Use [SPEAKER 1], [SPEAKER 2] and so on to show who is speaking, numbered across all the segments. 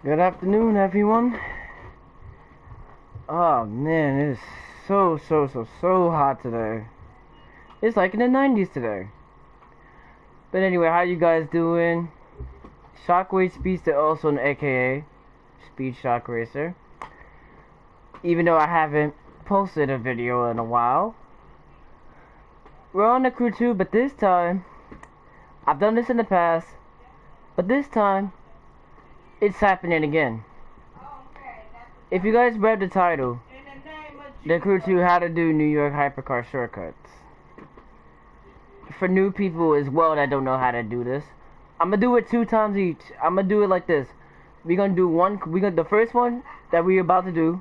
[SPEAKER 1] Good afternoon, everyone. Oh man, it is so hot today. It's like in the 90s today. But anyway, how you guys doing? Shockwave Speedster, also an AKA Speed Shock Racer. Even though I haven't posted a video in a while. We're on the crew too, but this time, I've done this in the past, but this time, it's happening again. If you guys read the title, the crew 2 how to do New York Hypercar shortcuts. For new people as well that don't know how to do this, I'm gonna do it 2 times each. I'm gonna do it like this. We're gonna do one. The first one that we're about to do.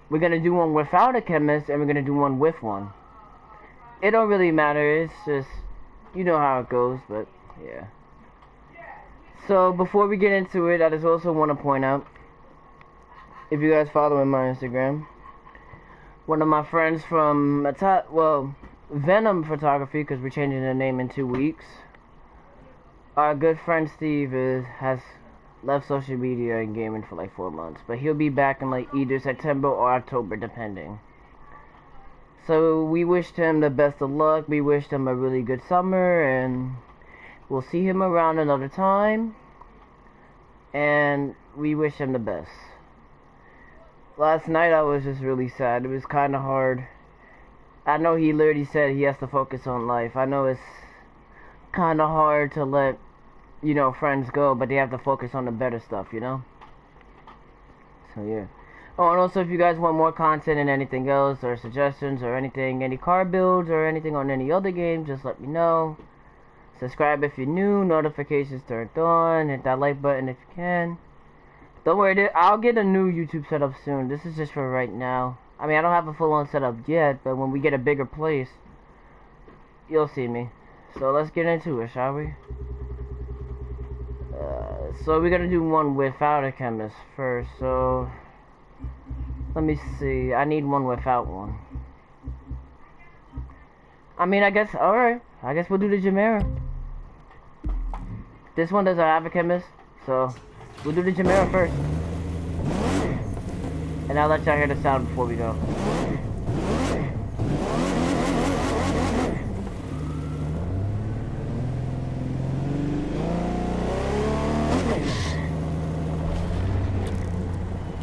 [SPEAKER 1] We're gonna do one without a chemist, and we're gonna do one with one. It don't really matter. It's just, you know how it goes, but yeah. So before we get into it, I just also want to point out, if you guys follow my Instagram, one of my friends from Venom Photography, because we're changing the name in 2 weeks. Our good friend Steve has left social media and gaming for like 4 months, but he'll be back in like either September or October, depending. So we wished him the best of luck. We wished him a really good summer, and we'll see him around another time. And we wish him the best. Last night I was just really sad. It was kind of hard. I know he literally said he has to focus on life. I know it's kind of hard to let, friends go, but they have to focus on the better stuff, So yeah. Oh, and also if you guys want more content and anything else, or suggestions, or anything, any car builds, or anything on any other game, just let me know. Subscribe if you're new, notifications turned on, hit that like button if you can. Don't worry, I'll get a new YouTube setup soon. This is just for right now. I mean, I don't have a full-on setup yet, but when we get a bigger place, you'll see me. So let's get into it, shall we? So we're gonna do one without a chemist first, so let me see. I need one without one. I mean, I guess, alright. I guess we'll do the Jamera. This one doesn't have a chemist, so we'll do the Jamera first. And I'll let y'all hear the sound before we go.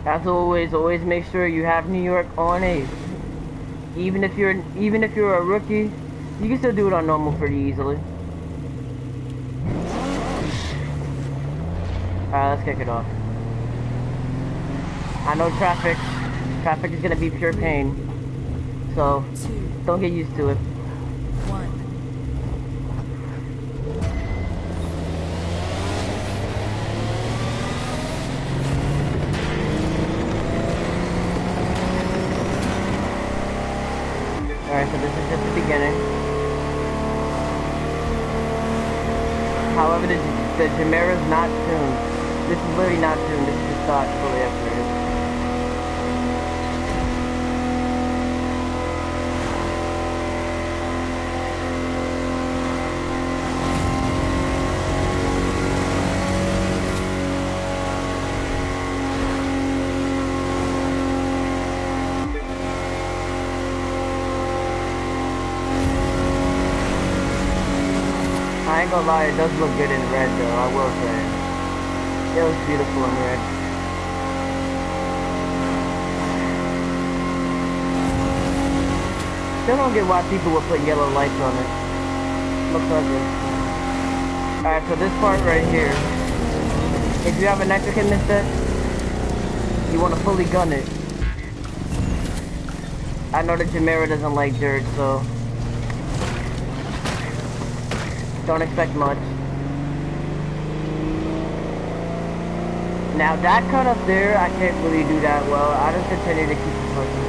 [SPEAKER 1] As always make sure you have New York on Ace. Even if you're a rookie, you can still do it on normal pretty easily. Alright, let's kick it off. I know traffic is gonna be pure pain, so don't get used to it. Alright, so this is just the beginning. However, the Jamera is not tuned. This is literally not tuned. This is just not fully upgraded. I ain't gonna lie, it does look good in red though, I will say. It was beautiful in red. Still don't get why people would put yellow lights on it. Looks ugly. Alright, so this part right here, if you have an extra kit instead, you want to fully gun it. I know the Jamera doesn't like dirt, so don't expect much. Now that cut up there, I can't really do that well. I just continue to keep it pushing.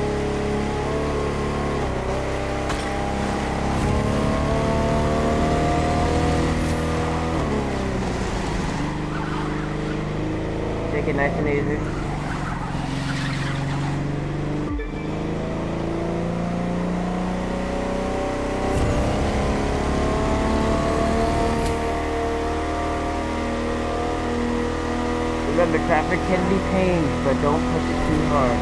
[SPEAKER 1] Take it nice and easy. remember, traffic can be pained, but don't push it too hard.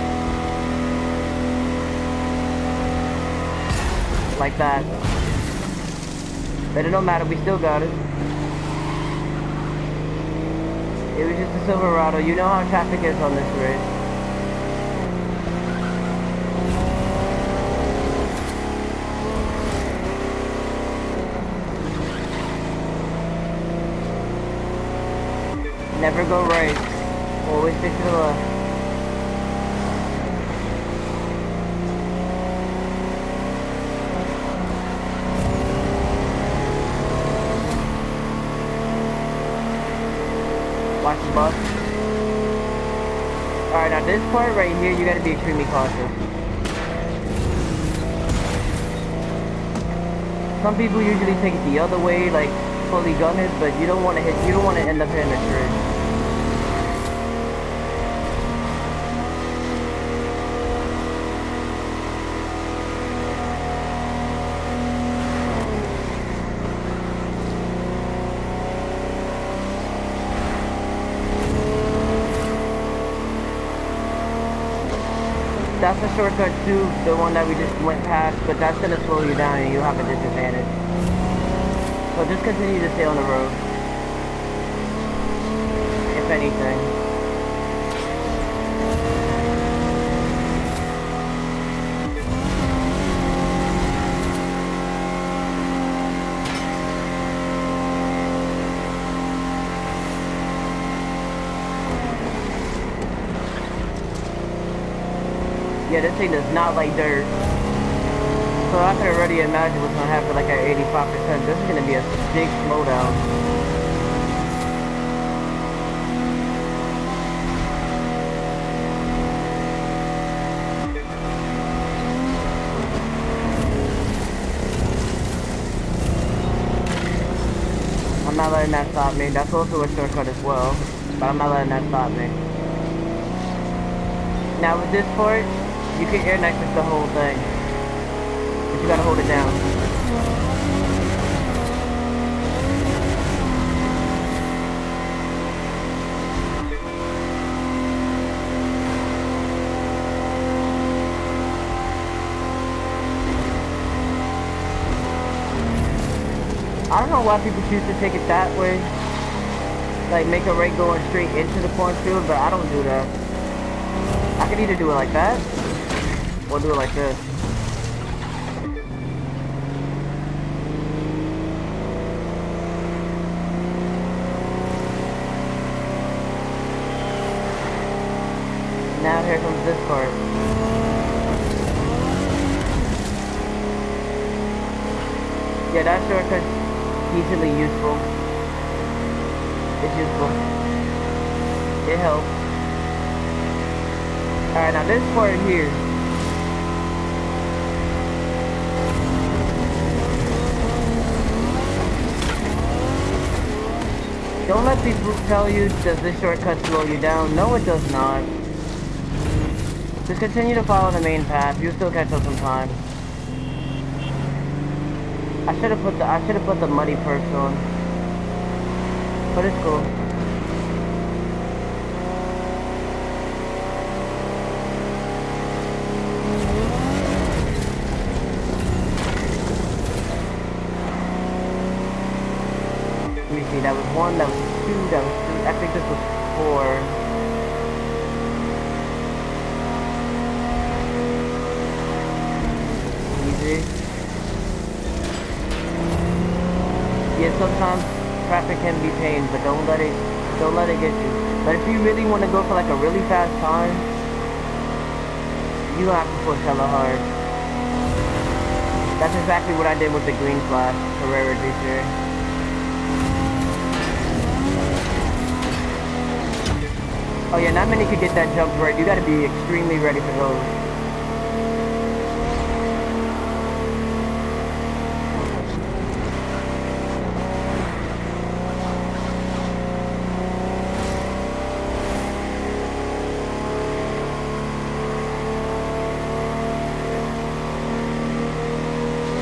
[SPEAKER 1] Like that. But it don't matter, we still got it. It was just a Silverado. You know how traffic is on this race. Never go right. Always stick to the left. Watch the bus. Alright, now this part right here, you gotta be extremely cautious. Some people usually take it the other way, like fully gun it, but you don't want to end up hitting a tree. That's a shortcut too, the one that we just went past, but that's gonna slow you down and you have a disadvantage. So just continue to stay on the road. If anything. Yeah, this thing does not like dirt. So I can already imagine what's gonna happen like at 85%. This is gonna be a big slowdown. I'm not letting that stop me. That's also a shortcut as well. But I'm not letting that stop me. Now with this part, you can air Nexus the whole thing, but you gotta hold it down. I don't know why people choose to take it that way, like make a right going straight into the cornfield, but I don't do that. I can either do it like that, or do it like this. Now here comes this part. Yeah, that shortcut's easily useful. It's useful. It helps. Alright, now this part here. Don't let people tell you, does this shortcut slow you down? No, it does not. Just continue to follow the main path. You'll still catch up some time. I should have put the muddy perks on. But it's cool. Let me see, that was 1, that was 2, that was 3, I think this was 4. Easy. Yeah, sometimes traffic can be pain, but don't let it get you. But if you really want to go for like a really fast time, you have to push hella hard. That's exactly what I did with the green flash Carrera GT. Oh yeah, not many could get that jump right. You gotta be extremely ready for those.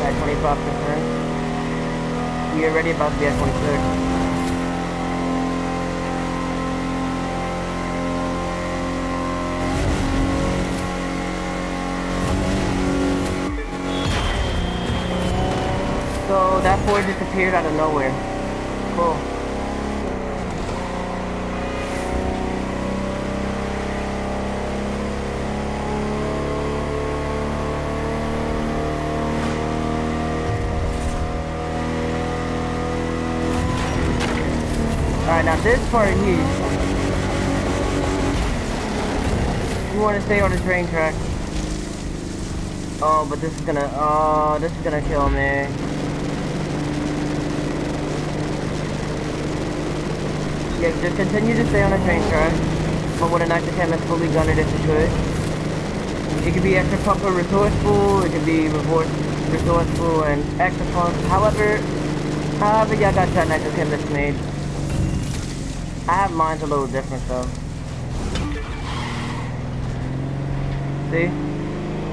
[SPEAKER 1] At 25%. We are already about to be at 26. that Ford disappeared out of nowhere. Cool. Alright, now this part here, you want to stay on the train track. Oh, but this is gonna kill me. Yeah, just continue to stay on the train track. But with a nitro cam that's fully gunned if you could. It could be extra pumper resourceful, it could be resourceful and extra pump. However y'all got that nitro cam that's made. I have mine's a little different though. See?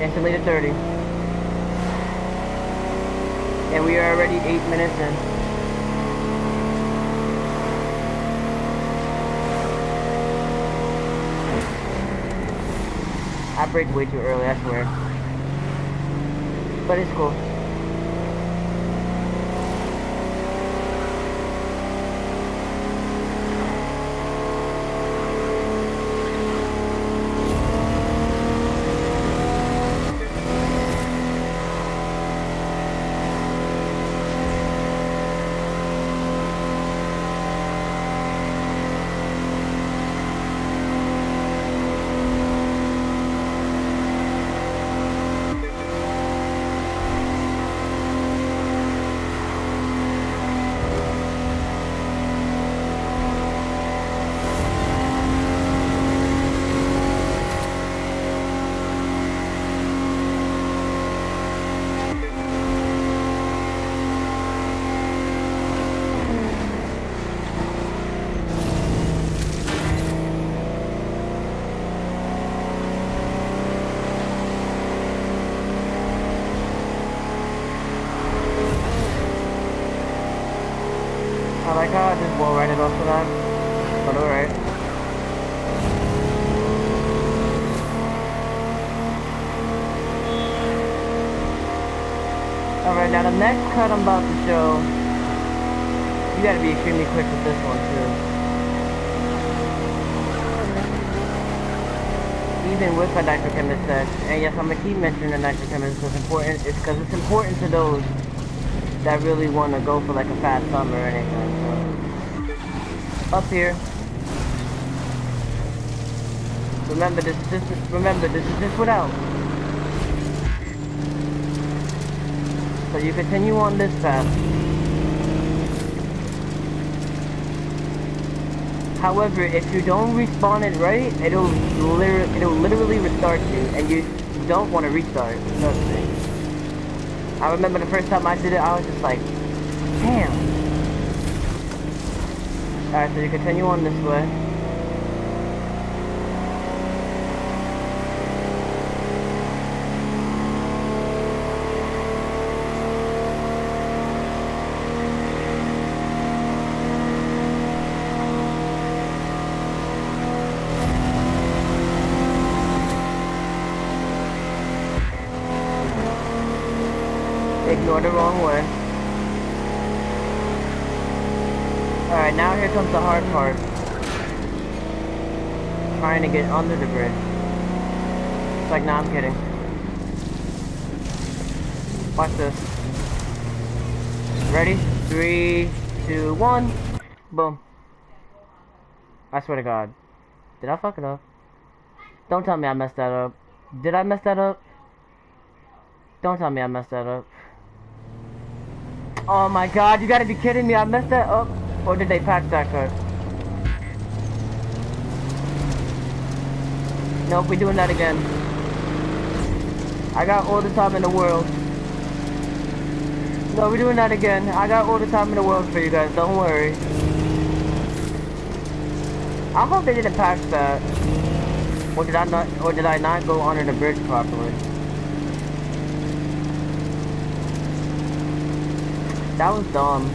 [SPEAKER 1] Instantly to 30. And we are already 8 minutes in. I brake way too early, I swear. But it's cool. I like how I just blow right it off of that. But alright. Alright, now the next cut I'm about to show, you gotta be extremely quick with this one too. Even with a nitrochemist set, and yes, I'm gonna keep mentioning the nitrochemist because it's important to those that really want to go for like a fast summer or anything. So up here, remember this is just without. So you continue on this path. However, if you don't respawn it right, it'll literally restart you, and you don't want to restart. Trust me. I remember the first time I did it, I was just like, damn. Alright, so you continue on this way. Ignore the wrong way. Alright, now here comes the hard part. Trying to get under the bridge. It's like, nah, I'm kidding. Watch this. Ready? 3, 2, 1. Boom. I swear to God. Did I fuck it up? Don't tell me I messed that up. Did I mess that up? Don't tell me I messed that up. Oh my God, you gotta be kidding me, I messed that up. Or did they patch that cut? Nope, we're doing that again. I got all the time in the world. No, we're doing that again. I got all the time in the world for you guys, don't worry. I hope they didn't patch that. Or did I not go under the bridge properly? That was dumb.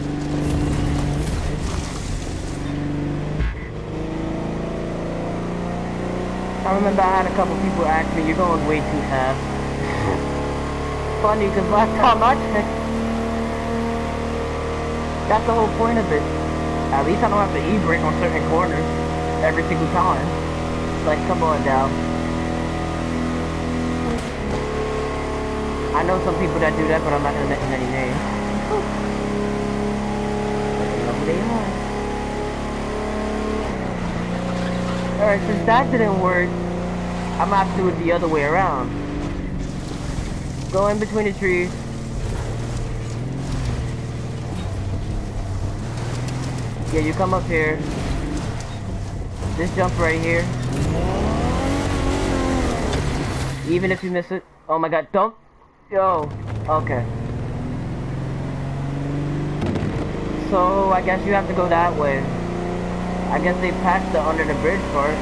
[SPEAKER 1] I remember I had a couple people ask me, you're going way too fast. Funny, because last time I checked, That's the whole point of it. At least I don't have to e-brake on certain corners every single time. Like, come on now. I know some people that do that, but I'm not gonna mention any names. Alright, since that didn't work, I'm gonna have to do it the other way around. Go in between the trees. Yeah, you come up here. Just jump right here. Even if you miss it. Oh my god, don't. Yo. Okay. So, I guess you have to go that way. I guess they patched the under the bridge part.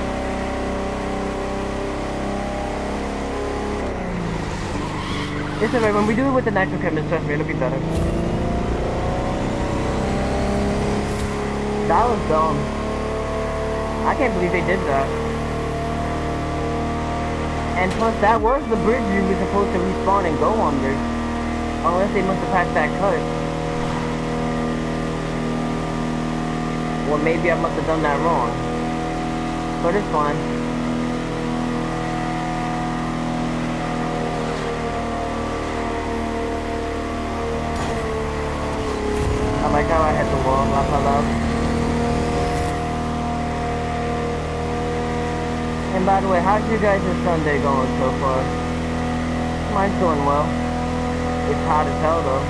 [SPEAKER 1] It's alright, when we do it with the nitro chemist, trust me, it'll be better. That was dumb. I can't believe they did that. And plus, that was the bridge you were supposed to respawn and go under. Unless they must have patched that cut. Or maybe I must have done that wrong. But it's fine. I like how I hit the wall, laugh out loud. And by the way, how's your guys' Sunday going so far? Mine's going well. It's hot as hell though.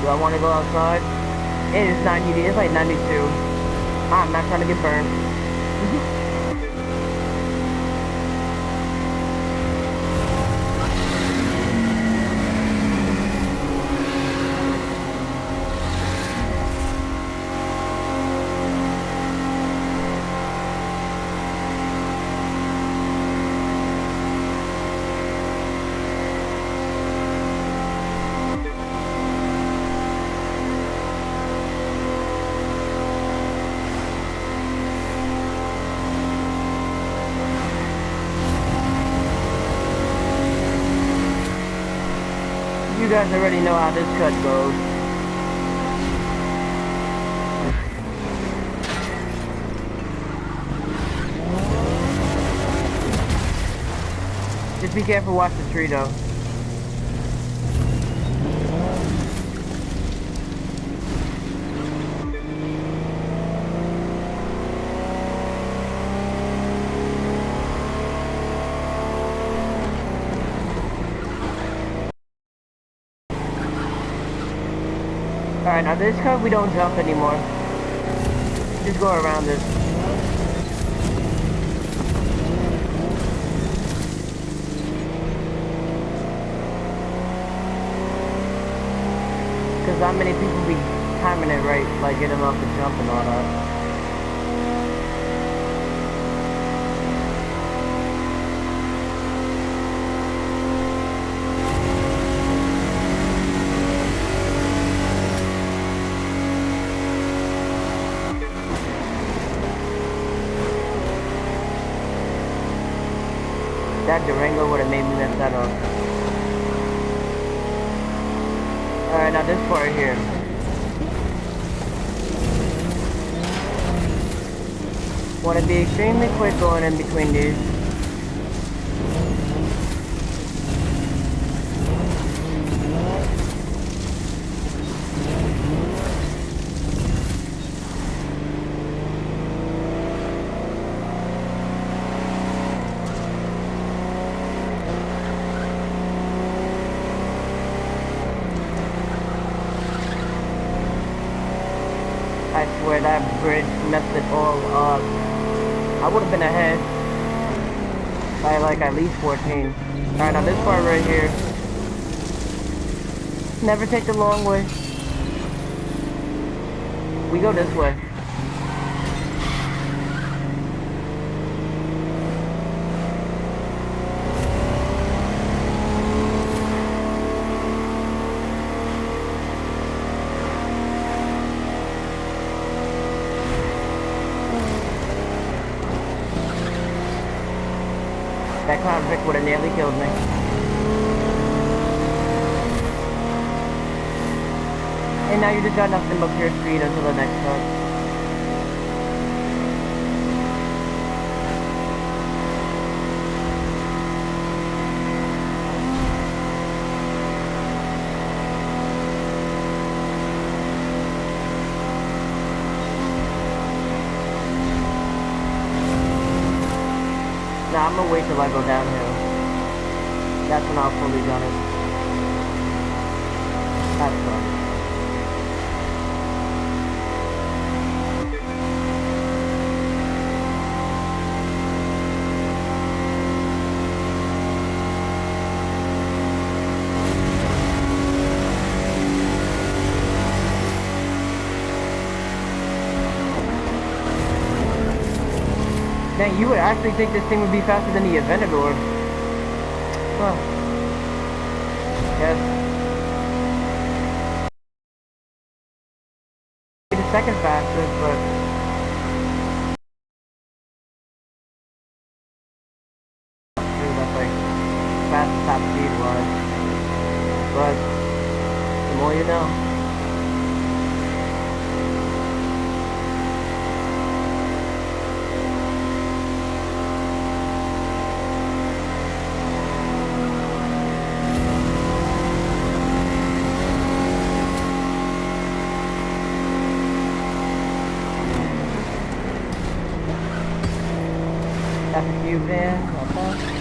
[SPEAKER 1] Do I want to go outside? It is 90, it's like 92. I'm not trying to get burned. You guys already know how this cut goes. Just be careful, watch the tree though. Alright, now this car we don't jump anymore. Just go around this. Cause not many people be timing it right, like getting off the jump and all that. That Durango would have made me mess that up. Alright, now this part here. Want to be extremely quick going in between these. I swear that bridge messed it all up. I would have been ahead by like at least 14. Alright, now this part right here. Never take the long way. We go this way. That convict would have nearly killed me. And now you just got nothing but pure speed until the next truck. Nah, I'm gonna wait till I go downhill. That's when I'll fully gun it. That's fun. Dang, you would actually think this thing would be faster than the Aventador. Huh. Yes. The second fastest, but... Dude, that's like fastest top speed was. But, the more you know. That's a few there, okay.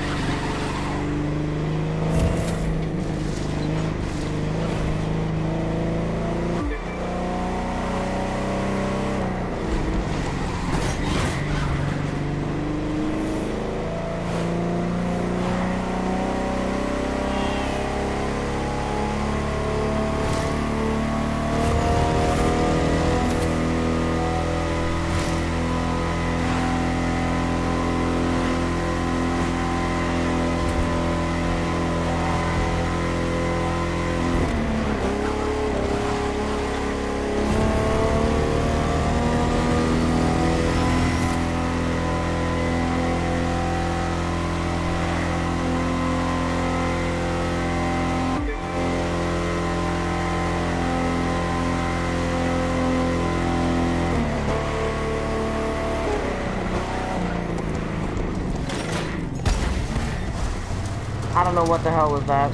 [SPEAKER 1] I don't know what the hell was that.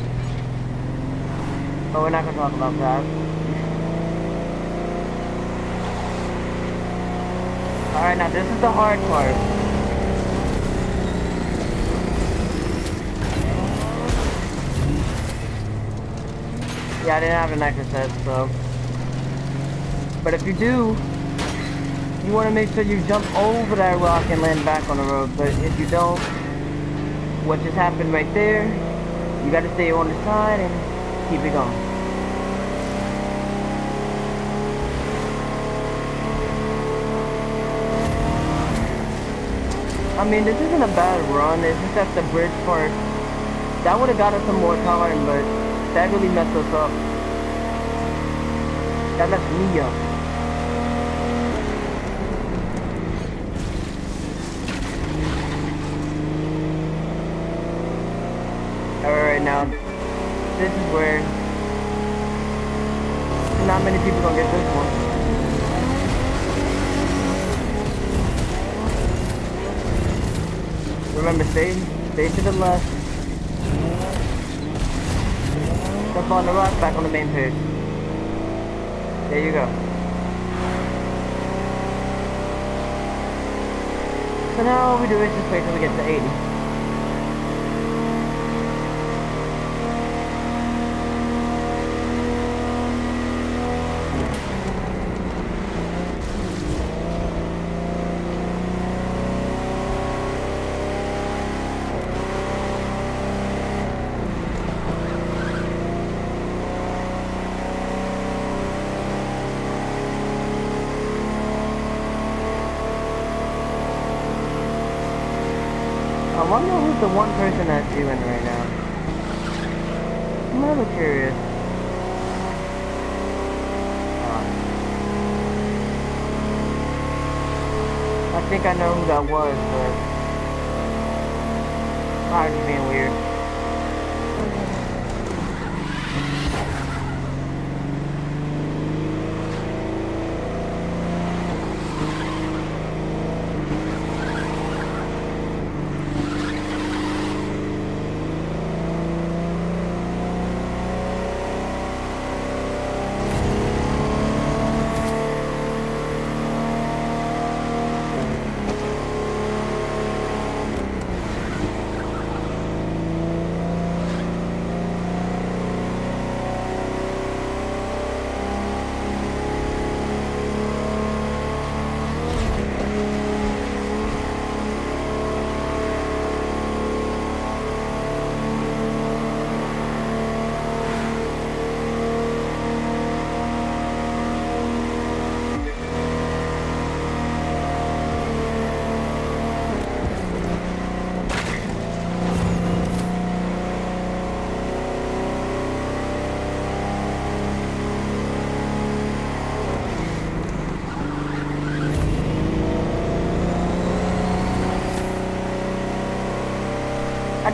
[SPEAKER 1] But we're not gonna talk about that. Alright, now this is the hard part. Yeah, I didn't have a Nitro set, so. But if you do, you want to make sure you jump over that rock and land back on the road. But if you don't, what just happened right there, you got to stay on the side and keep it going. I mean, this isn't a bad run. It's just that the bridge part, that would have got us some more time, but that really messed us up. That messed me up. Alright, now, this is where not many people gonna get this one. Remember, stay to the left. Jump on the rock, back on the main page. There you go. So now all we do is just wait till we get to 80. I wonder who's the one person that's doing right now. I'm a little curious. I think I know who that was, but probably just being weird.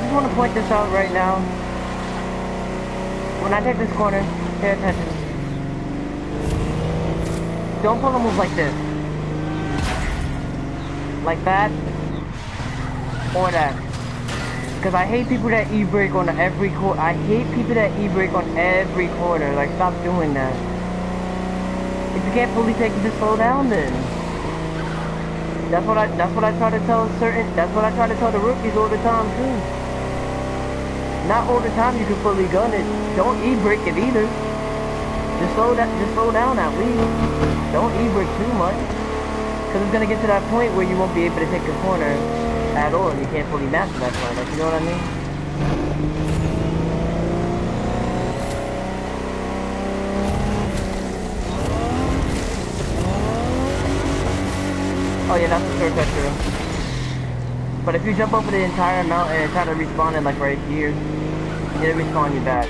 [SPEAKER 1] just want to point this out right now. When I take this corner, pay attention. Don't pull a move like this. Like that. Or that. Because I hate people that e-brake on every corner. I hate people that e-brake on every corner. Like, stop doing that. If you can't fully take it, just slow down then. That's what I try to tell the rookies all the time too. Not all the time you can fully gun it. Don't e-brake it either. Just slow down at least. Don't e-brake too much. Cause it's gonna get to that point where you won't be able to take the corner at all and you can't fully master that point. Like, you know what I mean? Oh yeah, that's a shortcut too. But if you jump over the entire mountain and try to respawn it like right here, it'll respawn you back.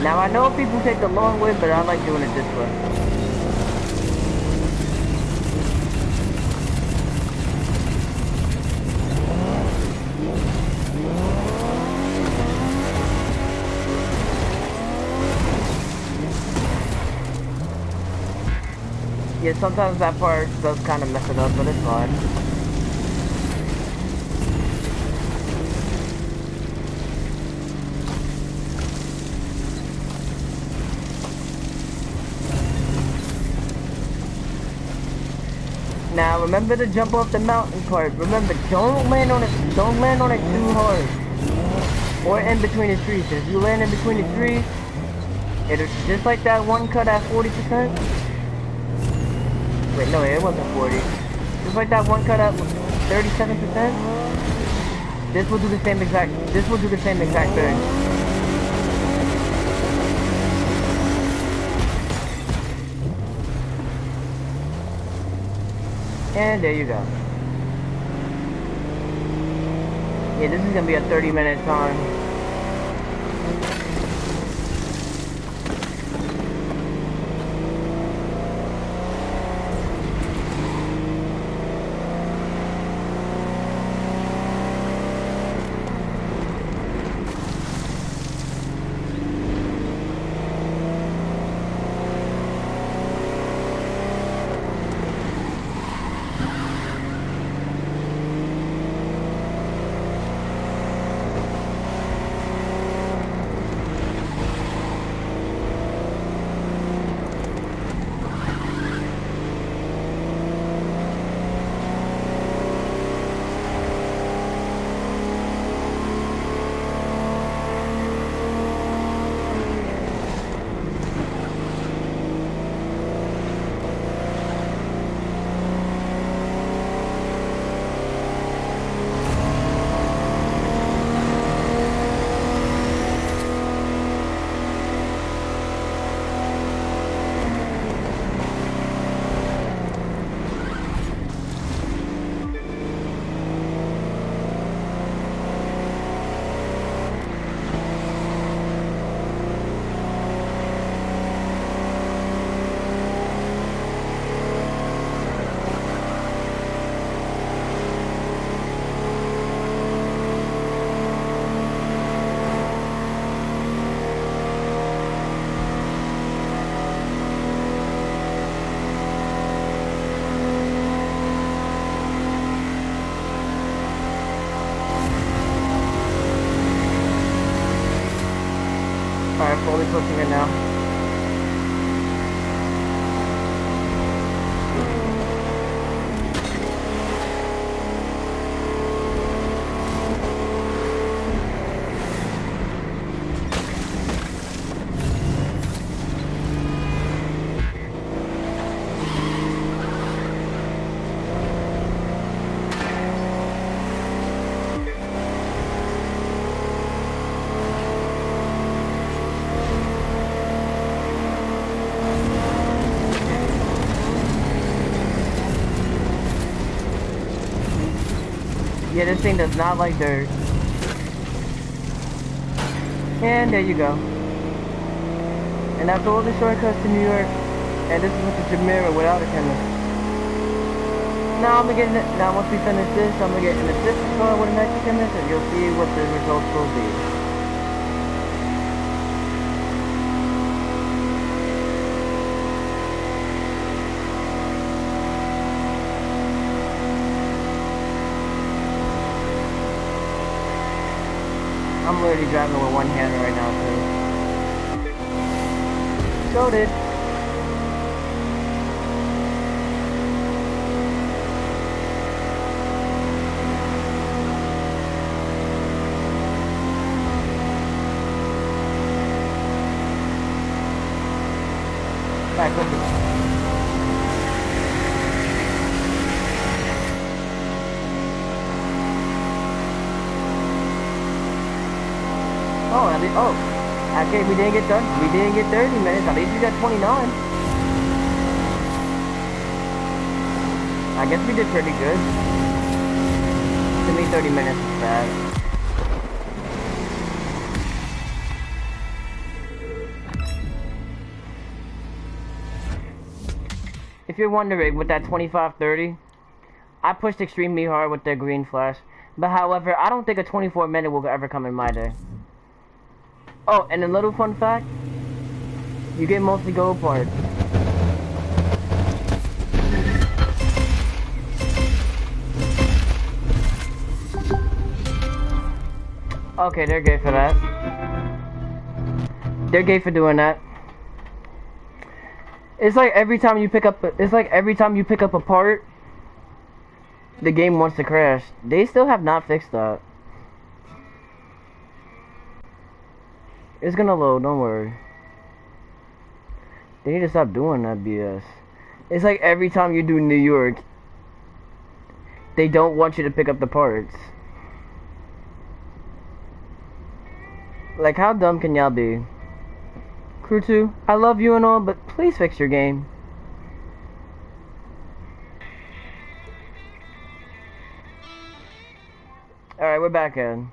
[SPEAKER 1] Now I know people take the long way, but I like doing it this way. Yeah, sometimes that part does kind of mess it up, but it's fine. Now remember to jump off the mountain part. Remember, don't land on it too hard. Or in between the trees. If you land in between the trees, it'll just like that one cut at 40%. Wait, no, it wasn't 40. Just like that one cut at 37%. This will do the same exact thing. And there you go. Yeah, this is gonna be a 30-minute time. Alright, fully pushing it now. Yeah, this thing does not like dirt. And there you go. And after all the shortcuts to New York, and this is with the Jamira without a chemist. Now I'm gonna get now once we finish this, I'm gonna get an assistant car with a nitro chemist, and you'll see what the results will be. I'm literally driving with one hand right now too. So did. Back up. Oh, okay, we didn't get done. We didn't get 30 minutes. At least we got 29. I guess we did pretty good. To me, 30 minutes is bad. If you're wondering, with that 25-30, I pushed extremely hard with the green flash. But however, I don't think a 24-minute will ever come in my day. Oh, and a little fun fact, you get mostly gold parts. Okay, they're gay for that. They're gay for doing that. It's like every time you pick up a part, the game wants to crash. They still have not fixed that. It's gonna load, don't worry. They need to stop doing that BS. It's like every time you do New York, they don't want you to pick up the parts. Like, how dumb can y'all be? Crew 2, I love you and all, but please fix your game. Alright, we're back in.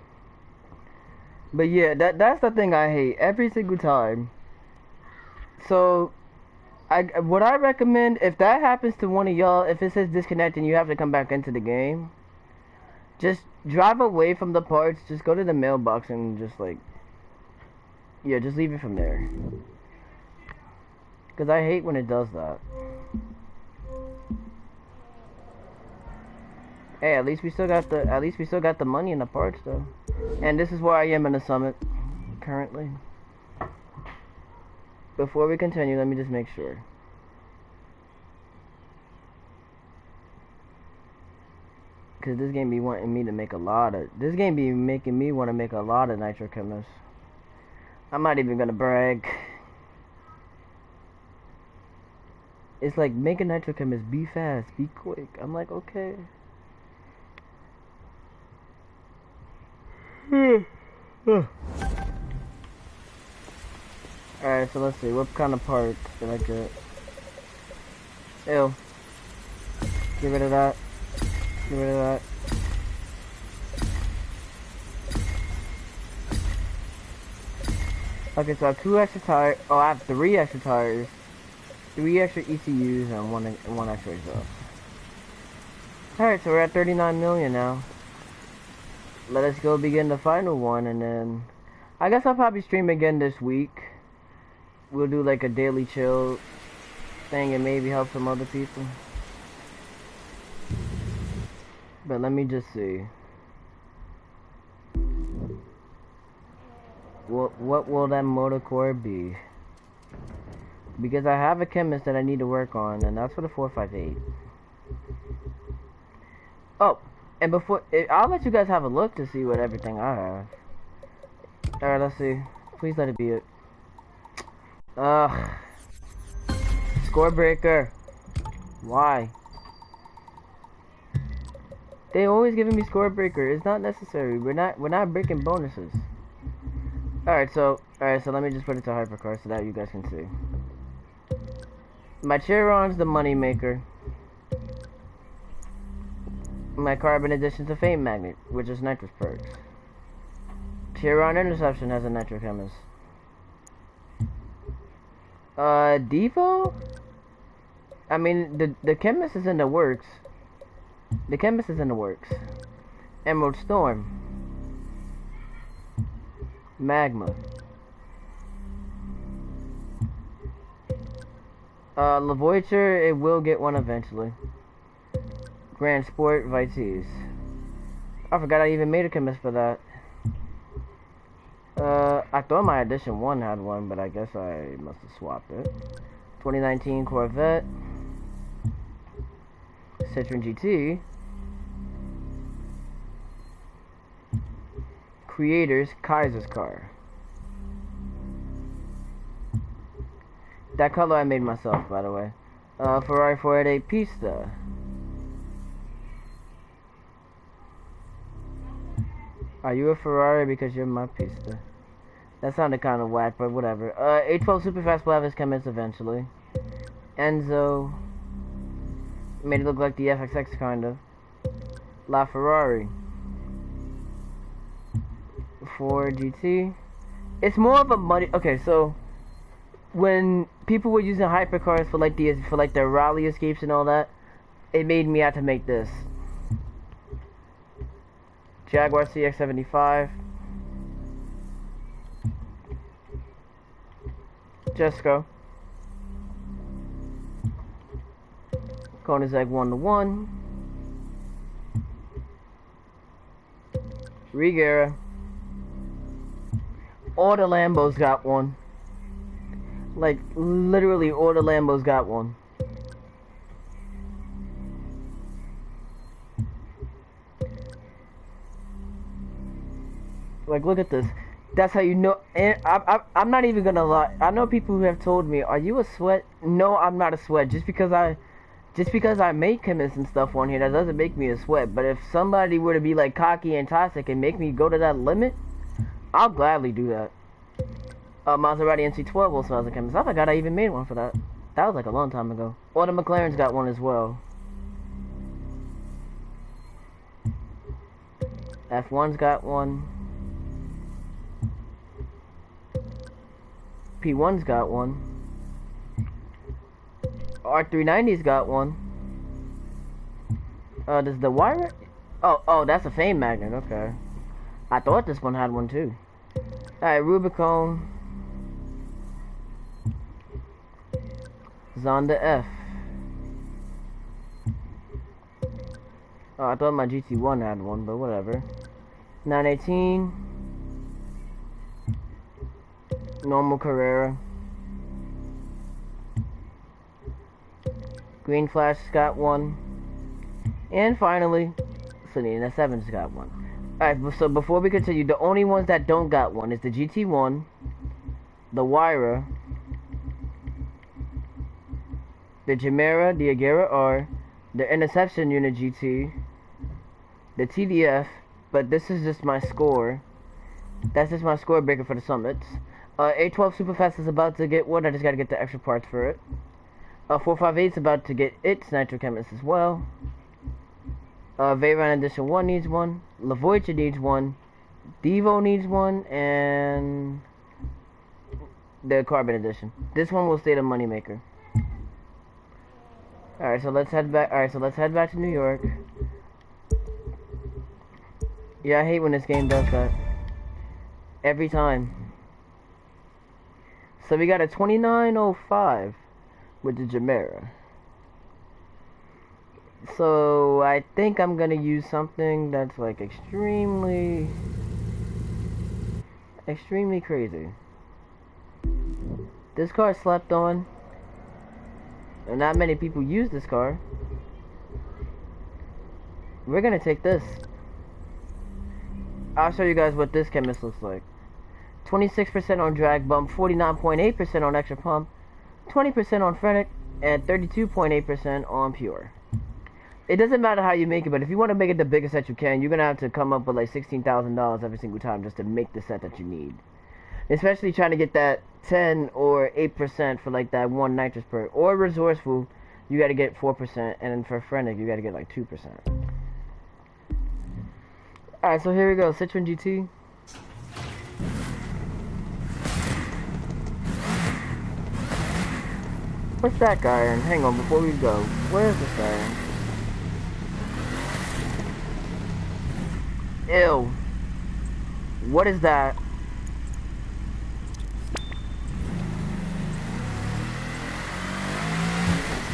[SPEAKER 1] But yeah, that's the thing I hate every single time. So, what I recommend, if that happens to one of y'all, if it says disconnect and you have to come back into the game, just drive away from the parts, just go to the mailbox and just like, yeah, just leave it from there. Because I hate when it does that. Hey, at least we still got the money in the parts though. And this is where I am in the summit currently. Before we continue, let me just make sure. Cause this game be wanting me to make a lot of making me want to make a lot of nitro chemists. I'm not even gonna brag. It's like, make a nitro chemist, be fast, be quick. I'm like, okay. Alright, so let's see, what kind of parts did I get? Ew. Get rid of that. Get rid of that. Okay, so I have 2 extra tires. Oh, I have 3 extra tires. 3 extra ECUs and one extra exhaust. Alright, so we're at 39 million now. Let us go begin the final one, and then I guess I'll probably stream again this week. We'll do like a daily chill thing and maybe help some other people. But let me just see. What will that motor core be? Because I have a chemist that I need to work on, and that's for the 458. Oh, and before I'll let you guys have a look to see what everything I have. All right, let's see. Please let it be it. Score breaker. Why? They always giving me score breaker. It's not necessary. We're not breaking bonuses. Alright, so let me just put it to Hypercar so that you guys can see. My Chiron's the money maker. My carbon addition's a fame magnet, which is nitrous perks. Chiron interception has a nitro chemist. Devo? I mean, the chemist is in the works. The chemist is in the works. Emerald Storm. Magma. Lavoiture, it will get one eventually. Grand Sport, Vites. I forgot I even made a chemist for that. I thought my edition 1 had one, but I guess I must have swapped it. 2019 Corvette. Citroen GT. Creators, Kaiser's car. That color I made myself, by the way. Ferrari 488 Pista. Are you a Ferrari because you're my Pista? That sounded kind of whack, but whatever. A12 Superfast Blavis chemist eventually. Enzo. Made it look like the FXX kind of. La Ferrari. Ford GT. It's more of a money. Okay, so when people were using hypercars for like their rally escapes and all that, it made me have to make this. Jaguar CX-75. Jesco. Koenigsegg 1-1. Regera. All the Lambos got one. Like, literally all the Lambos got one. Like, look at this. That's how you know. And I'm not even gonna lie. I know people who have told me, "Are you a sweat?" No, I'm not a sweat. Just because I make chemists and stuff on here, that doesn't make me a sweat. But if somebody were to be like cocky and toxic and make me go to that limit, I'll gladly do that. Maserati NC12 also has a chemist. I forgot I even made one for that. That was like a long time ago. All the McLaren's got one as well. F1's got one. P1's got one. R390's got one. Does the wire? Oh, that's a Fame magnet. Okay. I thought this one had one too. Alright, Rubicon. Zonda F. Oh, I thought my GT1 had one, but whatever. 918. Normal Carrera. Green Flash's got one. And finally, Selena 7's got one. Alright, so before we continue, the only ones that don't got one is the GT1, the Wyra, the Gemera, the Agera R, the Interception Unit GT, the TDF, but this is just my score. That's just my score breaker for the summits. A12 Superfast is about to get one. I just gotta get the extra parts for it. 458's about to get its Nitrochemist as well. Veyron Edition 1 needs one. Lavoiture needs one. Devo needs one. And the Carbon Edition. This one will stay the moneymaker. Alright, so let's head back. Alright, so let's head back to New York. Yeah, I hate when this game does that. Every time. So we got a 2905 with the Gemera. So I think I'm gonna use something that's like extremely crazy. This car slept on, and not many people use this car. We're gonna take this. I'll show you guys what this chemist looks like. 26% on drag bump, 49.8% on extra pump, 20% on Fennec, and 32.8% on pure. It doesn't matter how you make it, but if you want to make it the biggest set you can, you're going to have to come up with like $16,000 every single time just to make the set that you need. Especially trying to get that 10 or 8% for like that one nitrous per. Or resourceful, you got to get 4%, and then for Fennec, you got to get like 2%. Alright, so here we go, Citroen GT. What's that guy in? Hang on, before we go. Where's this guy in? Ew. What is that?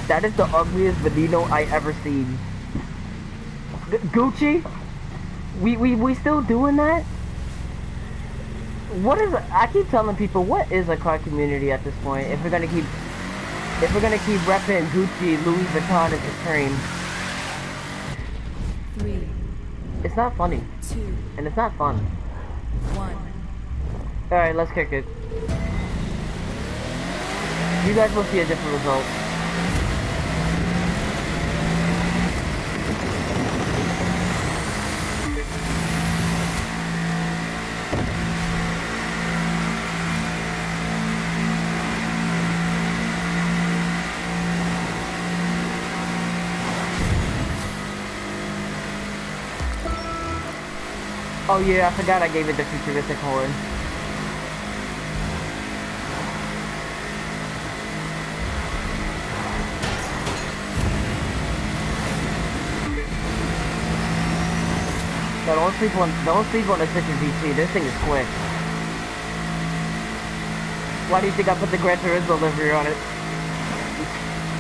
[SPEAKER 1] That is the ugliest Veneno I ever seen. Gucci? We still doing that? What is I keep telling people, what is a car community at this point? If we're gonna keep repping Gucci, Louis Vuitton, and Supreme.
[SPEAKER 2] 3.
[SPEAKER 1] It's not funny.
[SPEAKER 2] 2.
[SPEAKER 1] And it's not fun.
[SPEAKER 2] 1.
[SPEAKER 1] Alright, let's kick it. You guys will see a different result. Oh yeah, I forgot I gave it the futuristic horn. No, don't sleep on the Citroen GT. This thing is quick. Why do you think I put the Gran Turismo livery on it?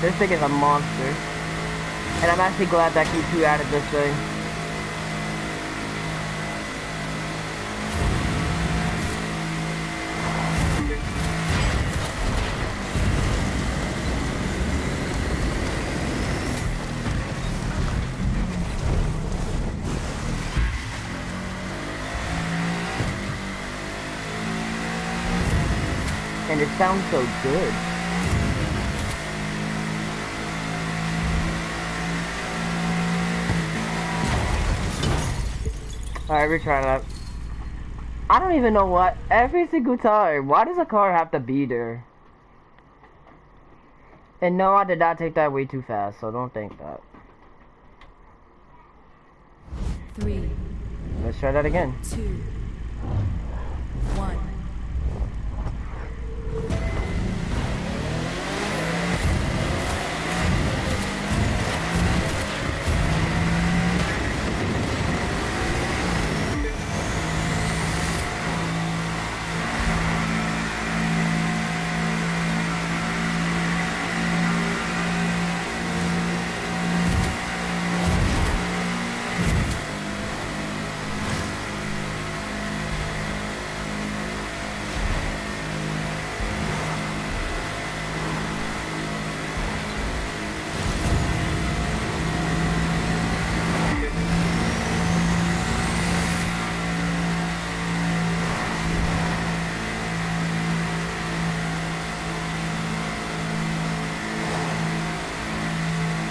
[SPEAKER 1] This thing is a monster. And I'm actually glad that Q2 added this thing. And it sounds so good. Alright, retry that. I don't even know what. Every single time. Why does a car have to be there? And no, I did not take that way too fast, so don't think that.
[SPEAKER 2] 3.
[SPEAKER 1] Let's try that again.
[SPEAKER 2] 2. 1.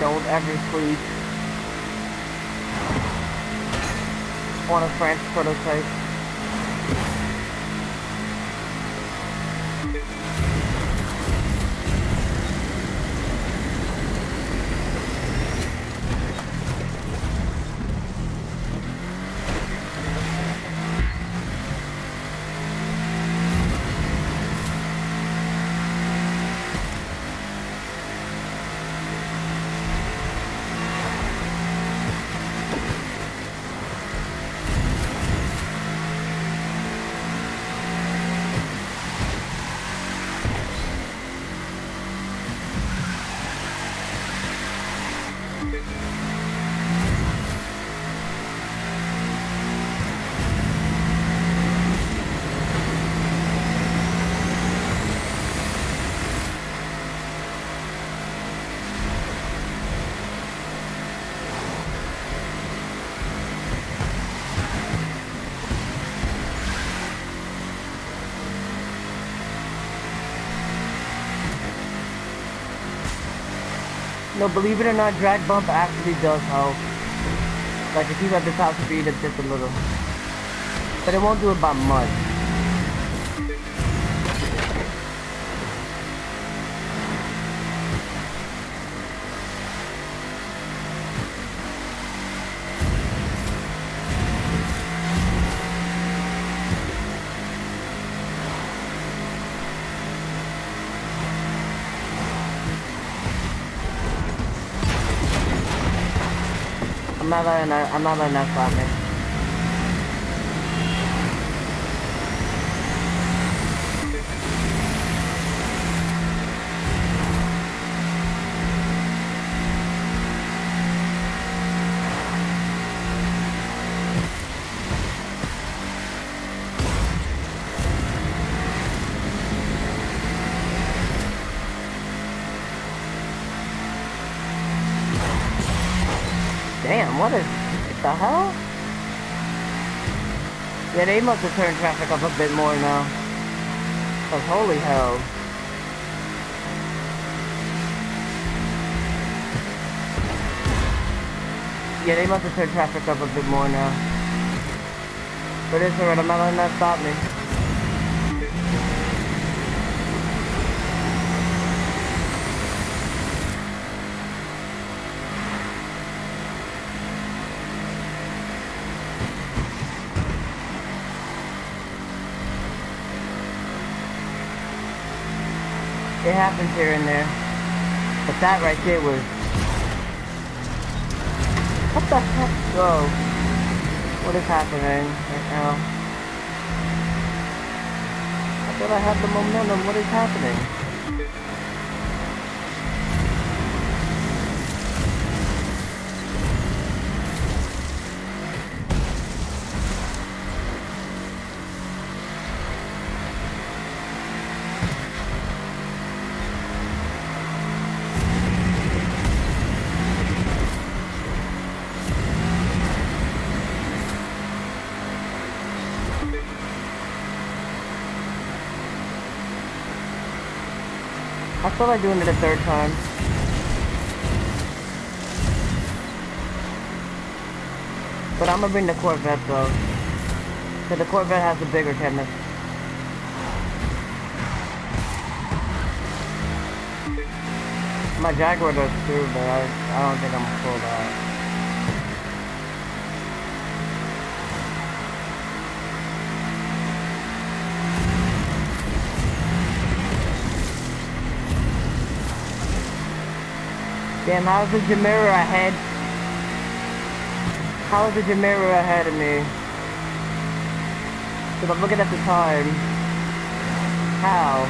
[SPEAKER 1] Don't ever sleep on a French prototype. No, believe it or not, drag bump actually does help. Like if you have the top speed, it's just a little. But it won't do it by much. I'm not letting that slap me. Damn, what the hell? Yeah, they must have turned traffic up a bit more now. Cause holy hell. Yeah, they must have turned traffic up a bit more now. But it's alright, I'm not letting that stop me. It happens here and there. But that right there was... What the heck? Whoa. What is happening right now? I thought I had the momentum. What is happening? I feel like doing it a third time. But I'm gonna bring the Corvette though. Cause the Corvette has the bigger chemist. My Jaguar does too, but I don't think I'm gonna pull that. Damn, how's the Jamira ahead? How is the Jamira ahead of me? Because I'm looking at the time. How?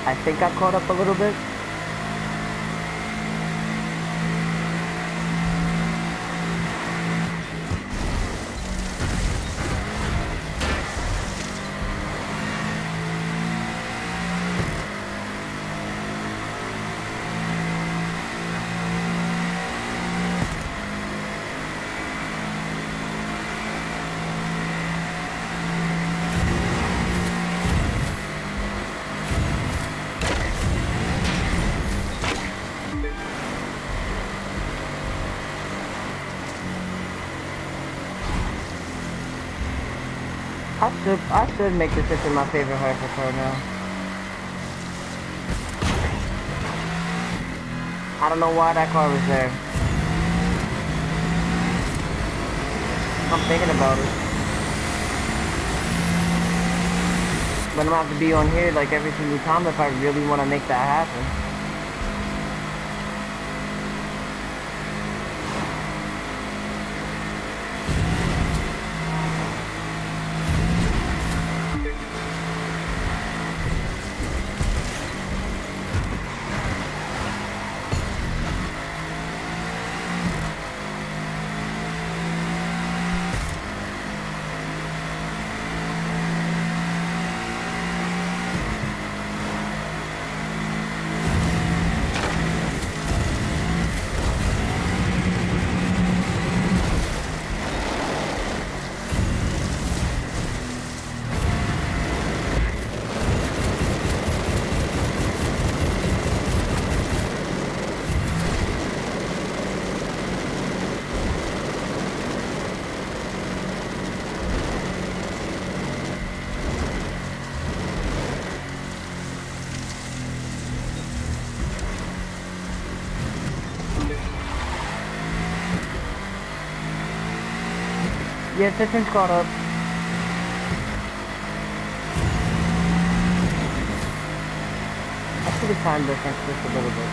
[SPEAKER 1] I think I caught up a little bit. I should make this into my favorite hypercar now. I don't know why that car was there. I'm thinking about it. But I'm gonna have to be on here like every single time if I really want to make that happen. Yeah, Tiffany's caught up. I see the time difference just a little bit.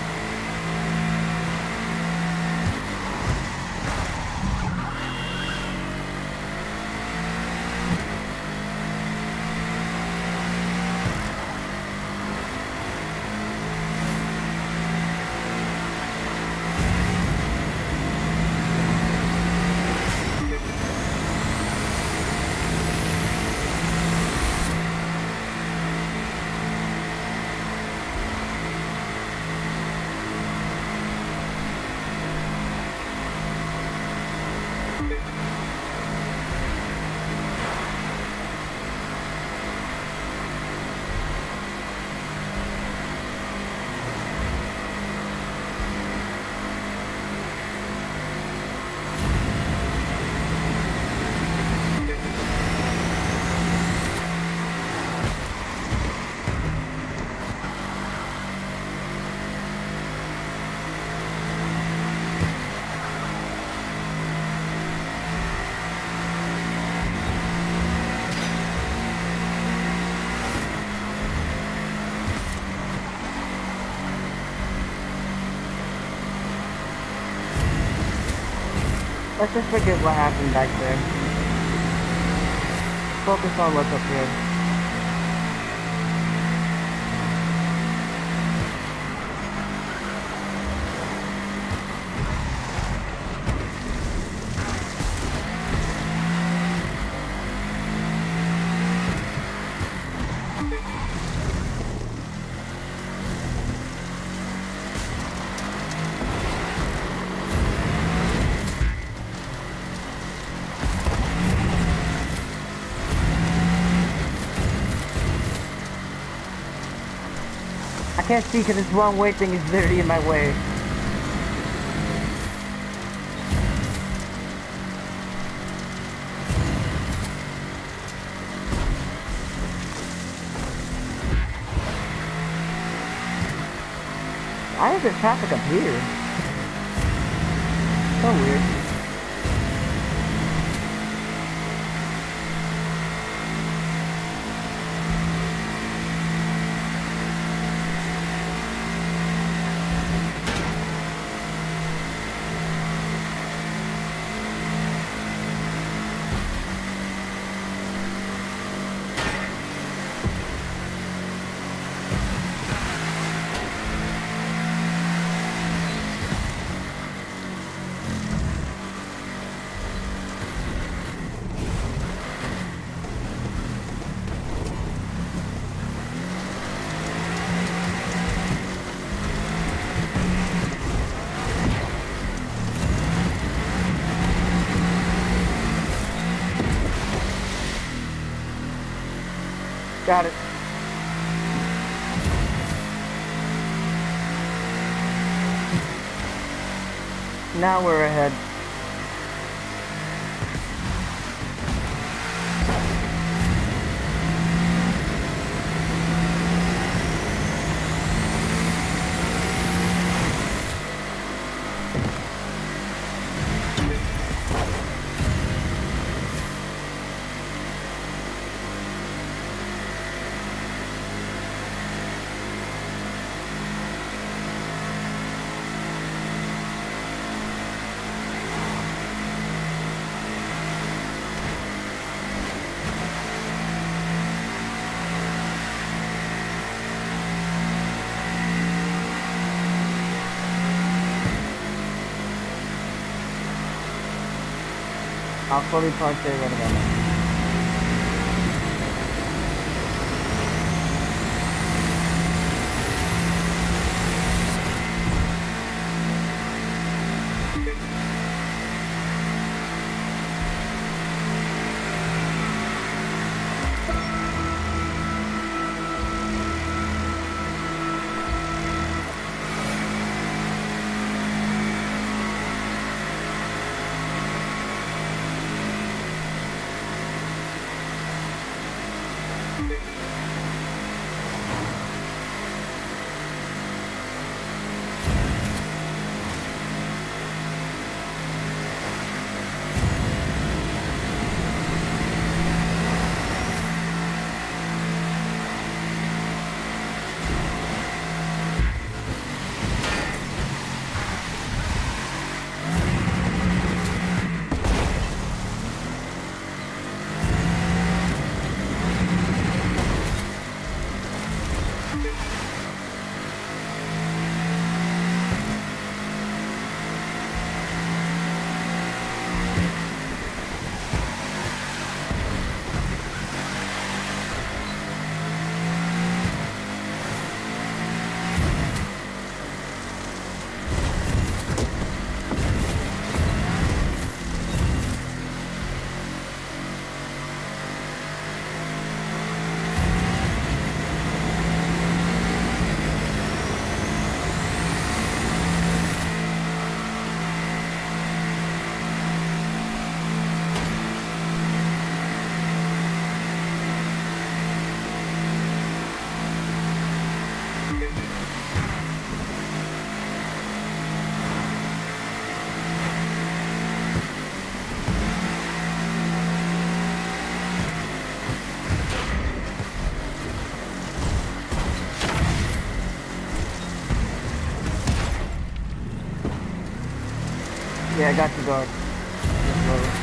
[SPEAKER 1] Let's just forget what happened back there. Focus on what's up here. I can't see because this wrong way thing is literally in my way. Why is there traffic up here? So weird. Got it. Now we're ahead. I'll fully punch it right about now. Yeah, I got you, dog. bro.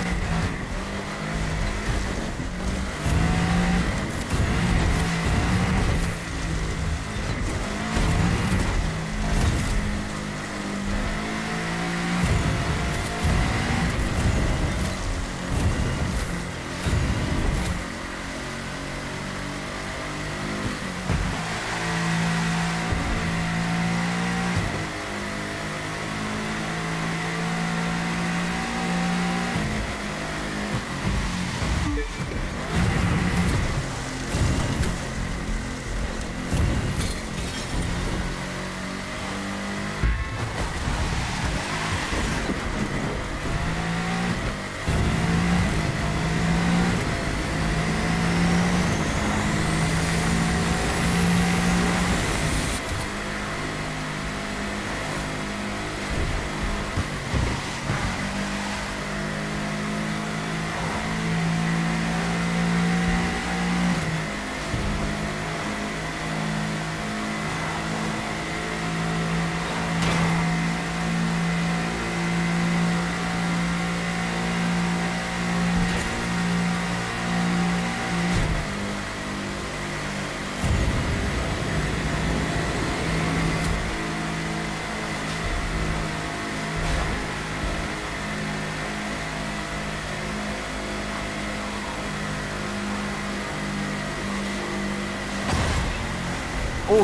[SPEAKER 1] Oh,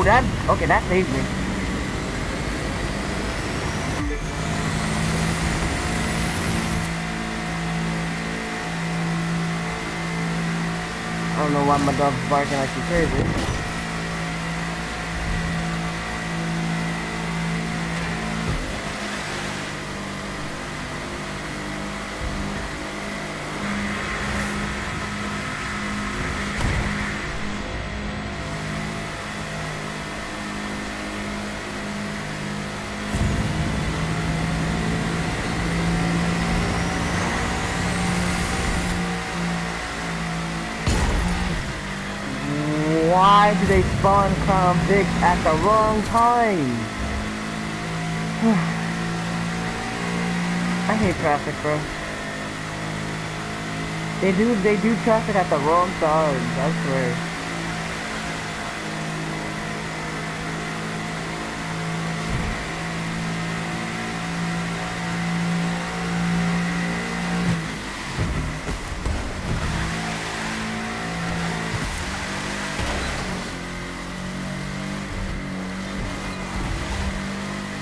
[SPEAKER 1] okay, that saved me. I don't know why my dog's barking like she's crazy. Why do they spawn convicts at the wrong time? I hate traffic, bro. They do traffic at the wrong times, I swear.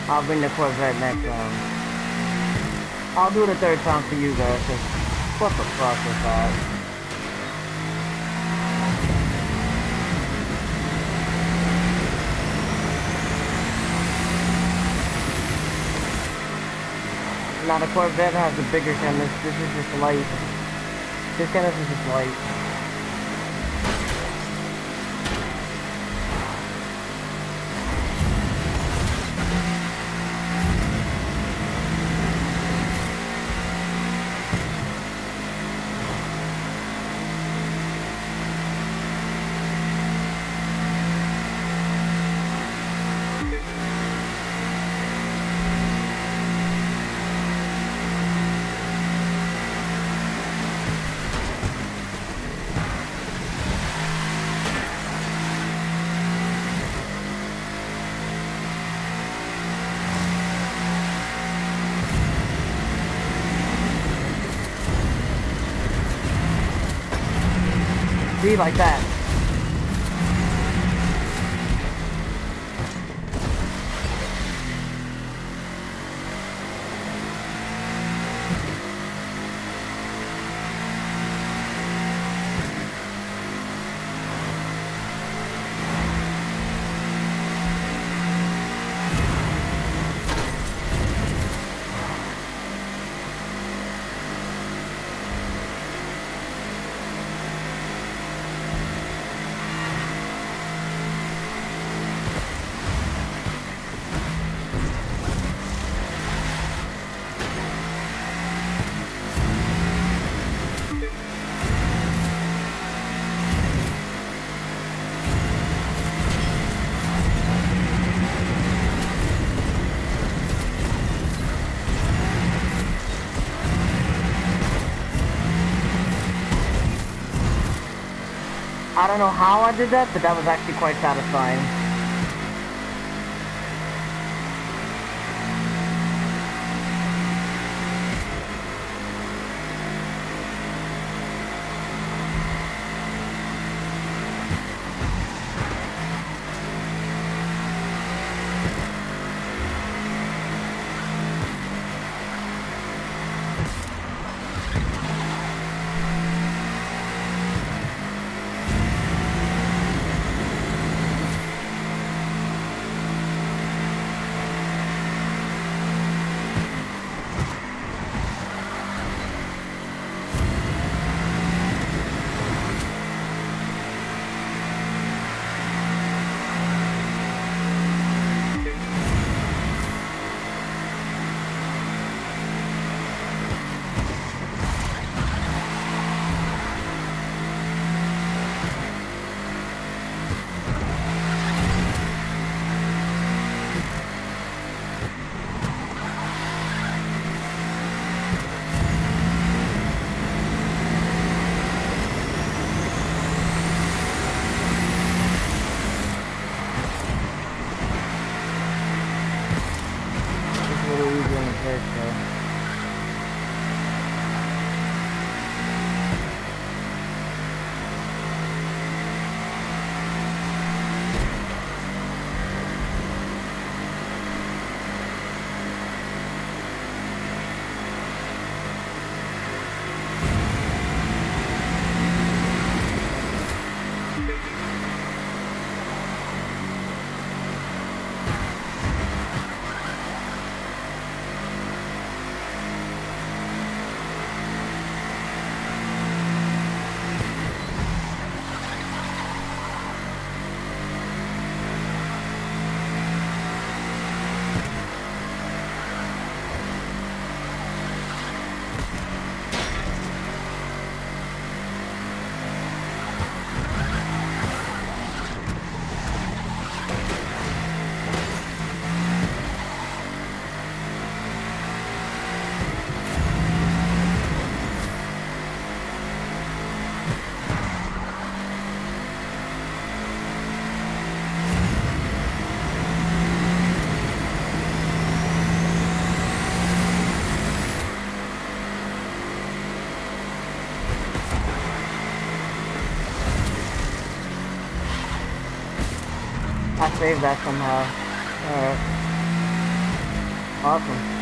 [SPEAKER 1] I'll bring the Corvette next round. I'll do the third time for you guys, cause what the fuck is that? Now the Corvette has a bigger canvas, this is just light. This canvas is just light. See, like that. I don't know how I did that, but that was actually quite satisfying. I saved that somehow. Alright. Awesome.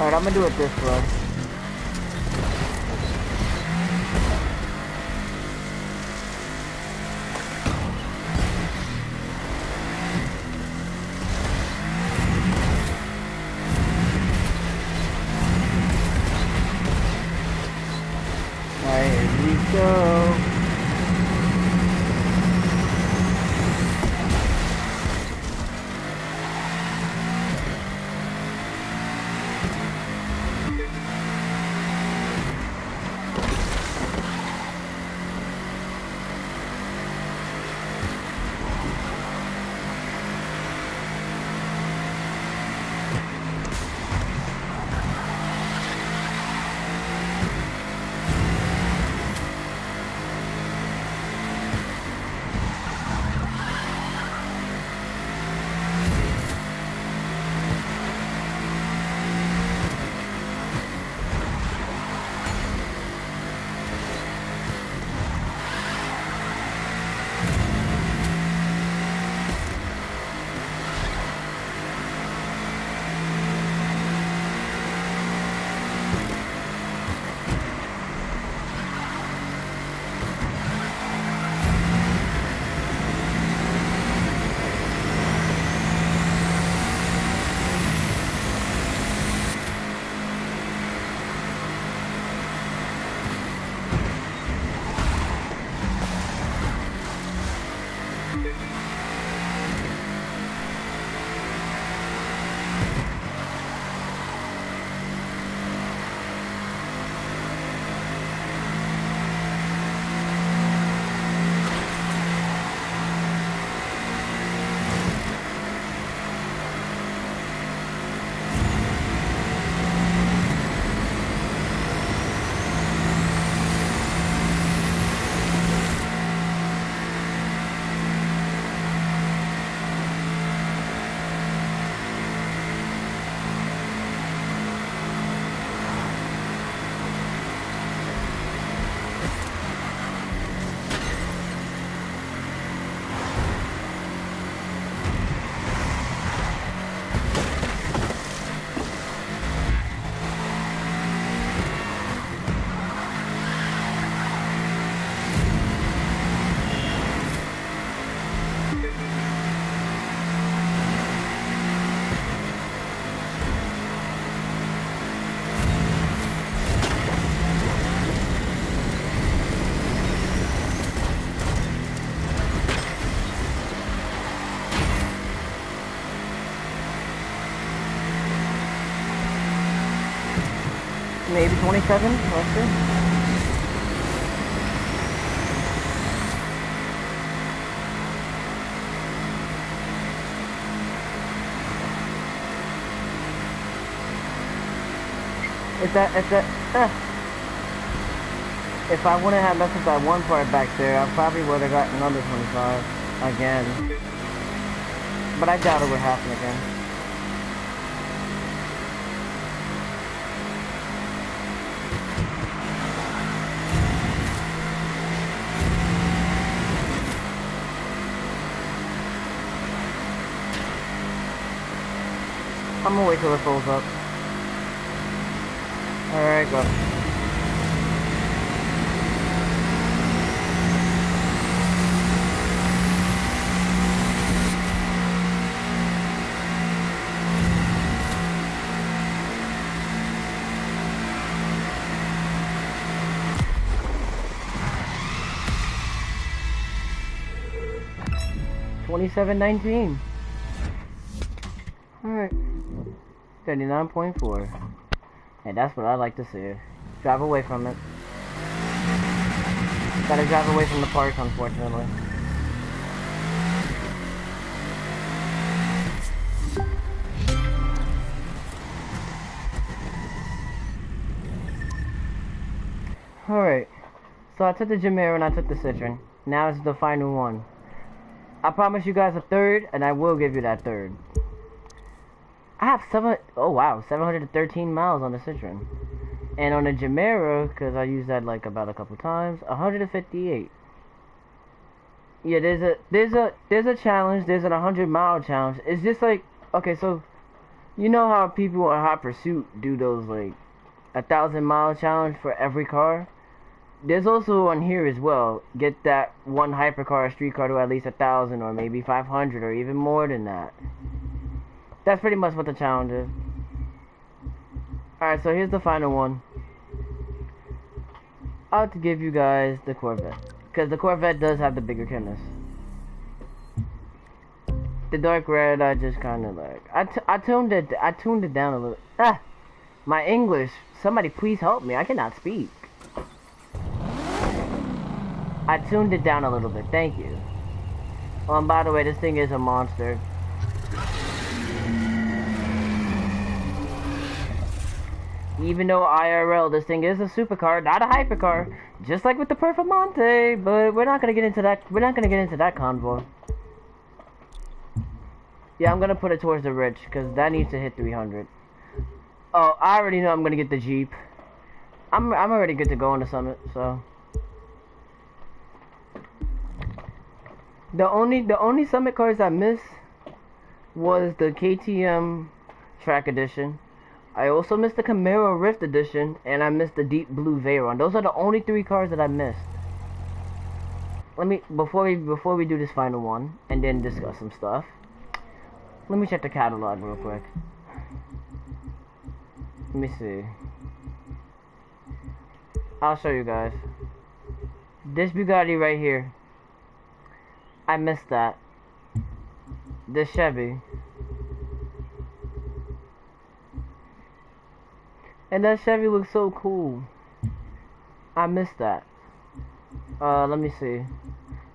[SPEAKER 1] Alright, I'm gonna do it this way. Alright, here we go. maybe 27. Let's see. If I wouldn't have messed with that one part back there, I probably would have gotten another 25 again. But I doubt it would happen again. I'm gonna wait till it fills up. Alright, go. $27.19. Alright. 39.4. And that's what I like to see. Drive away from it. Gotta drive away from the park, unfortunately. Alright. So I took the Jamera and I took the Citroen. Now it's the final one. I promise you guys a third, and I will give you that third. I have 713 miles on the Citroen. And on the Jamera, because I used that like about a couple times, 158. Yeah, there's a challenge. There's an 100-mile challenge. It's just like, okay, so you know how people on Hot Pursuit do those like 1,000-mile challenge for every car. There's also on here as well. Get that one hypercar or street car to at least 1,000 or maybe 500 or even more than that. That's pretty much what the challenge is. Alright, so here's the final one. I'll have to give you guys the Corvette. Because the Corvette does have the bigger canvas. The dark red, I just kind of like... I tuned it down a little. Ah! My English. Somebody please help me. I cannot speak. I tuned it down a little bit. Thank you. Oh, and by the way, this thing is a monster. Even though IRL, this thing is a supercar, not a hypercar, just like with the Performante. But we're not gonna get into that. We're not gonna get into that convo. Yeah, I'm gonna put it towards the rich because that needs to hit 300. Oh, I already know I'm gonna get the Jeep. I'm already good to go on the Summit. So the only Summit cars I missed was the KTM Track Edition. I also missed the Camaro Rift Edition, and I missed the Deep Blue Veyron. Those are the only 3 cars that I missed. Let me before we do this final one and then discuss some stuff. Let me check the catalog real quick. Let me see. I'll show you guys. This Bugatti right here. I missed that. This Chevy. And that Chevy looks so cool. I missed that. Let me see.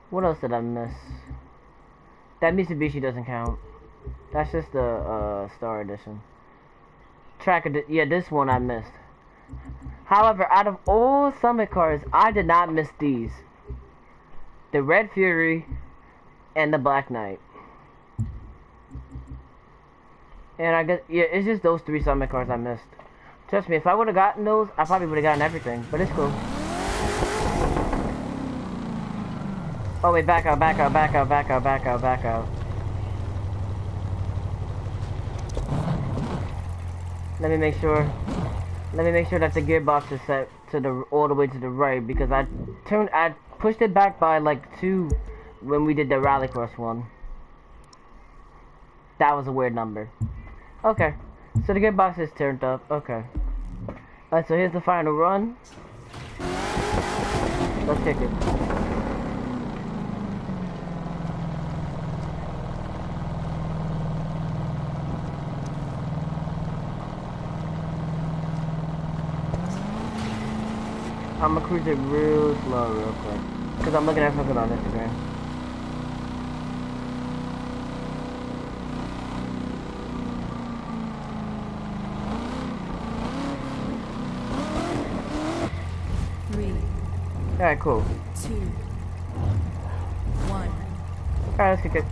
[SPEAKER 1] What else did I miss? That Mitsubishi doesn't count. That's just the Star Edition. Yeah, this one I missed. However, out of all Summit cars, I did not miss these. The Red Fury and the Black Knight. And I guess, yeah, it's just those 3 Summit cars I missed. Trust me, if I would have gotten those, I probably would have gotten everything. But it's cool. Oh wait, back out. Let me make sure that the gearbox is set to the all the way to the right because I pushed it back by like 2 when we did the Rallycross one. That was a weird number. Okay. So the gearbox is turned up. Okay. Alright, so here's the final run. Let's kick it. I'm gonna cruise it real slow, real quick. Because I'm looking at something on Instagram. Alright, cool.
[SPEAKER 2] 2, 1.
[SPEAKER 1] Alright, let's kick it.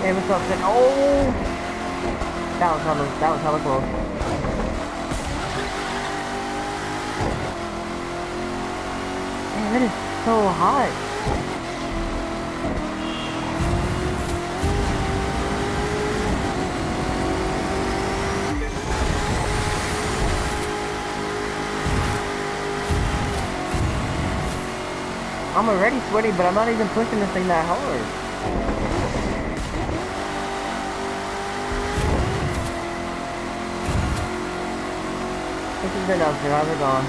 [SPEAKER 1] Hey, what's up, then? Oh! That was hella close. Man, it is so hot. I'm already sweaty, but I'm not even pushing this thing that hard. This is enough, how's it going?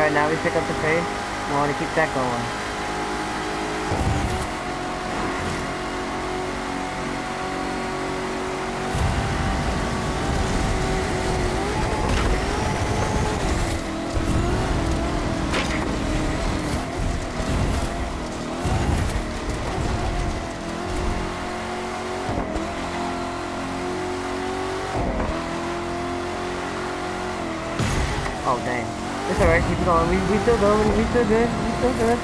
[SPEAKER 1] Alright, now we pick up the pace. We want to keep that going. Oh dang. It's alright, keep going. We still going, we still good, we still good.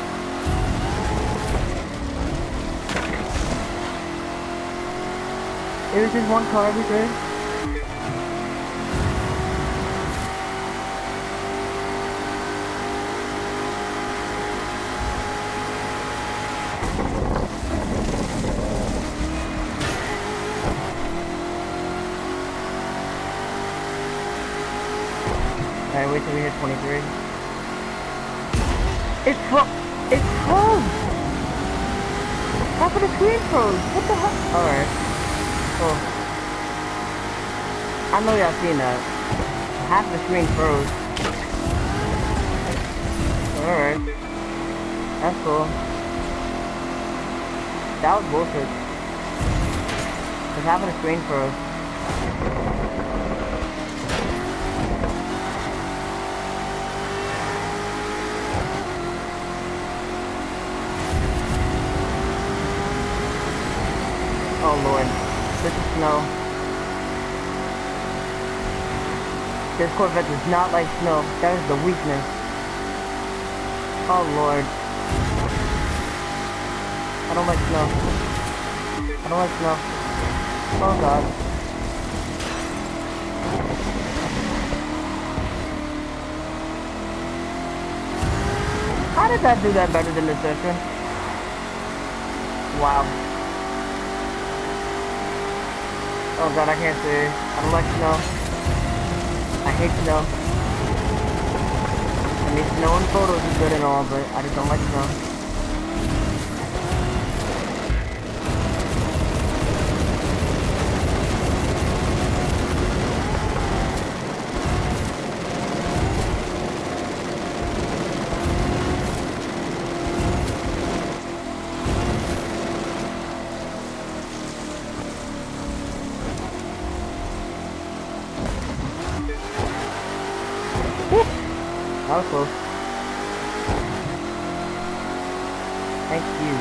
[SPEAKER 1] It was just one car, we good. Alright, wait till we hit 23. It's froze! Half of the screen froze! What the heck? Alright. Cool. I know y'all seen that. Half the screen froze. Alright. That's cool. That was bullshit. Cause half of the screen froze. Oh lord, this is snow. This Corvette does not like snow. That is the weakness. Oh lord. I don't like snow. I don't like snow. Oh god. How did that do that better than the Citroen? Wow. Oh god, I can't see. I don't like snow. I hate snow. I mean, snow in photos is good and all, but I just don't like snow. That was close. Thank you.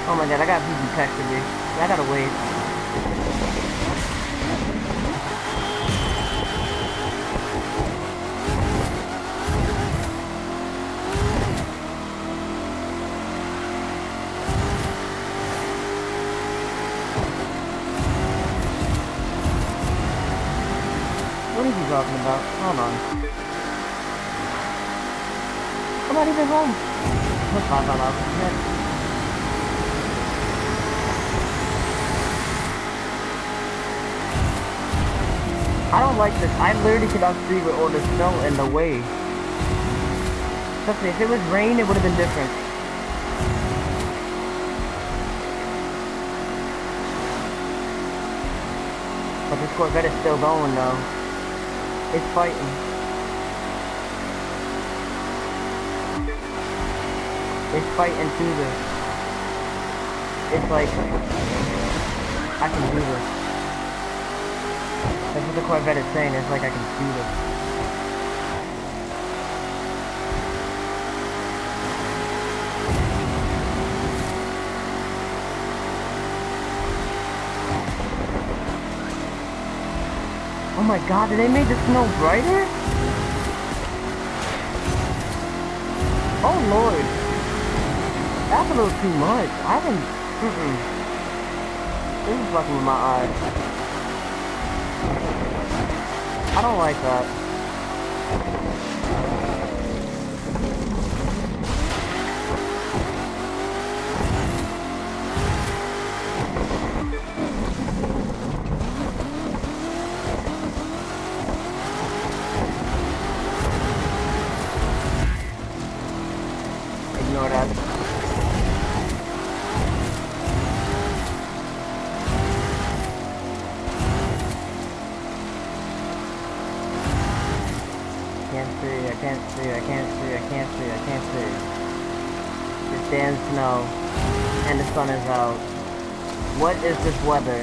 [SPEAKER 1] Oh my god, I got BB pack today. I gotta wait. What are you talking about? Hold on. I'm not even home. Let's talk about that. I don't like this. I literally cannot see with all the snow in the way. Trust me, if it was rain, it would have been different. But this Corvette is still going though. It's fighting. It's fighting through this. It's like, I can do this. That's what the Corvette is saying. It's like I can do this. Oh my god, did they make the snow brighter? Oh lord. That's a little too much. I haven't... This is fucking with my eyes. I don't like that. Ignore that. see. I can't see. I can't see. I can't see. I can't see. It's damn snow. And the sun is out. What is this weather?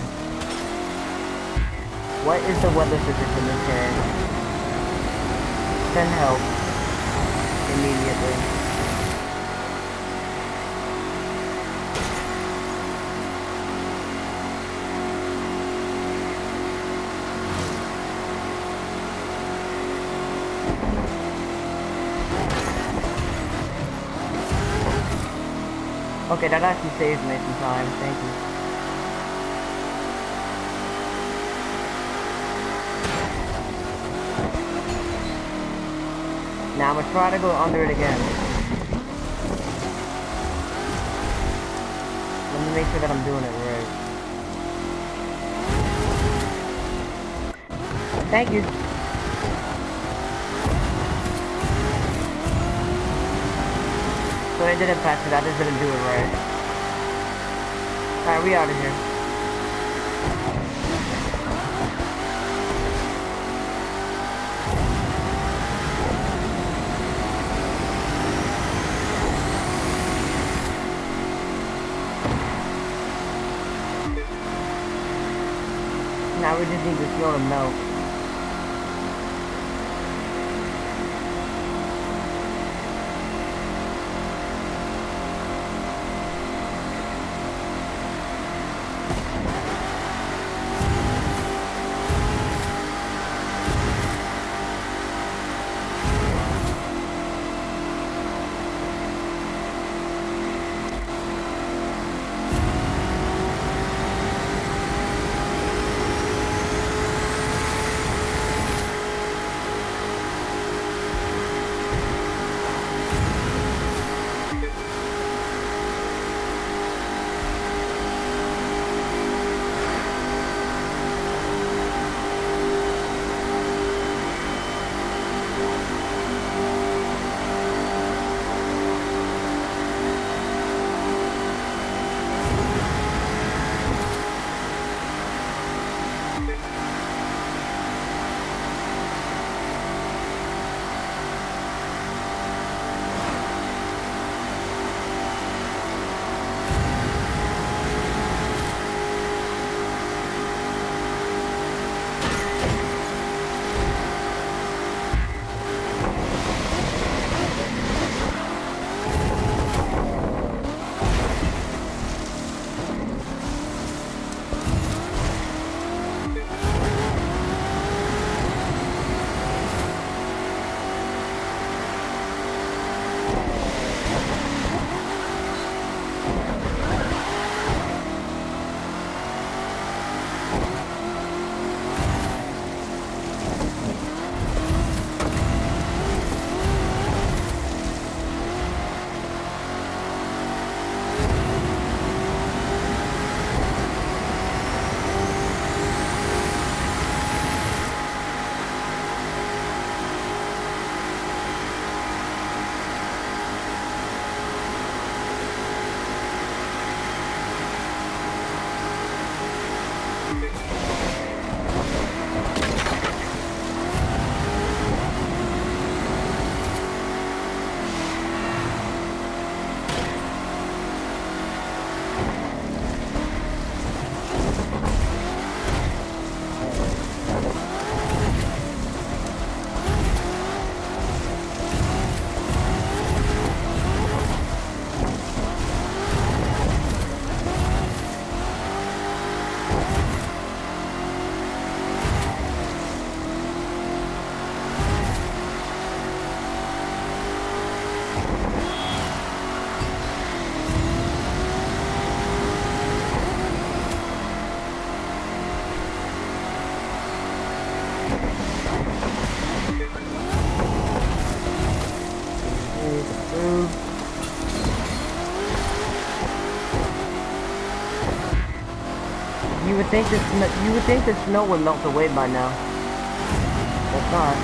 [SPEAKER 1] What is the weather position in this game? Send help. Immediately. Okay, that actually saved me some time. Thank you. Now I'm gonna try to go under it again. Let me make sure that I'm doing it right. Thank you. So I didn't pass it, I just didn't do it right. Alright, we out of here. Now we just need the snow to melt. You would think the snow would melt away by now. It's not.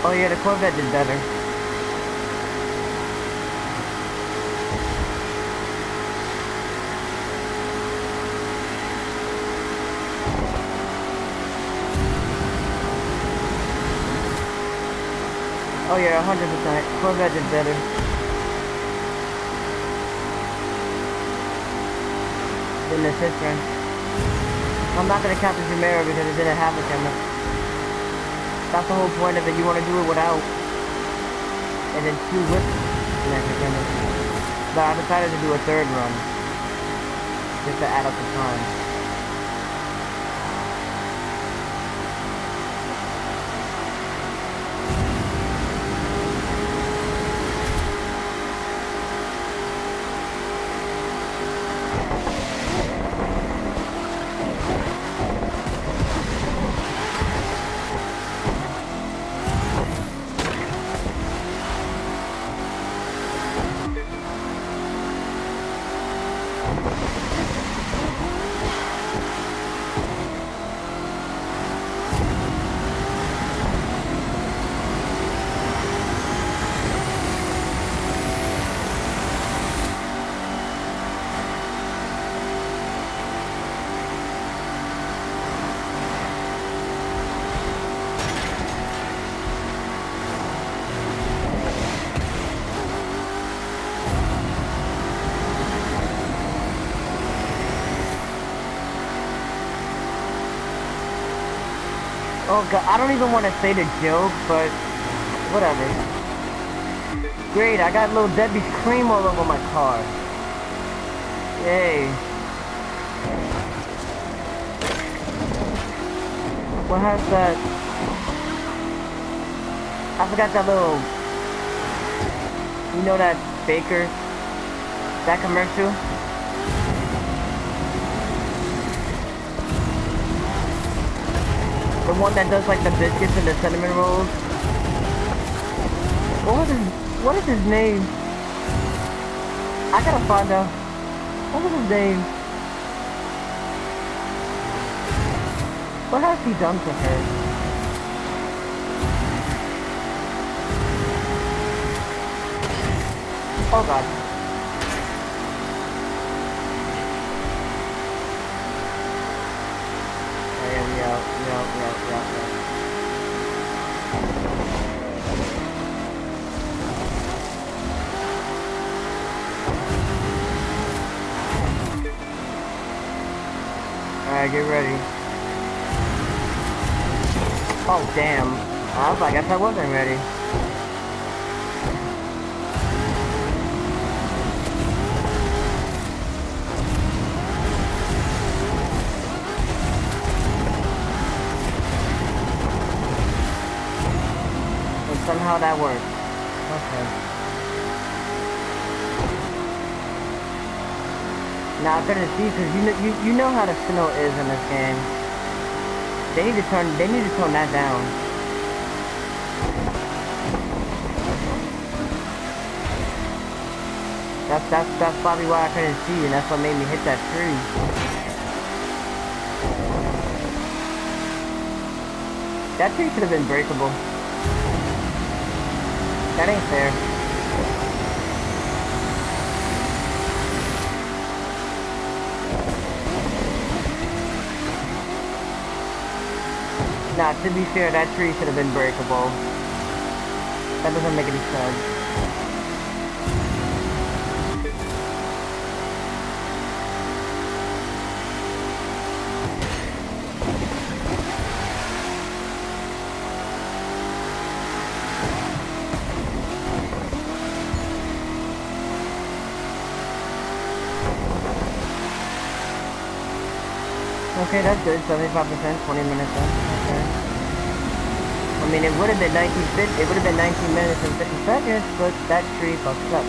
[SPEAKER 1] Oh yeah, the Corvette did better. Oh yeah, 100%. Corvette did better. Than the Citroen. I'm not gonna count the Romeo because it didn't have a camera. That's the whole point of it. You want to do it without. And then 2 with an extra camera. But I decided to do a 3rd run. Just to add up the time. Oh god, I don't even want to say the joke, but whatever. Great, I got little Debbie's cream all over my car. Yay. What has that? I forgot that little... You know that baker? That commercial? The one that does like the biscuits and the cinnamon rolls. What is his name? I gotta find out. What was his name? What has he done to her? Oh god. Yeah. Alright, get ready. Oh, damn. I guess I wasn't ready. Somehow that worked. Okay. Now I couldn't see because you know how the snow is in this game. They need to tone that down. That's probably why I couldn't see, and that's what made me hit that tree. That tree should have been breakable. That ain't fair. Nah, to be fair, that tree should have been breakable. That doesn't make any sense. Okay, that's good. 75%, 20 minutes in. Okay. I mean, it would have been 19 minutes and 50 seconds, but that tree fucked up.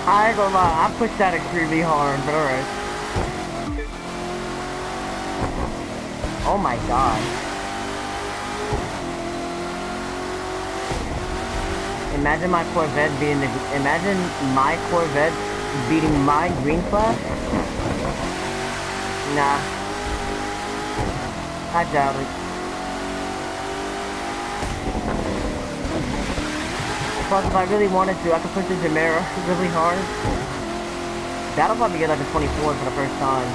[SPEAKER 1] I ain't gonna lie, I pushed that extremely hard, but alright. Oh my god. Imagine my Corvette being the... Imagine my Corvette beating my green flash? Nah. I doubt it. Plus, if I really wanted to, I could push the Jamera really hard. That'll probably get like a 24 for the first time.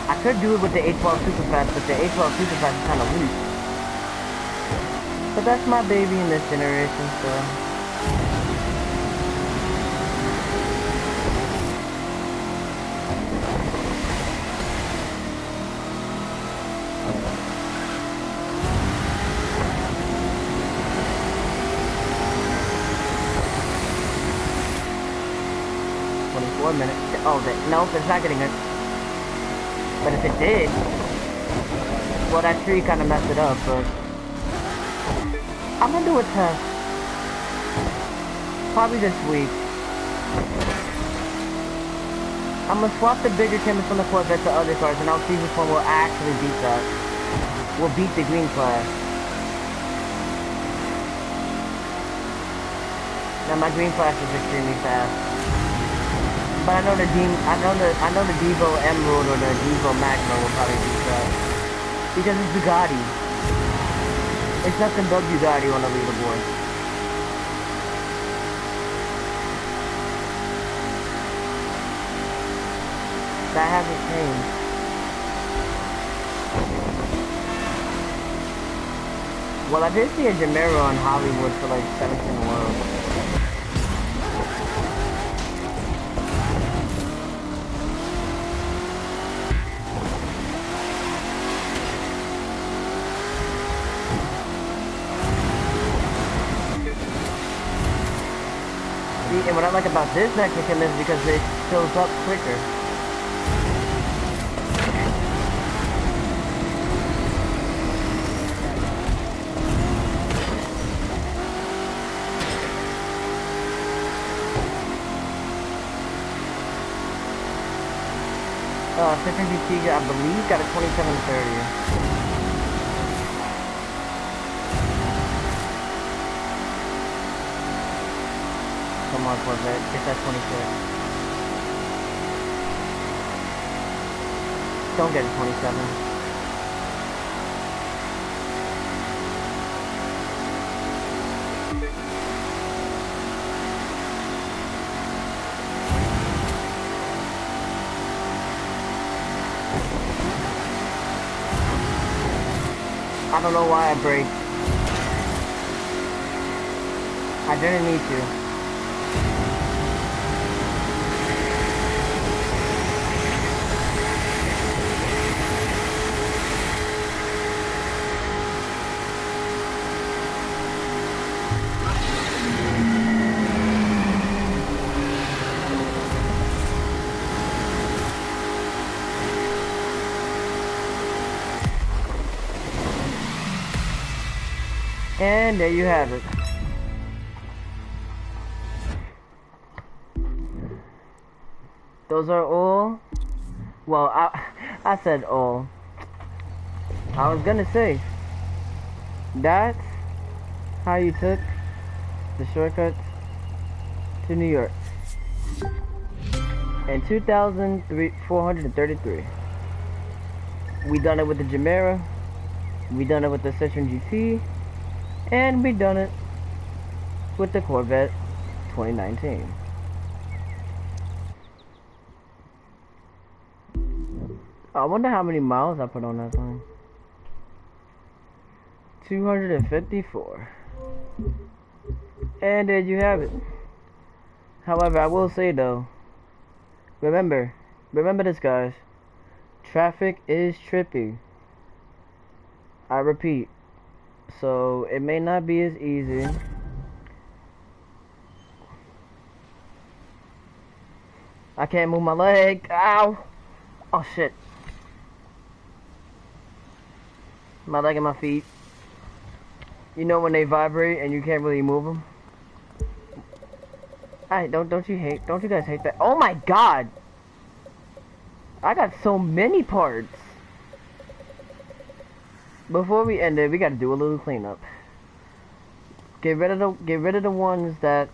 [SPEAKER 1] I could do it with the A12 Superfast, but the A12 Superfast is kind of loose. But that's my baby in this generation, so... 24 minutes. Oh, nope, it's not getting it. But if it did, well, that tree kind of messed it up, but... I'm gonna do a test. Probably this week. I'm gonna swap the bigger cameras from the Corvette to other cars, and I'll see which one will actually beat that. Will beat the green flag. Now my green flash is extremely fast. But I know the Devo Emerald or the Devo Magma will probably beat that. Because it's Bugatti. It's nothing but Bugatti on the leaderboard. That hasn't changed. Well, I did see a Jamera on Hollywood for like 17 world. And what I like about this Mexican is because it fills up quicker. Second GT, I believe, got a 2730. Come on, Corvette, get that 26. Don't get a 27. I don't know why I braked. I didn't need to. And there you have it. Those are all. Well, I said all. I was gonna say that's how you took the shortcut to New York in 2,433. We done it with the Jamera. We done it with the Citroen GT. And we done it with the Corvette 2019. I wonder how many miles I put on that thing. 254. And there you have it. However, I will say though, remember this, guys. Traffic is trippy. I repeat. So it may not be as easy. I can't move my leg. Ow! Oh shit. My leg and my feet. You know when they vibrate and you can't really move them? Alright, don't you guys hate that? Oh my god! I got so many parts. Before we end it, we gotta do a little cleanup. Get rid of the ones that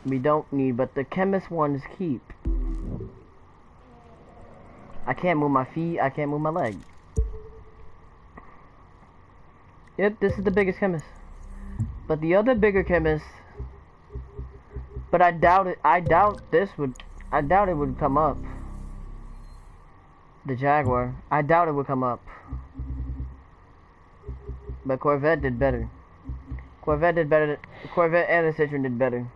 [SPEAKER 1] we don't need, but the chemist ones keep. I can't move my feet, I can't move my leg. Yep, this is the biggest chemist. But the other bigger chemist, but I doubt it would come up. The Jaguar, I doubt it would come up. But Corvette did better. Corvette and the Citroen did better.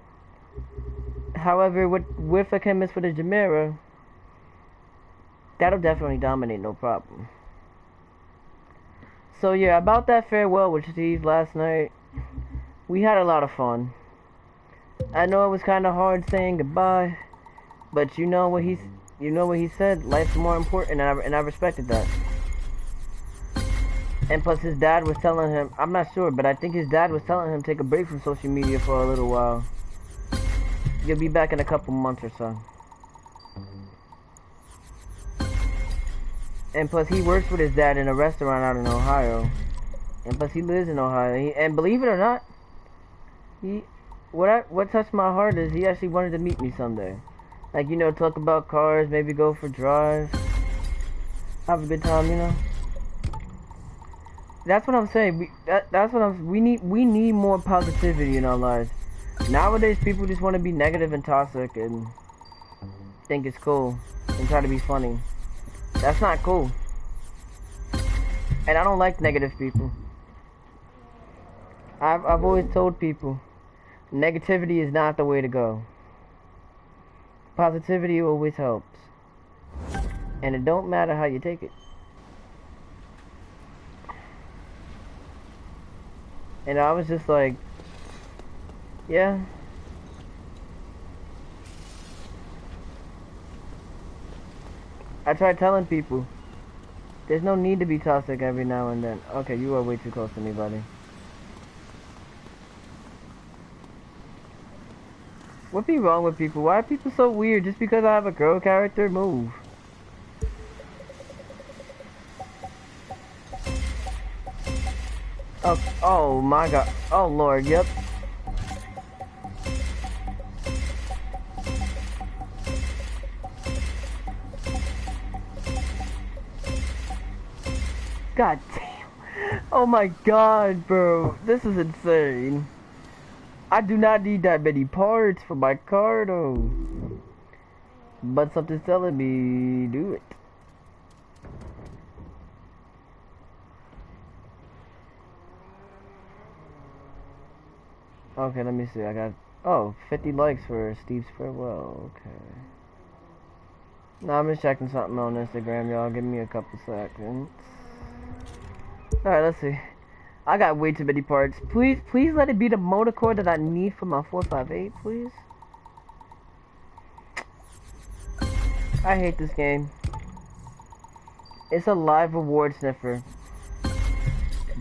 [SPEAKER 1] However, with a chemist for the Gemera, that'll definitely dominate, no problem. So yeah, about that farewell with Steve last night, we had a lot of fun. I know it was kind of hard saying goodbye, but you know what he said. Life's more important, and I respected that. And plus, his dad was telling him, I'm not sure, but I think his dad was telling him take a break from social media for a little while. You'll be back in a couple months or so. And plus, he works with his dad in a restaurant out in Ohio. And plus, he lives in Ohio. And believe it or not, what touched my heart is he actually wanted to meet me someday. Like, you know, talk about cars, maybe go for drives, have a good time, you know. That's what I'm saying. We need more positivity in our lives. Nowadays, people just want to be negative and toxic and think it's cool and try to be funny. That's not cool. And I don't like negative people. I've always told people, negativity is not the way to go. Positivity always helps. And it don't matter how you take it. And I was just like, yeah. I tried telling people, there's no need to be toxic every now and then. Okay, you are way too close to me, buddy. What be wrong with people? Why are people so weird? Just because I have a girl character? Move. Oh my god. Oh lord, yep. God damn. Oh my god, bro. This is insane. I do not need that many parts for my car though. But something's telling me do it. Okay, let me see. I got 50 likes for Steve's farewell. Okay. Now I'm just checking something on Instagram, y'all. Give me a couple seconds. Alright, let's see. I got way too many parts. Please let it be the motor core that I need for my 458, please. I hate this game. It's a live reward sniffer.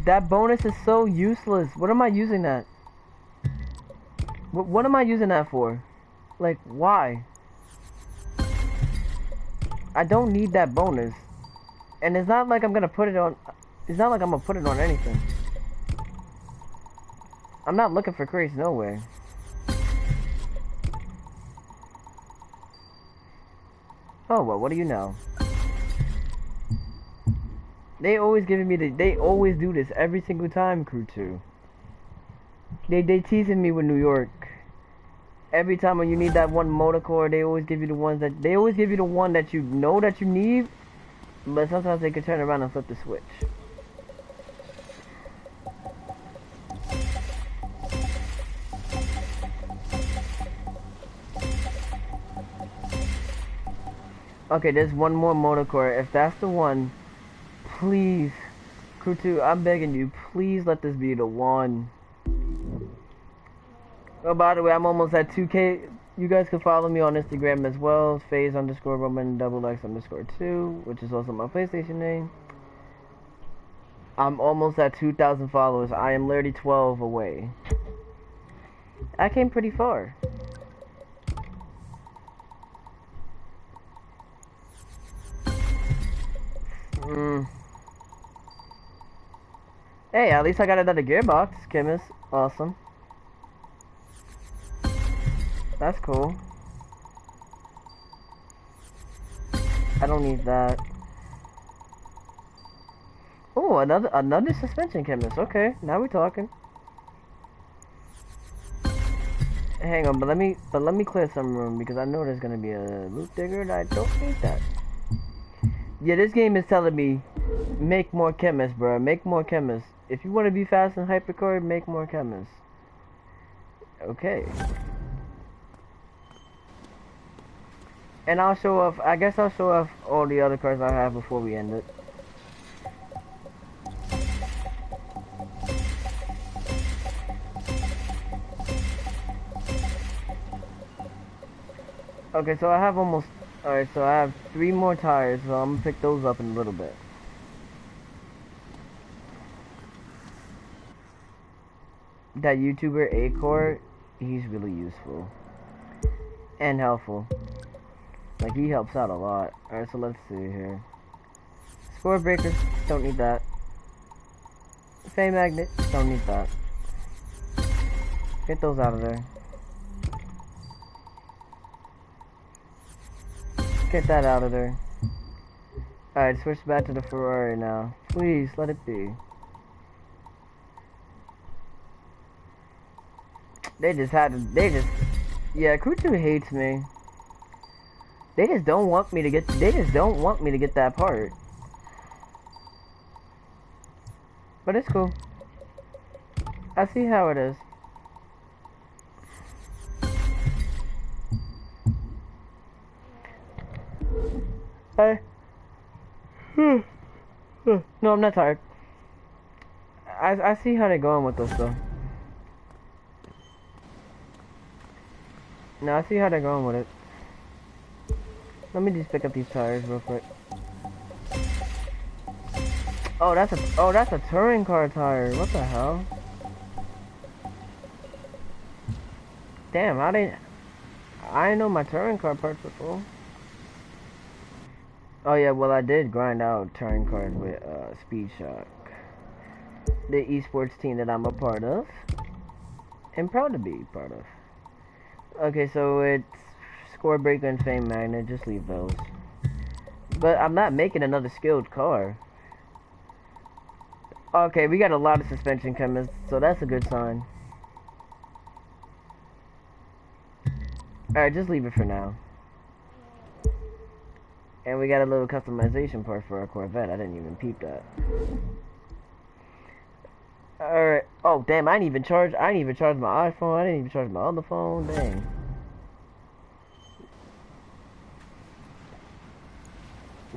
[SPEAKER 1] That bonus is so useless. What am I using that? What am I using that for? Like, why? I don't need that bonus. And it's not like I'm gonna put it on... It's not like I'm gonna put it on anything. I'm not looking for crates, no way. Oh, well, what do you know? They always giving me they always do this every single time, Crew 2. They teasing me with New York. Every time when you need that one motor core, they always give you the ones that they always give you the one that you know that you need, but sometimes they can turn around and flip the switch. Okay, there's one more motor core. If that's the one, please, Crew 2, I'm begging you, please let this be the one. Oh, by the way, I'm almost at 2K. You guys can follow me on Instagram as well. phase_Roman_X_2, which is also my PlayStation name. I'm almost at 2,000 followers. I am literally 12 away. I came pretty far. Mm. Hey, at least I got another gearbox, chemist. Awesome. That's cool. I don't need that. Oh, another suspension chemist. Okay, now we're talking. Hang on, but let me clear some room because I know there's gonna be a loot digger and I don't need that. Yeah, this game is telling me make more chemists, bro. Make more chemists. If you want to be fast in Hypercar, make more chemists. Okay. And I'll show off. I guess I'll show off all the other cars I have before we end it. Okay, so I have almost. Alright, so I have 3 more tires, so I'm gonna pick those up in a little bit. That YouTuber Acor, he's really useful. And helpful. Like, he helps out a lot. Alright, so let's see here. Score breaker, don't need that. Fame magnet, don't need that. Get those out of there. Get that out of there. Alright, switch back to the Ferrari now. Please, let it be. Yeah, Crew 2 hates me. They just don't want me to get that part. But it's cool. I see how it is. Hey. No, I'm not tired. I see how they're going with this though. No, I see how they're going with it. Let me just pick up these tires real quick. Oh, that's a touring car tire. What the hell? Damn, I didn't know my touring car parts were full. Oh yeah, well I did grind out touring cars with Speed Shock, the esports team that I'm a part of, and proud to be part of. Okay, so it's Score Breaker and Fame Magnet, just leave those. But I'm not making another skilled car. Okay, we got a lot of suspension chemists, so that's a good sign. Alright, just leave it for now. And we got a little customization part for our Corvette. I didn't even peep that. Alright. Oh, damn, I didn't even charge my iPhone. I didn't even charge my other phone. Dang.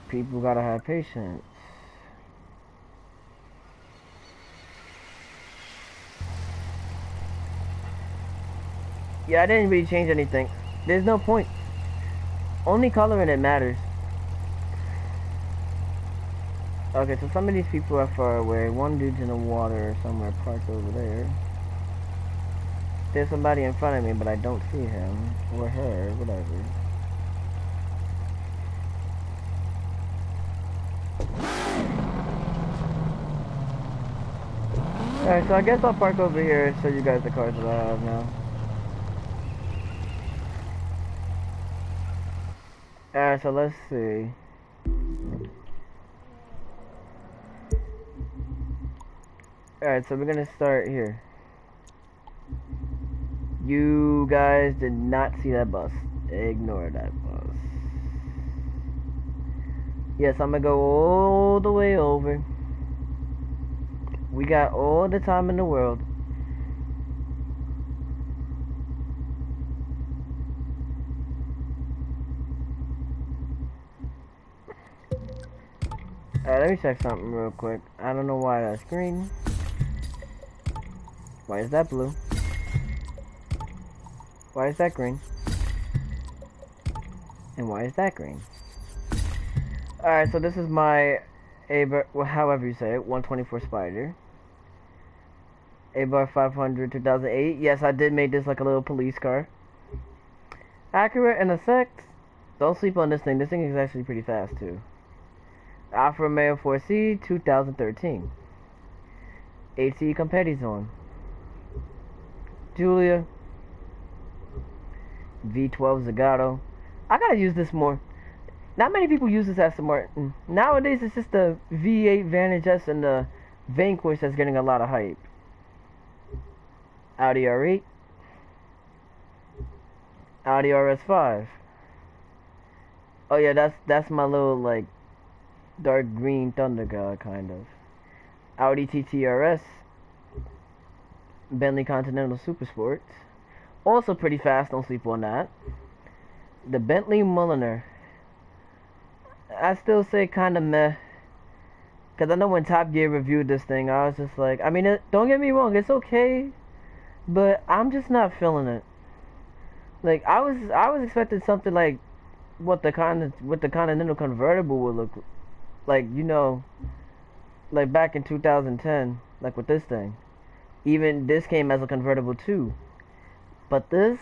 [SPEAKER 1] People gotta have patience. Yeah, I didn't really change anything. There's no point. Only coloring it matters. Okay, so some of these people are far away. One dude's in the water somewhere parked over there. There's somebody in front of me, but I don't see him. Or her, whatever. Alright, so I guess I'll park over here and show you guys the cars that I have now. Alright, so let's see. Alright, so we're gonna start here. You guys did not see that bus. Ignore that bus. Yes, I'm gonna go all the way over. We got all the time in the world. Alright, let me check something real quick. I don't know why that's green. Why is that blue? Why is that green? And why is that green? Alright, so this is my well, however you say it, 124 Spider. A-Bar 500 2008. Yes, I did make this like a little police car. Accurate and effect. Don't sleep on this thing. This thing is actually pretty fast too. Alfa Romeo 4C 2013. AC Competizione. Giulia. V12 Zagato. I gotta use this more. Not many people use this Aston Martin. Nowadays it's just the V8 Vantage S and the Vanquish that's getting a lot of hype. Audi R8. Audi RS5. Oh yeah, that's my little like dark green Thunder God kind of. Audi TT RS. Bentley Continental Supersports. Also pretty fast, don't sleep on that. The Bentley Mulliner. I still say kind of meh. Because I know when Top Gear reviewed this thing, I was just like, I mean, don't get me wrong, it's okay. But I'm just not feeling it. Like, I was expecting something like what the Continental convertible would look like, you know, like back in 2010, like with this thing. Even this came as a convertible too. But this,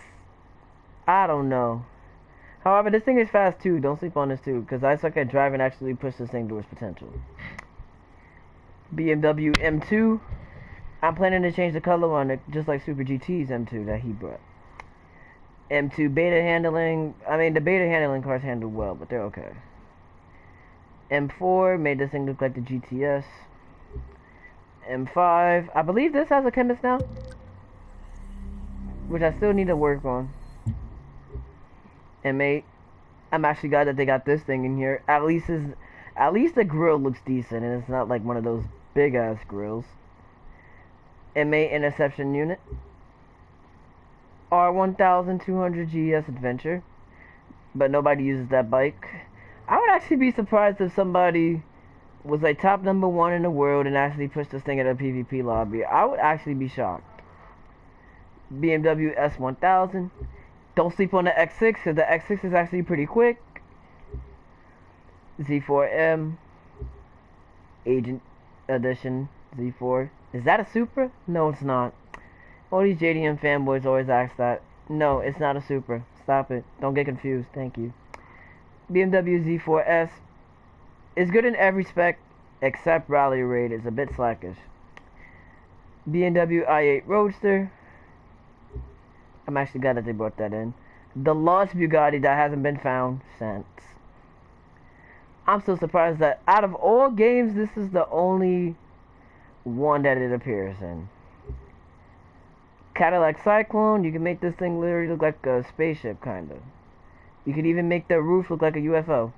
[SPEAKER 1] I don't know. However, this thing is fast too. Don't sleep on this too, because I suck at driving. Actually, push this thing to its potential. BMW M2. I'm planning to change the color on it, just like Super GT's M2 that he brought. M2 beta handling. I mean, the beta handling cars handle well, but they're okay. M4 made this thing look like the GTS. M5. I believe this has a chemist now, which I still need to work on. M8. I'm actually glad that they got this thing in here. At least the grill looks decent, and it's not like one of those big ass grills. M8 interception unit. R1200 GS Adventure, but nobody uses that bike. I would actually be surprised if somebody was like top #1 in the world and actually pushed this thing at a PvP lobby. I would actually be shocked. BMW S1000. Don't sleep on the X6, because the X6 is actually pretty quick. Z4M. Agent Edition. Z4. Is that a Supra? No, it's not. All these JDM fanboys always ask that. No, it's not a Supra. Stop it. Don't get confused. Thank you. BMW Z4S is good in every spec except rally raid. It's a bit slackish. BMW i8 Roadster. I'm actually glad that they brought that in. The lost Bugatti that hasn't been found since. I'm still surprised that out of all games, this is the only one that it appears in. Cadillac Cyclone. You can make this thing literally look like a spaceship, kind of. You could even make the roof look like a UFO.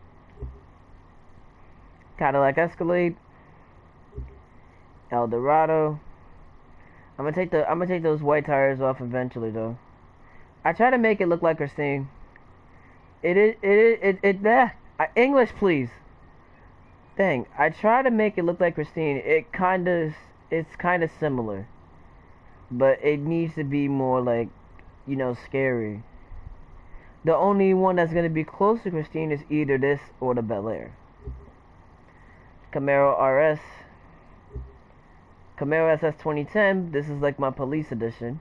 [SPEAKER 1] Cadillac Escalade. Eldorado. I'm gonna take those white tires off eventually, though. I try to make it look like Christine. English, please. Dang, I try to make it look like Christine. It's kind of similar, but it needs to be more like, you know, scary. The only one that's gonna be close to Christine is either this or the Bel Air. Camaro RS. Camaro SS 2010. This is like my police edition.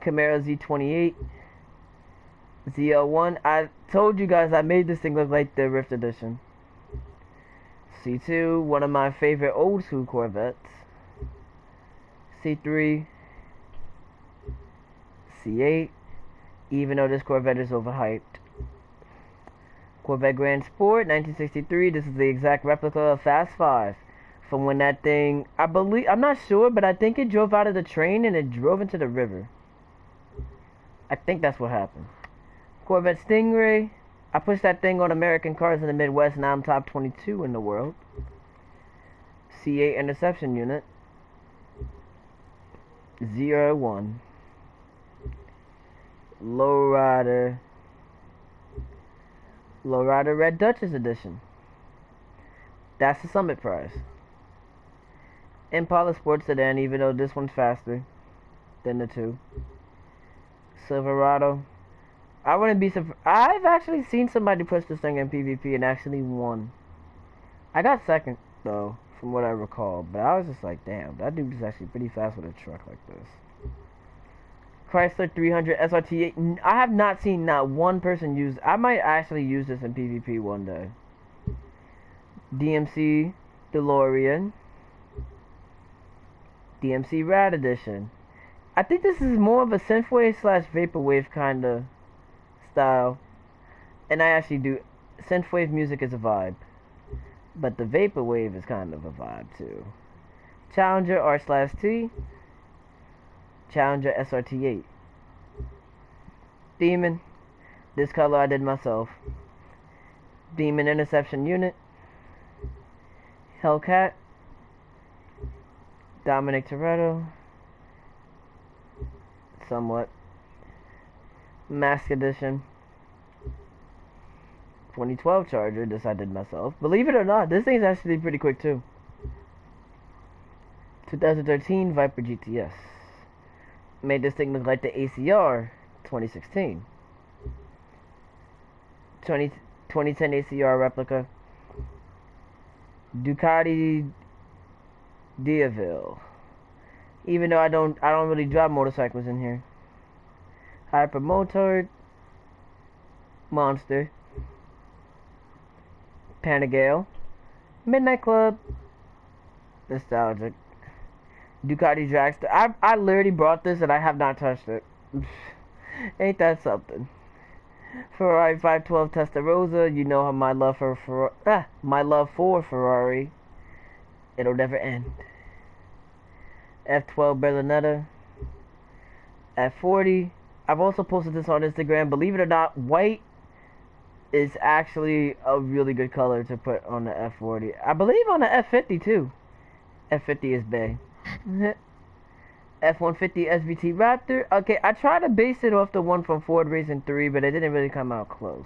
[SPEAKER 1] Camaro Z28. ZL1. I told you guys I made this thing look like the Rift edition. C2. One of my favorite old school Corvettes. C3. C8. Even though this Corvette is overhyped. Corvette Grand Sport 1963. This is the exact replica of Fast 5. From when that thing, I'm not sure, but I think it drove out of the train and it drove into the river. I think that's what happened. Corvette Stingray. I pushed that thing on American cars in the Midwest, and now I'm top 22 in the world. C8 interception unit. 01. Lowrider. Lowrider Red Duchess edition. That's the Summit prize. Impala Sports Sedan, even though this one's faster than the two. Silverado. I wouldn't be surprised. I've actually seen somebody push this thing in PvP and actually won. I got second, though, from what I recall. But I was just like, damn, that dude is actually pretty fast with a truck like this. Chrysler 300 SRT8. I have not seen not one person use. I might actually use this in PvP one day. DMC DeLorean, DMC Rad Edition. I think this is more of a synthwave slash vaporwave kind of style, and I actually do. Synthwave music is a vibe, but the vaporwave is kind of a vibe too. Challenger R/T, Challenger SRT8. Demon, this color I did myself. Demon Interception Unit, Hellcat, Dominic Toretto, somewhat. Mask Edition, 2012 Charger, this I did myself. Believe it or not, this thing's actually pretty quick too. 2013 Viper GTS. Made this thing look like the ACR 2016. 2010 ACR replica. Ducati Diaville. Even though I don't really drive motorcycles in here. Hypermotard Monster. Panigale. Midnight Club. Nostalgic. Ducati Dragster. I literally brought this and I have not touched it. Ain't that something? Ferrari 512 Testarossa. You know how my love for Ferrari. It'll never end. F12 Berlinetta. F40. I've also posted this on Instagram. Believe it or not, white is actually a really good color to put on the F40. I believe on the F50 too. F50 is bae. F-150 SVT Raptor. Okay, I tried to base it off the one from Ford Racing 3, but it didn't really come out close.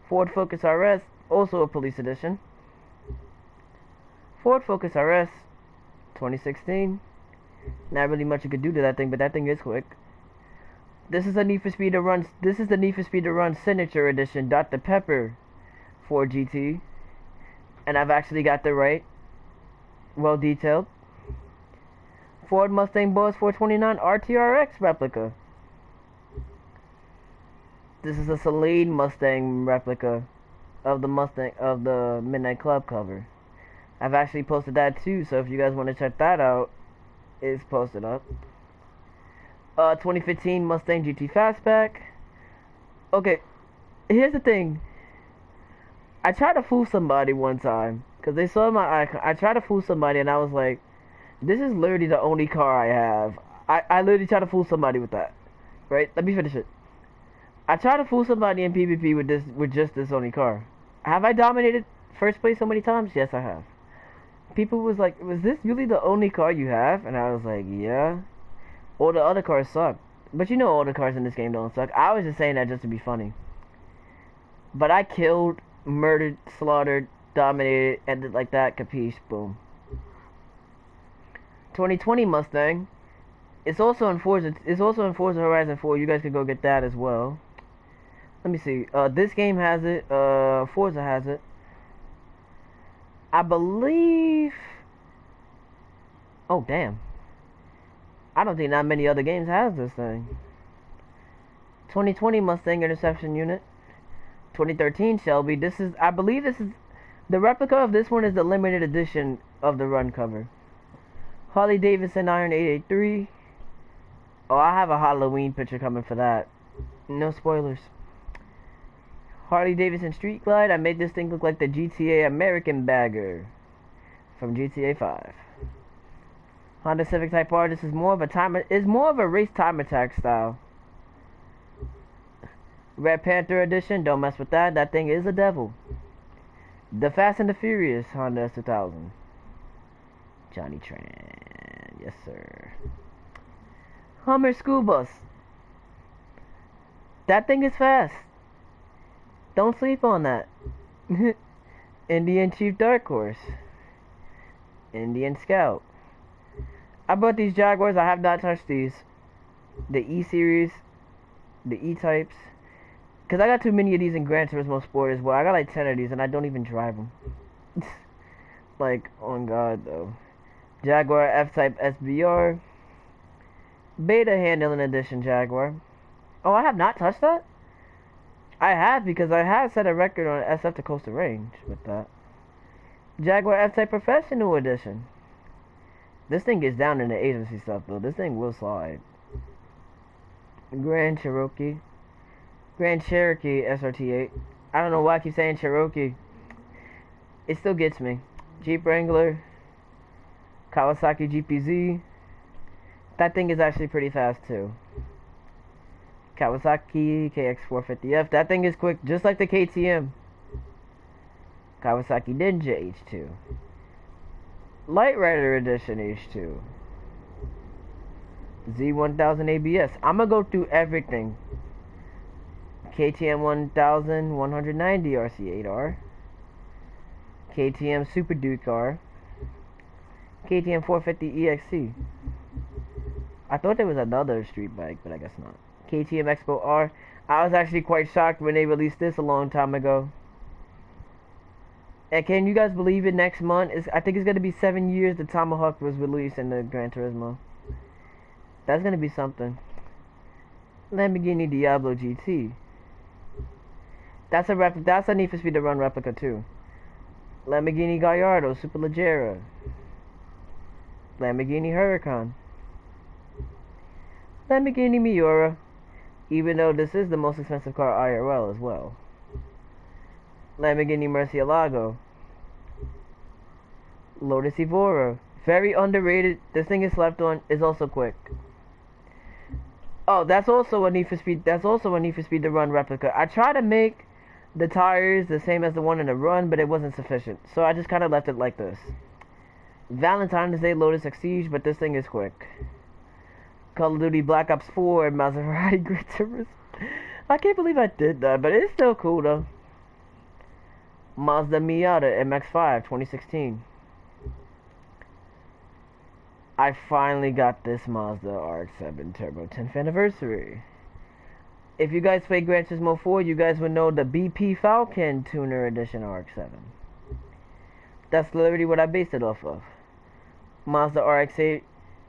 [SPEAKER 1] Ford Focus RS, also a police edition. Ford Focus RS, 2016. Not really much you could do to that thing, but that thing is quick. This is a Need for Speed to Run. This is the Need for Speed to Run Signature Edition, Dr. Pepper Ford GT, and I've actually got the right, well detailed. Ford Mustang Boss 429 RTRX replica. This is a Celine Mustang replica of the Midnight Club cover. I've actually posted that too, so if you guys want to check that out, it's posted up. 2015 Mustang GT Fastback. Okay, here's the thing. I tried to fool somebody one time because they saw my icon. I tried to fool somebody and I was like, this is literally the only car I have. I literally tried to fool somebody with that. Right? Let me finish it. I tried to fool somebody in PvP with just this only car. Have I dominated first place so many times? Yes, I have. People was like, was this really the only car you have? And I was like, yeah. All the other cars suck. But you know all the cars in this game don't suck. I was just saying that just to be funny. But I killed, murdered, slaughtered, dominated, ended like that, capiche, boom. 2020 Mustang. It's also in Forza Horizon 4. You guys can go get that as well. Let me see. This game has it. Forza has it. I believe. Oh damn. I don't think that many other games has this thing. 2020 Mustang Interception Unit. 2013 Shelby. I believe this is the replica of this one is the limited edition of the run cover. Harley Davidson Iron 883. Oh, I have a Halloween picture coming for that. No spoilers. Harley Davidson Street Glide. I made this thing look like the GTA American Bagger from GTA 5. Honda Civic Type R. This is more of a race time attack style. Red Panther Edition. Don't mess with that. That thing is a devil. The Fast and the Furious Honda S2000. Johnny Tran. Yes, sir. Hummer School Bus. That thing is fast. Don't sleep on that. Indian Chief Dark Horse. Indian Scout. I bought these Jaguars. I have not touched these. The E-Series. The E-Types. Because I got too many of these in Gran Turismo Sport as well. I got like 10 of these and I don't even drive them. Like, on God, though. Jaguar F-Type SBR. Beta Handling Edition Jaguar. Oh, I have not touched that? I have, because I have set a record on SF to Coastal Range with that. Jaguar F-Type Professional Edition. This thing gets down in the agency stuff, though. This thing will slide. Grand Cherokee. Grand Cherokee SRT8. I don't know why I keep saying Cherokee. It still gets me. Jeep Wrangler. Kawasaki GPZ. That thing is actually pretty fast, too. Kawasaki KX450F. That thing is quick, just like the KTM. Kawasaki Ninja H2. Light Rider Edition H2. Z1000 ABS. I'm gonna go through everything. KTM 1190 RC8R. KTM Super Duke R. KTM 450 EXC. I thought there was another street bike, but I guess not. KTM Expo R. I was actually quite shocked when they released this a long time ago. And can you guys believe it? Next month, I think it's going to be 7 years the Tomahawk was released in the Gran Turismo. That's going to be something. Lamborghini Diablo GT. That's a Need for Speed to Run replica too. Lamborghini Gallardo Superleggera. Lamborghini Huracan. Lamborghini Miura. Even though this is the most expensive car IRL as well. Lamborghini Murcielago. Lotus Evora. Very underrated. This thing is slept on. Is also quick. Oh, that's also a Need for Speed. That's also a Need for Speed to Run replica. I tried to make the tires the same as the one in the Run, but it wasn't sufficient. So I just kind of left it like this. Valentine's Day Lotus Exige, but this thing is quick. Call of Duty Black Ops 4 and Maserati Gran Turismo. I can't believe I did that, but it's still cool though. Mazda Miata MX-5 2016. I finally got this Mazda RX-7 Turbo 10th anniversary. If you guys play Gran Turismo 4, you guys would know the BP Falcon Tuner Edition RX-7. That's literally what I based it off of. Mazda RX-8,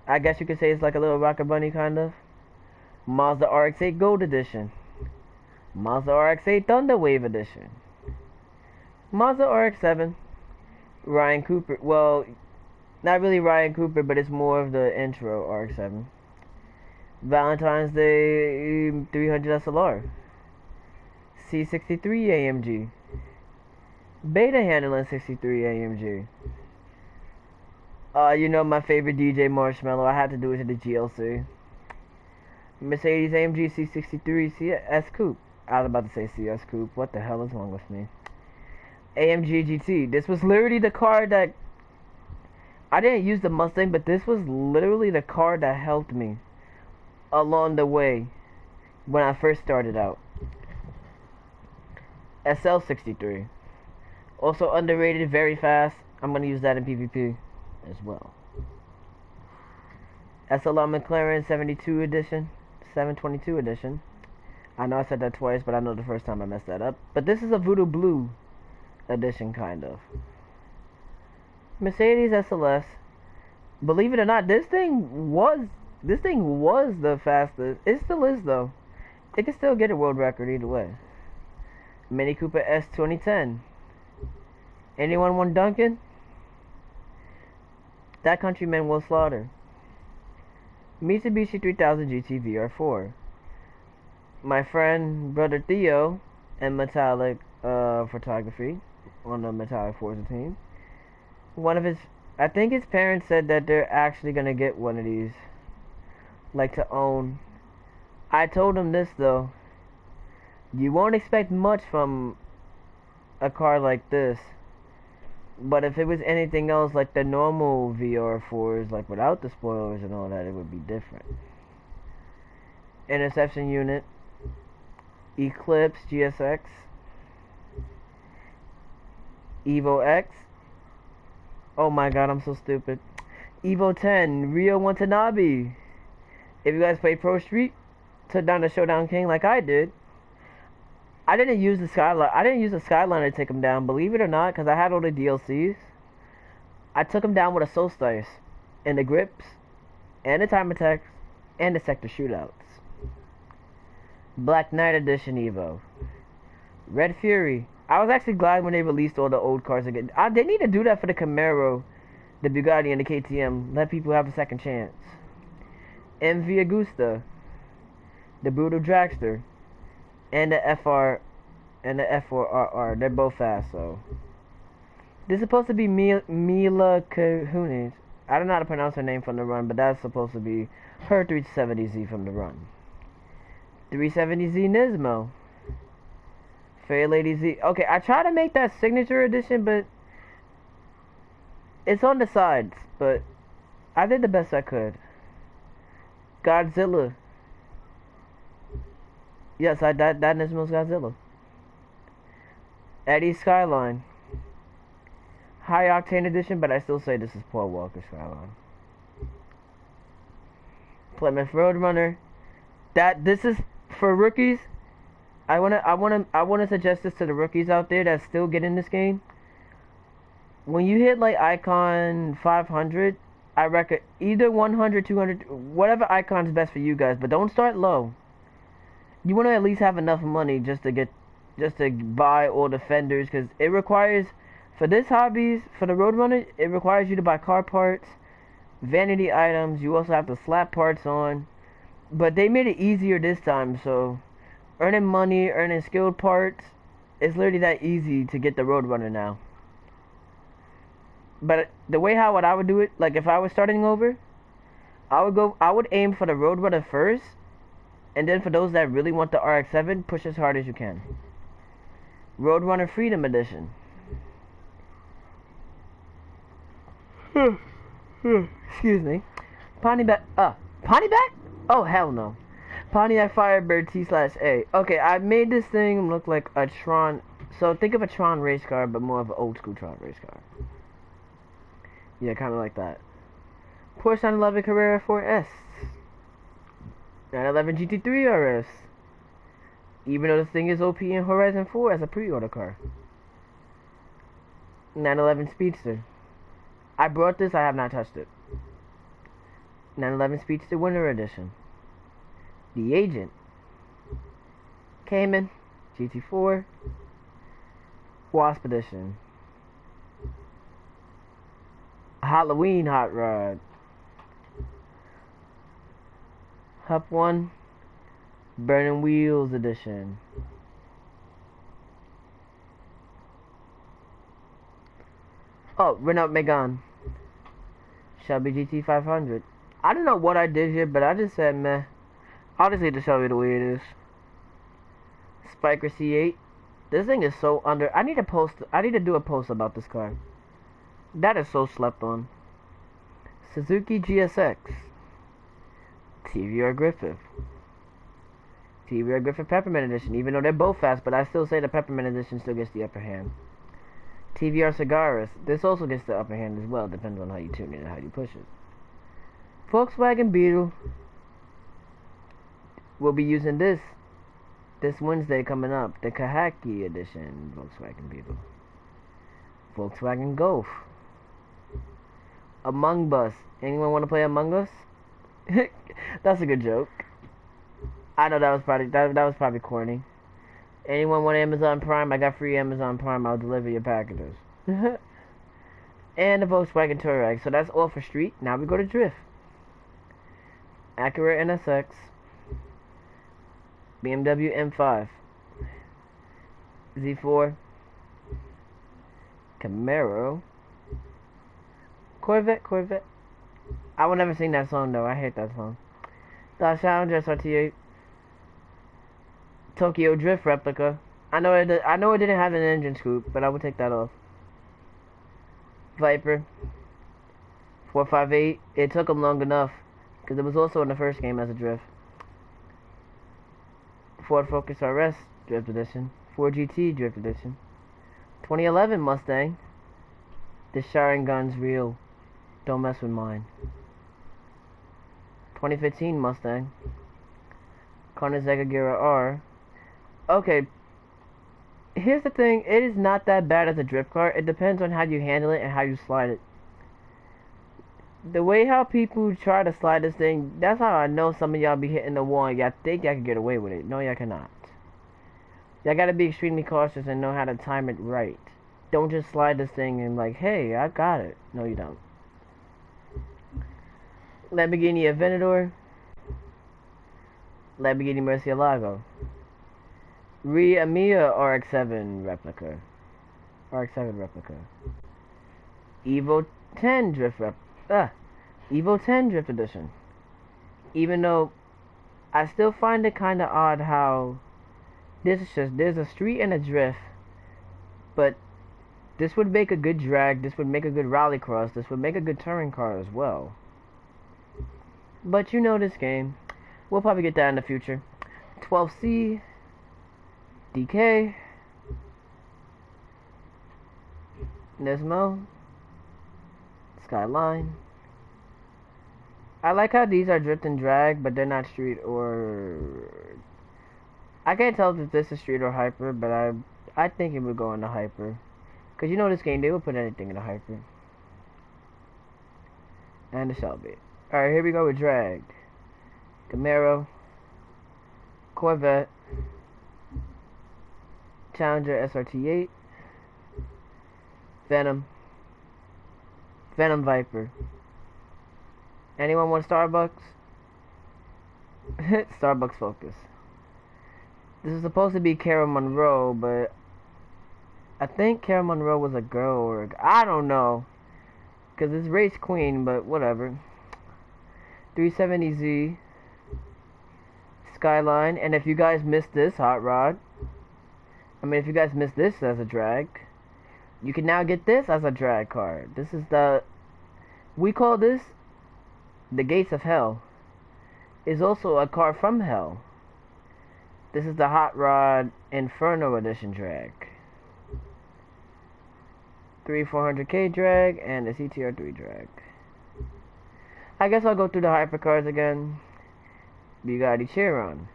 [SPEAKER 1] I guess you could say it's like a little Rocket Bunny kind of. Mazda RX-8 Gold Edition. Mazda RX-8 Thunderwave Edition. Mazda RX-7. Ryan Cooper, well, not really Ryan Cooper, but it's more of the intro RX-7. Valentine's Day 300 SLR. C63 AMG. Beta handling 63 AMG. You know my favorite DJ Marshmello. I had to do it to the GLC. Mercedes AMG C63 CS Coupe. I was about to say CS Coupe. What the hell is wrong with me? AMG GT. This was literally the car that... I didn't use the Mustang, but this was literally the car that helped me along the way when I first started out. SL63. Also underrated, very fast. I'm going to use that in PvP as well. SLR McLaren 72 edition. 722 edition. I know I said that twice, but I know the first time I messed that up. But this is a Voodoo Blue edition, kind of. Mercedes SLS. Believe it or not, this thing was the fastest. It still is though. It can still get a world record either way. Mini Cooper S 2010. Anyone want Duncan? That countryman will slaughter. Mitsubishi 3000 GT VR4. My friend, brother Theo, and Metallic Photography on the Metallic Forza team. One of his, I think his parents said that they're actually gonna get one of these, like to own. I told him this though. You won't expect much from a car like this. But if it was anything else like the normal VR4s, like without the spoilers and all that, it would be different. Interception unit. Eclipse GSX. Evo X. Oh my god, I'm so stupid. Evo 10, Rio Watanabe. If you guys play Pro Street, took down the Showdown King like I did. I didn't use the Skyline. I didn't use the Skyline to take him down, believe it or not, because I had all the DLCs. I took him down with a Solstice, and the grips, and the time attacks, and the sector shootouts. Black Knight Edition Evo. Red Fury. I was actually glad when they released all the old cars again. They need to do that for the Camaro, the Bugatti, and the KTM. Let people have a second chance. MV Agusta, the Brutal Dragster, and the FR, and the F4RR. They're both fast, so. This is supposed to be Mila Kunis. I don't know how to pronounce her name from the run, but that's supposed to be her 370Z from the run. 370Z Nismo. Fair Lady Z. Okay, I tried to make that signature edition, but it's on the sides. But I did the best I could. Godzilla. Yes, that Nismo's Godzilla. Eddie Skyline. High Octane edition, but I still say this is Paul Walker Skyline. Plymouth Roadrunner. This is for rookies. I wanna suggest this to the rookies out there that still get in this game. When you hit like icon 500, I reckon either 100, 200, whatever icon's best for you guys, but don't start low. You want to at least have enough money just to buy all the fenders, because it requires, for this hobbies, for the Roadrunner, it requires you to buy car parts, vanity items. You also have to slap parts on, but they made it easier this time, so earning money, earning skilled parts, it's literally that easy to get the Roadrunner now. But the way what I would do it, like if I was starting over, I would aim for the Roadrunner first, and then for those that really want the RX-7, push as hard as you can. Roadrunner Freedom Edition. Excuse me. Pontiac. Oh hell no. Pontiac Firebird T/A. Okay, I made this thing look like a Tron. So think of a Tron race car, but more of an old school Tron race car. Yeah, kind of like that. Porsche 911 Carrera 4S. 911 GT3 RS. Even though this thing is OP in Horizon 4 as a pre-order car. 911 Speedster. I brought this, I have not touched it. 911 Speedster Winter Edition. The Agent. Cayman. GT4. Wasp Edition. Halloween Hot Rod. Hup 1. Burning Wheels Edition. Oh, Renault Megane. Shelby GT 500. I don't know what I did here, but I just said meh. I'll just leave the Shelby the way it is. Spiker C8. This thing is so under. I need to do a post about this car. That is so slept on. Suzuki GSX. TVR Griffith. TVR Griffith Peppermint Edition. Even though they're both fast, but I still say the Peppermint Edition still gets the upper hand. TVR Cigaris. This also gets the upper hand as well. Depends on how you tune it and how you push it. Volkswagen Beetle. We'll be using this Wednesday coming up. The Kahaki Edition Volkswagen Beetle. Volkswagen Golf. Among Us. Anyone want to play Among Us? That's a good joke. I know that was probably corny. Anyone want Amazon Prime? I got free Amazon Prime. I'll deliver your packages. And the Volkswagen Touareg. So that's all for street. Now we go to drift. Acura NSX. BMW M5. Z4. Camaro. Corvette. I would never sing that song though. I hate that song. Dodge Challenger SRT8. Tokyo Drift replica. I know it didn't have an engine scoop, but I would take that off. Viper. 458. It took them long enough because it was also in the first game as a drift. Ford Focus RS Drift Edition. Ford GT Drift Edition. 2011 Mustang. The Sharon Gun's real. Don't mess with mine. 2015 Mustang. Koenigsegg Agera R. Okay. Here's the thing. It is not that bad as a drift car. It depends on how you handle it and how you slide it. The way how people try to slide this thing, that's how I know some of y'all be hitting the wall and y'all think y'all can get away with it. No, y'all cannot. Y'all gotta be extremely cautious and know how to time it right. Don't just slide this thing and like, hey, I got it. No, you don't. Lamborghini Aventador. Lamborghini Murcielago. Mia RX-7 replica. RX-7 replica. Evo 10 Evo 10 Drift Edition. Even though I still find it kind of odd how there's a street and a drift, but this would make a good drag, this would make a good rallycross, this would make a good touring car as well. But you know this game. We'll probably get that in the future. 12C, DK, Nismo, Skyline. I like how these are drift and drag, but they're not street or... I can't tell if this is street or hyper, but I think it would go into hyper. Because you know this game, they would put anything in a hyper. And the Shelby. Alright, here we go with drag. Camaro, Corvette, Challenger SRT8, Venom Viper. Anyone want Starbucks? Starbucks Focus. This is supposed to be Cara Monroe, but I think Cara Monroe was a girl or I don't know. Because it's Race Queen, but whatever. 370Z. Skyline. And if you guys missed this, Hot Rod. If you guys missed this as a drag, you can now get this as a drag car. This is we call this the Gates of Hell. Is also a car from hell. This is the Hot Rod Inferno Edition drag. 400K drag and the CTR3 drag. I guess I'll go through the hypercars again. Bugatti Chiron.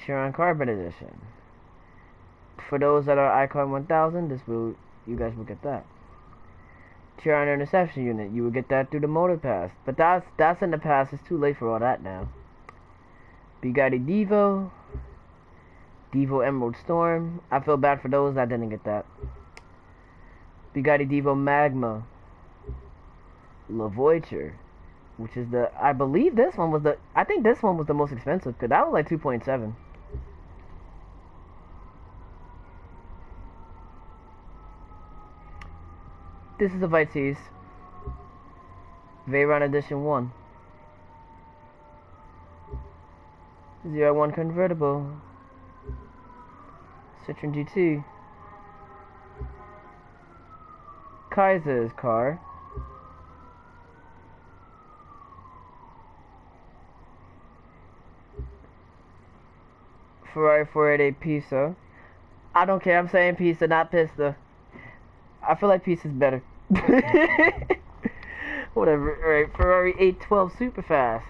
[SPEAKER 1] Chiron Carbon Edition. For those that are Icon 1000, you guys will get that. Chiron Interception Unit, you will get that through the Motor Pass. But that's in the past, it's too late for all that now. Bugatti Devo. Devo Emerald Storm. I feel bad for those that didn't get that. Bugatti Devo Magma. La Voiture, which is I believe this one was I think this one was the most expensive, because that was like 2.7. This is a Vitesse Veyron Edition 1. 01 convertible. Citroen GT. Kaiser's car. Ferrari 488 Pisa. I don't care, I'm saying Pisa, not Pista. I feel like Pisa is better. Whatever. Alright, Ferrari 812 Superfast.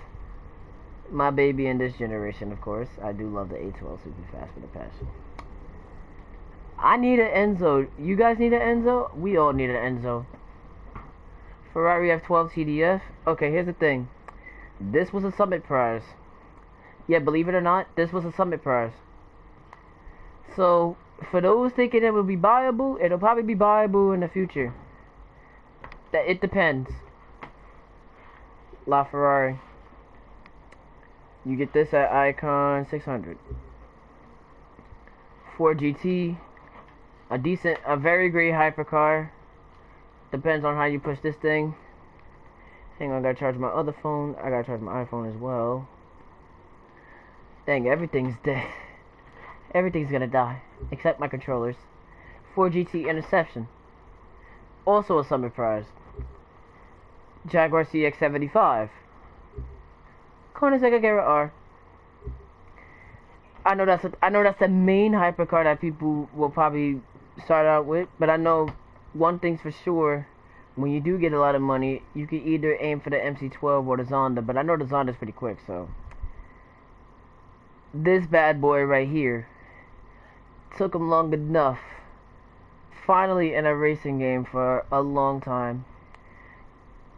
[SPEAKER 1] My baby in this generation, of course. I do love the 812 Superfast with a passion. I need an Enzo. You guys need an Enzo? We all need an Enzo. Ferrari F12 TDF. Okay, here's the thing. This was a Summit prize. Yeah, believe it or not, this was a Summit prize. So, for those thinking it will be buyable, it'll probably be buyable in the future. It depends. LaFerrari. You get this at Icon 600. Ford GT. A very great hypercar. Depends on how you push this thing. Hang on, I gotta charge my other phone. I gotta charge my iPhone as well. Dang, everything's dead. Everything's gonna die. Except my controllers. 4GT Interception. Also a Summit prize. Jaguar CX-75. Koenigsegg Agera R. I know that's the main hypercar that people will probably start out with, but I know one thing's for sure. When you do get a lot of money, you can either aim for the MC12 or the Zonda, but I know the Zonda's pretty quick, so. This bad boy right here took him long enough. Finally in a racing game for a long time.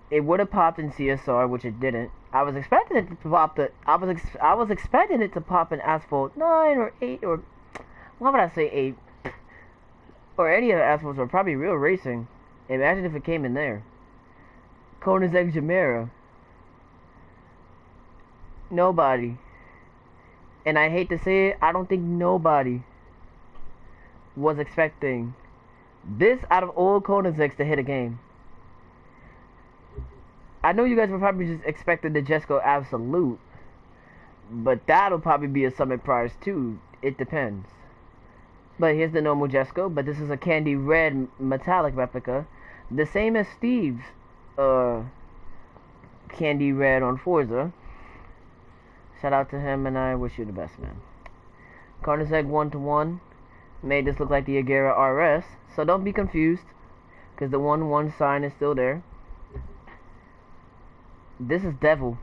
[SPEAKER 1] It would have popped in CSR, which it didn't. I was expecting it to pop I was expecting it to pop in Asphalt 9 or 8 or Why would I say 8? Or any of the S-Ones are probably real racing. Imagine if it came in there. Koenigsegg Gemera. Nobody. And I hate to say it, I don't think nobody was expecting this out of all Koenigsegg's to hit a game. I know you guys were probably just expecting the Jesco Absolute, but that'll probably be a Summit prize too. It depends. But here's the normal Jesco, but this is a candy red metallic replica, the same as Steve's candy red on Forza. Shout out to him, and I wish you the best, man. Koenigsegg 1-to-1 made this look like the Agera RS, so don't be confused, because the 1-1 sign is still there. This is Devil.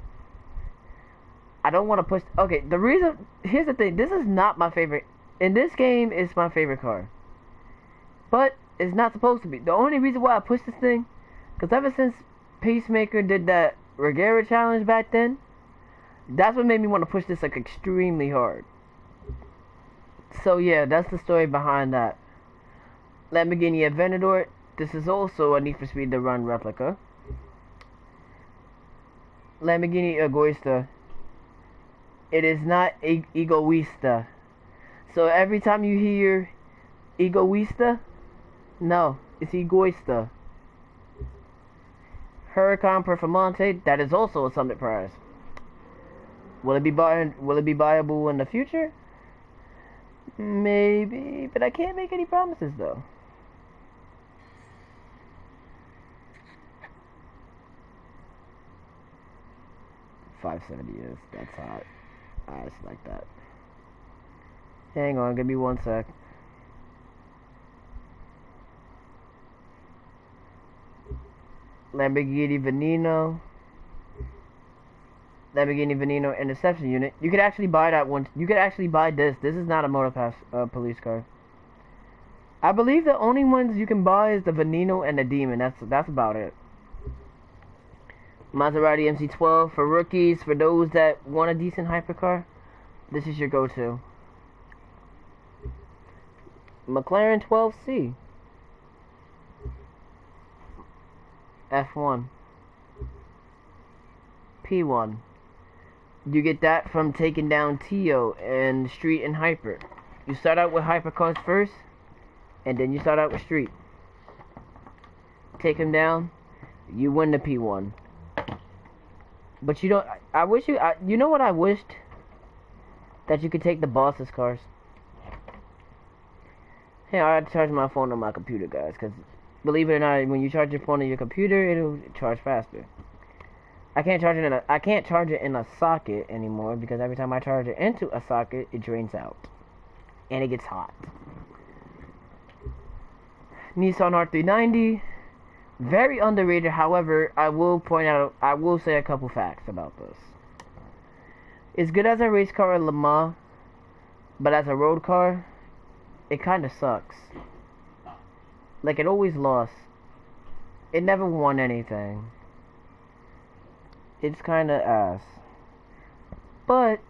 [SPEAKER 1] I don't want to push... Okay, the reason... Here's the thing. This is not my favorite... In this game, it's my favorite car. But, it's not supposed to be. The only reason why I pushed this thing, because ever since Peacemaker did that Regera challenge back then, that's what made me want to push this like extremely hard. So yeah, that's the story behind that. Lamborghini Aventador. This is also a Need for Speed to Run replica. Lamborghini Egoista. It is not Egoista. So every time you hear Egoista, no, it's Egoista. Huracan Performante. That is also a Summit prize. Will it be buyable in the future? Maybe, but I can't make any promises though. $570 is, that's hot. I just like that. Hang on, give me 1 sec. Lamborghini Veneno. Lamborghini Veneno interception unit. You could actually buy that one. You could actually buy this. This is not a motor pass police car. I believe the only ones you can buy is the Veneno and the Demon. That's about it. Maserati MC12 for rookies. For those that want a decent hypercar, this is your go-to. McLaren 12C. F1. P1. You get that from taking down Tio and Street and Hyper. You start out with hypercars first, and then you start out with Street. Take him down, you win the P1. But you don't. I wish you. You know what I wished? That you could take the boss's cars. Hey, I had to charge my phone on my computer, guys, because believe it or not, when you charge your phone on your computer, it'll charge faster. I can't charge it in a socket anymore because every time I charge it into a socket, it drains out and it gets hot. Nissan R390, very underrated. However, I will say a couple facts about this. It's good as a race car in Le Mans, but as a road car, it kind of sucks. Like, it always lost. It never won anything. It's kind of ass. But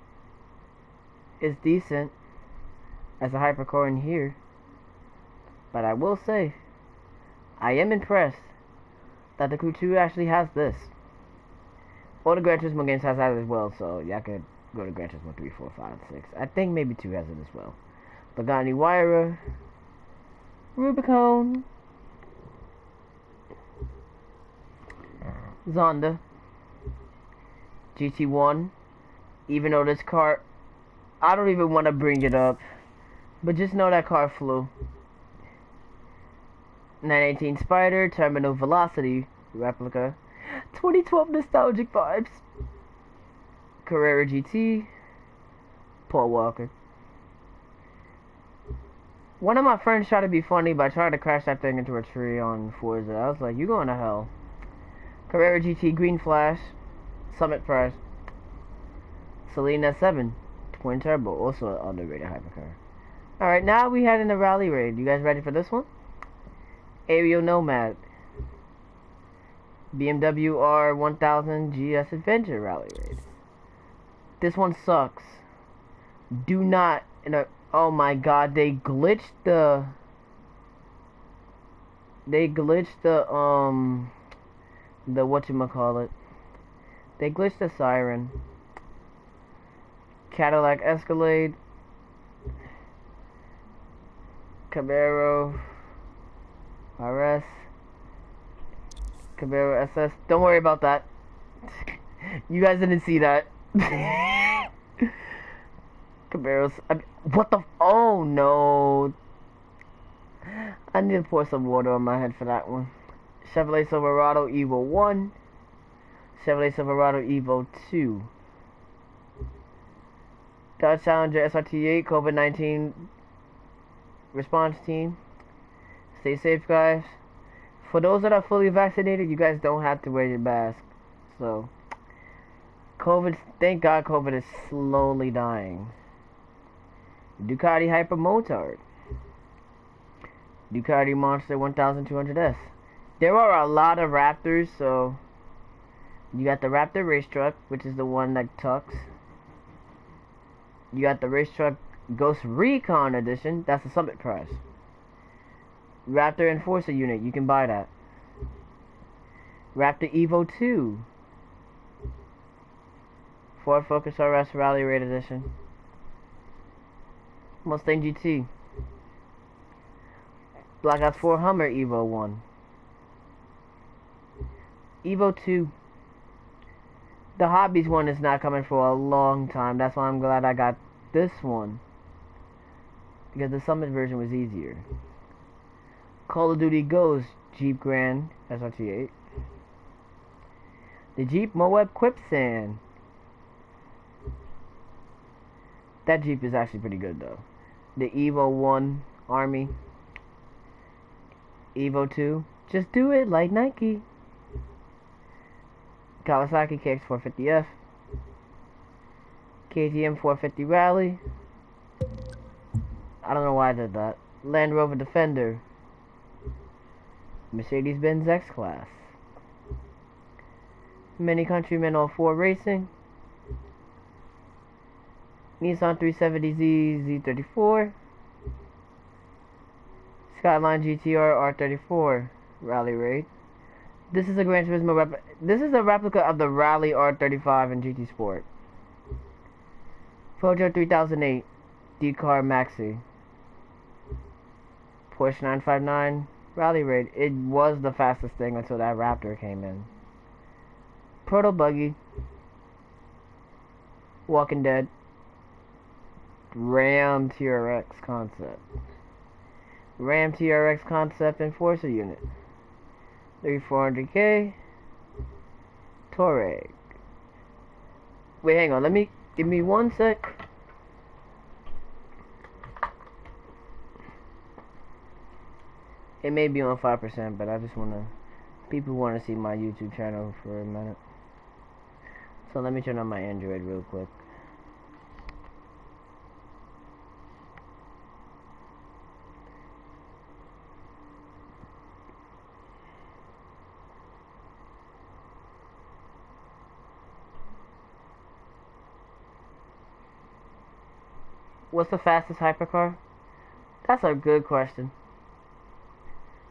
[SPEAKER 1] it's decent as a hypercar in here. But I will say, I am impressed that the Crew 2 actually has this. All the Gran Turismo games has that as well, so y'all could go to Gran Turismo 3, 4, 5, 6. I think maybe 2 has it as well. Pagani Huayra, Rubicon, Zonda, GT1. Even though this car, I don't even want to bring it up, but just know that car flew. 918 Spider, Terminal Velocity replica, 2012 nostalgic vibes. Carrera GT, Paul Walker. One of my friends tried to be funny by trying to crash that thing into a tree on Forza. I was like, you going to hell. Carrera GT Green Flash, Summit Prize. Selena 7, Twin Turbo, also an underrated hypercar. Alright, now we head in the rally raid. You guys ready for this one? Aerial Nomad, BMW R1000 GS Adventure Rally Raid. This one sucks. Do not, Oh my god, they glitched the the whatchamacallit. They glitched the siren. Cadillac Escalade, Camaro RS, Camaro SS. Don't worry about that. You guys didn't see that. Camaros. What the? Oh no. I need to pour some water on my head for that one. Chevrolet Silverado Evo 1. Chevrolet Silverado Evo 2. Dodge Challenger SRT8 COVID-19 response team. Stay safe, guys. For those that are fully vaccinated, you guys don't have to wear your mask. So, thank God COVID is slowly dying. Ducati Hyper Motard. Ducati Monster 1200S. There are a lot of Raptors, so you got the Raptor race truck, which is the one that tucks. You got the race truck Ghost Recon Edition. That's the Summit price. Raptor Enforcer unit. You can buy that. Raptor Evo 2. Ford Focus RS Rally Raid Edition. Mustang GT. Black Ops 4 Hummer Evo 1. Evo 2. The Hobbies one is not coming for a long time. That's why I'm glad I got this one. Because the Summit version was easier. Call of Duty Ghost Jeep Grand SRT8. The Jeep Moab Quicksand. That Jeep is actually pretty good though. The Evo 1 Army. Evo 2. Just do it like Nike. Kawasaki KX450F. KTM 450 Rally. I don't know why I did that. Land Rover Defender. Mercedes-Benz X-Class. Mini Countryman 04 Racing. Nissan 370Z Z34. Skyline GTR R34 Rally Raid. This is a Gran Turismo this is a replica of the Rally R35 and GT Sport. Peugeot 3008 D-Car Maxi. Porsche 959 Rally Raid. It was the fastest thing until that Raptor came in. Proto Buggy. Walking Dead. Ram TRX concept. Ram TRX concept Enforcer unit. 3400K. Touareg. Wait, hang on. Give me one sec. It may be on 5%, but I just people wanna see my YouTube channel for a minute. So let me turn on my Android real quick. What's the fastest hypercar? That's a good question.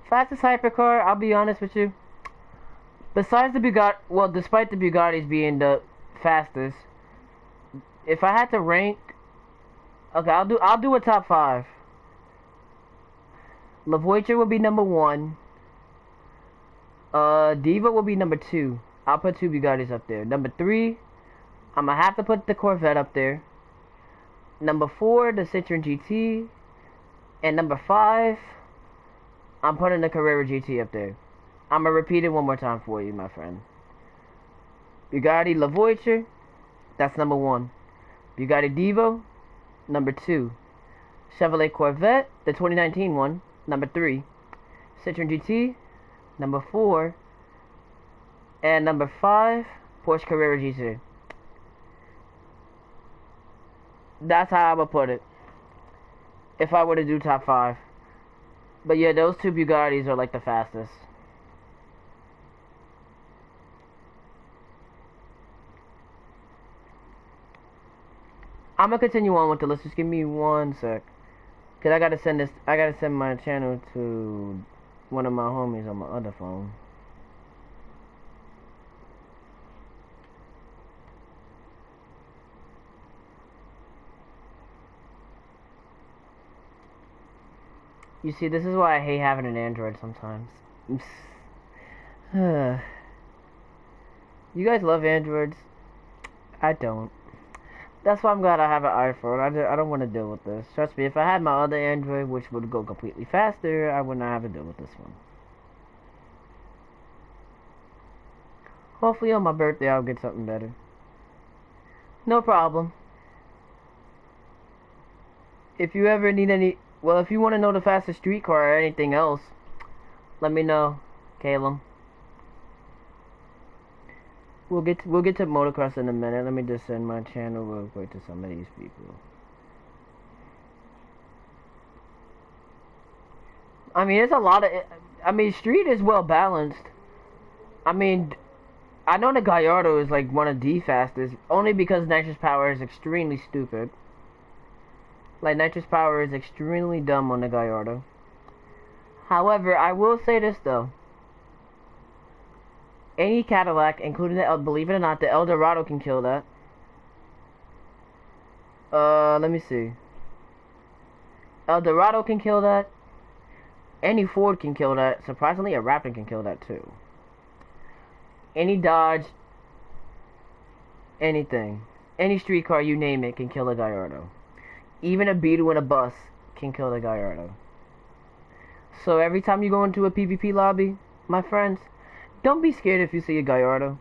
[SPEAKER 1] Fastest hypercar, I'll be honest with you. Besides the Bugatti, well, despite the Bugattis being the fastest, if I had to rank, okay, I'll do a top 5. La Voiture will be number 1. Diva will be number 2. I'll put 2 Bugattis up there. Number 3, I'm gonna have to put the Corvette up there. Number 4, the Citroen GT. And number 5, I'm putting the Carrera GT up there. I'm going to repeat it one more time for you, my friend. Bugatti La Voiture, that's number 1. Bugatti Divo, number 2. Chevrolet Corvette, the 2019 one, number 3. Citroen GT, number 4. And number 5, Porsche Carrera GT. That's how I would put it. If I were to do top 5. But yeah, those 2 Bugattis are like the fastest. I'm gonna continue on with the list. Just give me 1 sec. Cause I gotta send this. I gotta send my channel to one of my homies on my other phone. You see, this is why I hate having an Android sometimes. You guys love Androids. I don't. That's why I'm glad I have an iPhone. I don't want to deal with this. Trust me, if I had my other Android, which would go completely faster, I would not have to deal with this one. Hopefully on my birthday I'll get something better. No problem. If you ever need any... Well, if you want to know the fastest street car or anything else, let me know, Caleb. We'll get to motocross in a minute. Let me just send my channel real quick to some of these people. I mean, it's a lot of... I mean, street is well balanced. I mean, I know the Gallardo is like one of the fastest, only because nitrous power is extremely stupid. Like, nitrous power is extremely dumb on the Gallardo. However, I will say this though. Any Cadillac, including the believe it or not, the Eldorado can kill that. Let me see. Eldorado can kill that. Any Ford can kill that. Surprisingly, a Raptor can kill that too. Any Dodge, anything. Any street car, you name it, can kill a Gallardo. Even a Beetle in a bus can kill the Gallardo. So every time you go into a PvP lobby, my friends, don't be scared if you see a Gallardo.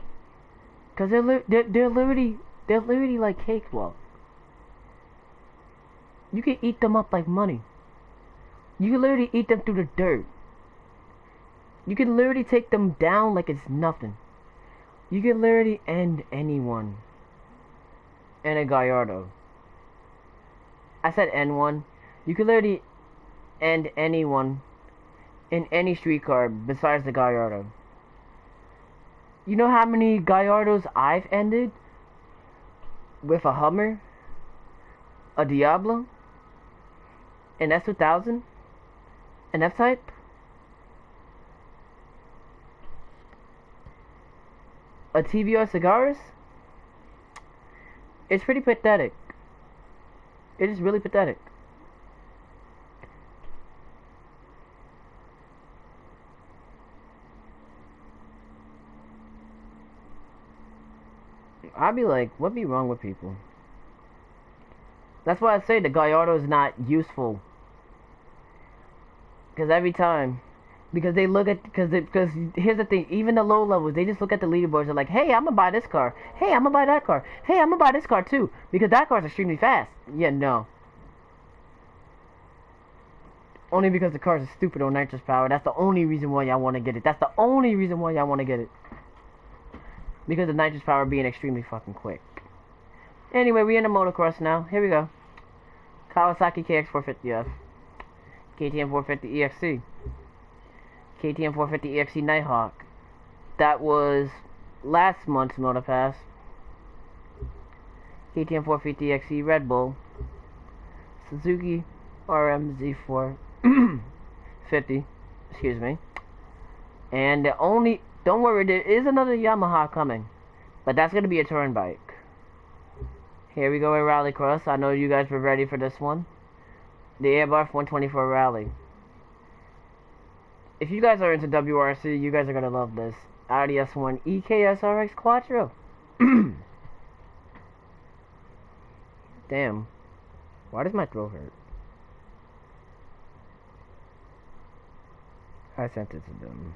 [SPEAKER 1] Cause they're literally like cakewalk. You can eat them up like money. You can literally eat them through the dirt. You can literally take them down like it's nothing. You can literally end anyone in a Gallardo. I said N1. You can literally end anyone in any streetcar besides the Gallardo. You know how many Gallardos I've ended? With a Hummer, a Diablo, an S2000, an F-Type, a TVR Cigaris? It's pretty pathetic. It is really pathetic. I'd be like, what be wrong with people? That's why I say the Gallardo is not useful. Because every time, because they look at, because here's the thing, even the low levels, they just look at the leaderboards and like, hey, I'm gonna buy this car. Hey, I'm gonna buy that car. Hey, I'm gonna buy this car too. Because that car's extremely fast. Yeah, no. Only because the cars are stupid on nitrous power. That's the only reason why y'all want to get it. That's the only reason why y'all want to get it. Because of nitrous power being extremely fucking quick. Anyway, we in the motocross now. Here we go. Kawasaki KX450F. KTM 450 EXC. KTM 450 EXC Nighthawk. That was last month's Motopass. KTM 450 EXC Red Bull. Suzuki RMZ4 50. Excuse me. And the only... Don't worry, there is another Yamaha coming. But that's going to be a touring bike. Here we go in Rallycross. I know you guys were ready for this one. The Airbuff 124 Rally. If you guys are into WRC, you guys are going to love this. Audi S1 EKS RX Quattro. Damn. Why does my throat hurt? I sent it to them.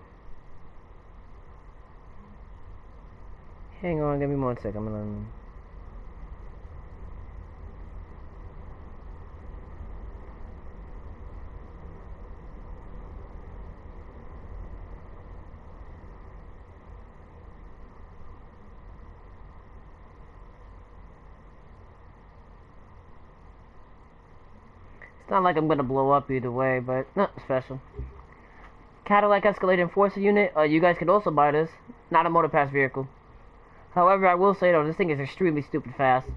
[SPEAKER 1] Hang on, give me 1 second. I'm gonna... It's not like I'm gonna blow up either way, but not special. Cadillac Escalade Enforcer unit. You guys can also buy this. Not a Motopass vehicle. However, I will say though, this thing is extremely stupid fast.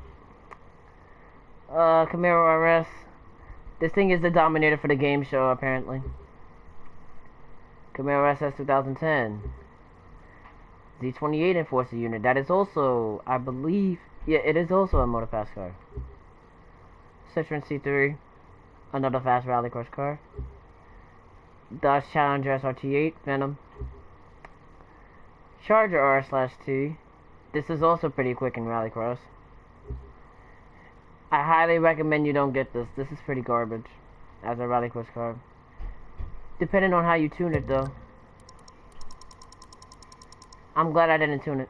[SPEAKER 1] Camaro RS. This thing is the dominator for the game show, apparently. Camaro SS 2010. Z28 Enforcer unit. That is also, I believe, yeah, it is also a motorfast car. Citroen C3. Another fast rallycross car. Dodge Challenger SRT8 Venom. Charger R/T. This is also pretty quick in rallycross. I highly recommend you don't get this. This is pretty garbage as a rallycross car. Depending on how you tune it, though. I'm glad I didn't tune it.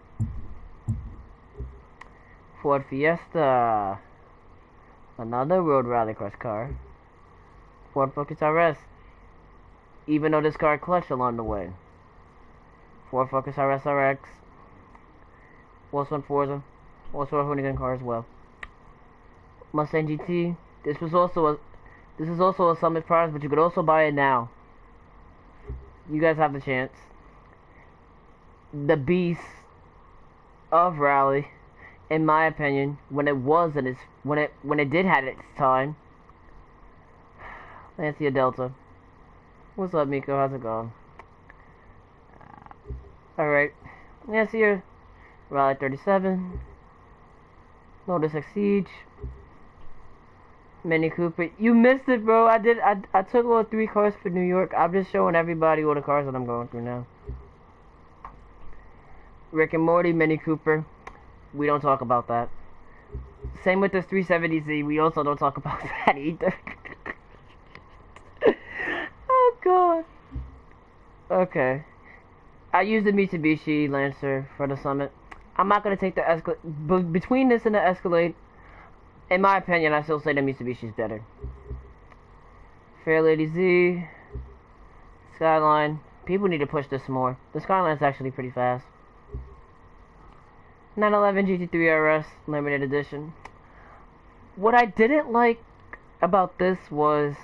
[SPEAKER 1] Ford Fiesta. Another road rallycross car. Ford Focus RS. Even though this car clutched along the way. Ford Focus RS RX. Also in Forza. Also a Hoonigan car as well. Mustang GT. This is also a Summit prize, but you could also buy it now. You guys have the chance. The beast of rally, in my opinion, when it did have its time. Lancia Delta. What's up, Miko? How's it going? Alright. Lancia Rally 37. Lotus Exige. Mini Cooper. You missed it, bro. I took all 3 cars for New York. I'm just showing everybody all the cars that I'm going through now. Rick and Morty, Mini Cooper. We don't talk about that. Same with this 370Z. We also don't talk about that either. Oh, God. Okay. I used the Mitsubishi Lancer for the Summit. I'm not going to take the Escalade. Between this and the Escalade, in my opinion, I still say the Mitsubishi is better. Fairlady Z. Skyline. People need to push this more. The Skyline is actually pretty fast. 911 GT3 RS Limited Edition. What I didn't like about this was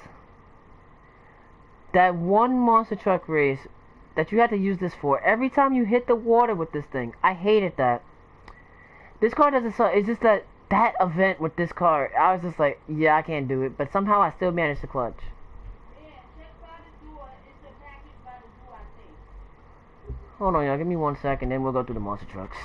[SPEAKER 1] that one monster truck race that you had to use this for. Every time you hit the water with this thing. I hated that. This car doesn't suck. It's just that event with this car, I was just like, yeah, I can't do it. But somehow I still managed to clutch. Hold on, y'all. Give me 1 second, then we'll go through the monster trucks.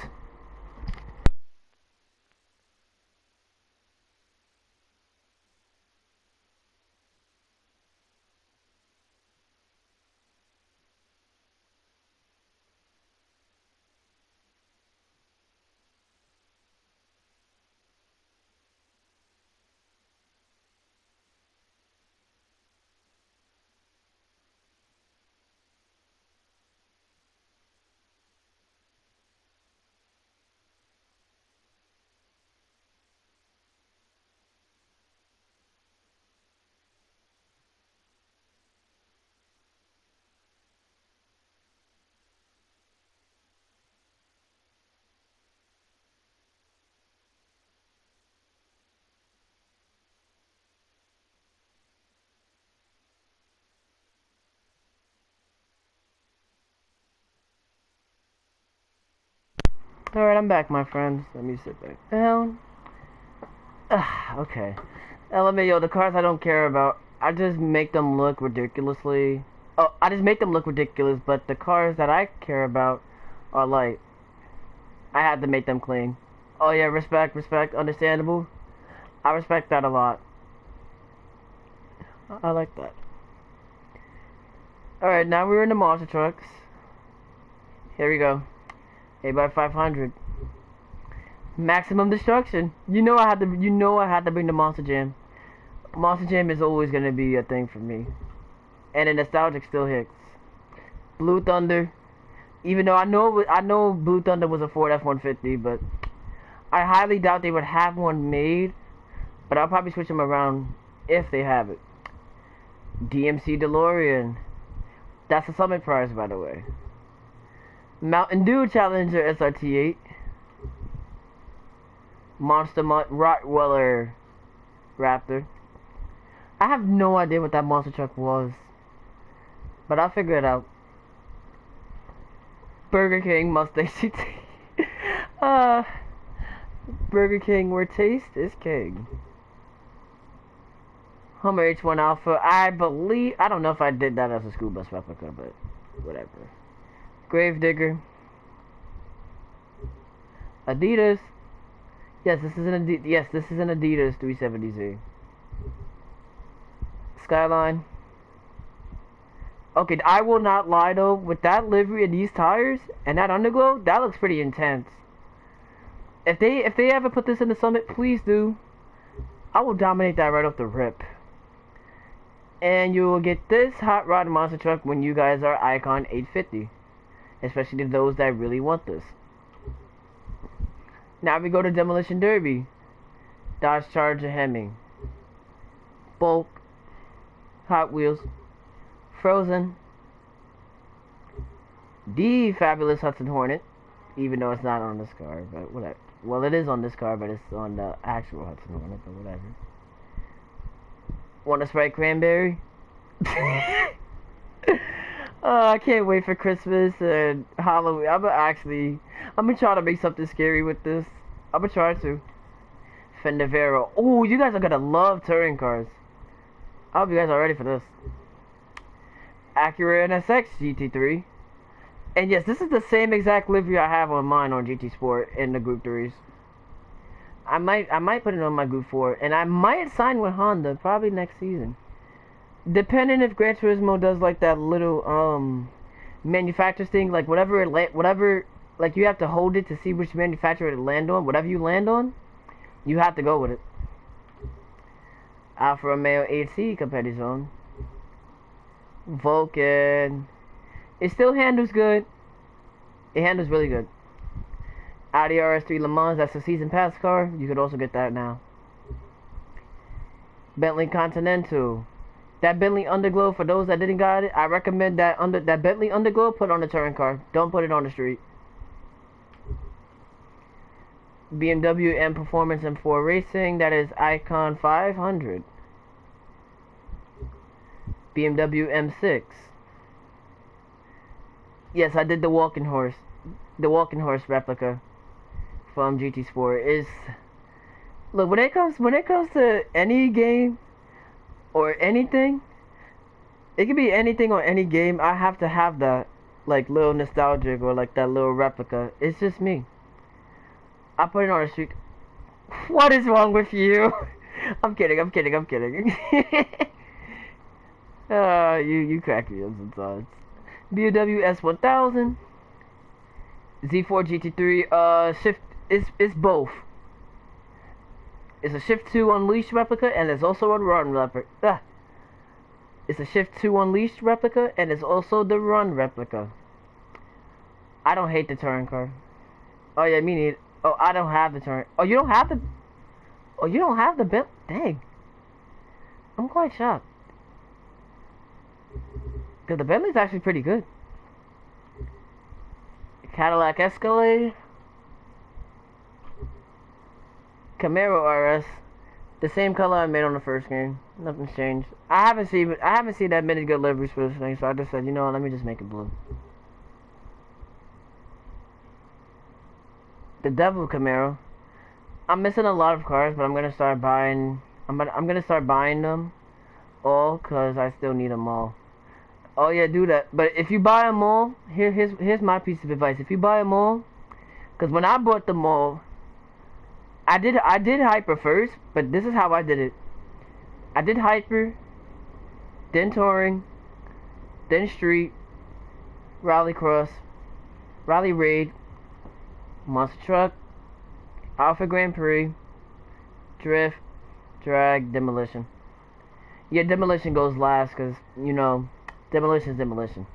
[SPEAKER 1] Alright, I'm back, my friends. Let me sit back down. Okay. LMAO, the cars I don't care about, I just make them look ridiculously... Oh, I just make them look ridiculous, but the cars that I care about are light. I had to make them clean. Oh yeah, respect, understandable. I respect that a lot. I like that. Alright, now we're in the monster trucks. Here we go. 8x500. Maximum destruction. You know I had to bring the Monster Jam. Monster Jam is always gonna be a thing for me. And the nostalgic still hits. Blue Thunder. Even though I know Blue Thunder was a Ford F-150, but I highly doubt they would have one made. But I'll probably switch them around if they have it. DMC DeLorean. That's a Summit prize, by the way. Mountain Dew Challenger SRT8. Monster Rottweiler Raptor. I have no idea what that monster truck was, but I'll figure it out. Burger King Mustang GT. Burger King, where taste is king. Hummer H1 Alpha. I believe, I don't know if I did that as a school bus replica, but whatever. Gravedigger. Adidas. Yes, this is an Adidas. Yes, this is an Adidas 370Z. Skyline. Okay, I will not lie though. With that livery and these tires and that underglow, that looks pretty intense. If they ever put this in the Summit, please do. I will dominate that right off the rip. And you will get this hot rod monster truck when you guys are Icon 850, especially to those that really want this. Now we go to Demolition Derby. Dodge Charger Hemming. Bulk. Hot Wheels. Frozen. The fabulous Hudson Hornet. Even though it's not on this car, but whatever. Well, it is on this car, but it's on the actual Hudson Hornet, but whatever. Want a Sprite Cranberry? Oh, I can't wait for Christmas and Halloween. I'm gonna try to make something scary with this. I'm gonna try to. Fender Vero. Oh, you guys are gonna love touring cars. I hope you guys are ready for this. Acura NSX GT3. And yes, this is the same exact livery I have on mine on GT Sport in the Group 3s. I might put it on my Group 4, and I might sign with Honda probably next season. Depending if Gran Turismo does like that little manufacturers thing, like whatever like you have to hold it to see which manufacturer to land on. Whatever you land on, you have to go with it. Alfa Romeo 8C Competizione. Vulcan. It still handles good. It handles really good. Audi RS3 Le Mans, that's a season pass car. You could also get that now. Bentley Continental. That Bentley Underglow, for those that didn't got it, I recommend that Bentley Underglow, put on the touring car. Don't put it on the street. BMW M Performance M4 Racing, that is Icon 500. BMW M6. Yes, I did the walking horse replica from GT Sport. Is look, when it comes to any game or anything, it could be anything or any game. I have to have that like little nostalgic or like that little replica. It's just me. I put it on the street. What is wrong with you? I'm kidding. You crack me up sometimes. BMW S1000, Z4 GT3, shift, it's both. It's a Shift 2 Unleashed replica, and it's also a Run replica. It's a Shift 2 Unleashed replica, and it's also the Run replica. I don't hate the touring car. Oh yeah, me neither. Oh, I don't have the touring. Oh, you don't have the. Oh, you don't have the belt. Dang. I'm quite shocked. Because the Bentley's actually pretty good. Cadillac Escalade. Camaro RS. The same color I made on the first game. Nothing's changed. I haven't seen that many good liveries for this thing, so I just said, you know what, let me just make it blue. The Devil Camaro. I'm missing a lot of cars, but I'm gonna start buying. I'm gonna start buying them all, cause I still need them all. Oh yeah, do that. But if you buy them all, here's my piece of advice. If you buy them all, cause when I bought them all, I did Hyper first, but this is how I did it. I did Hyper, then Touring, then Street, Rally Cross, Rally Raid, Monster Truck, Alpha Grand Prix, Drift, Drag, Demolition. Yeah, Demolition goes last, cause you know, Demolition's Demolition.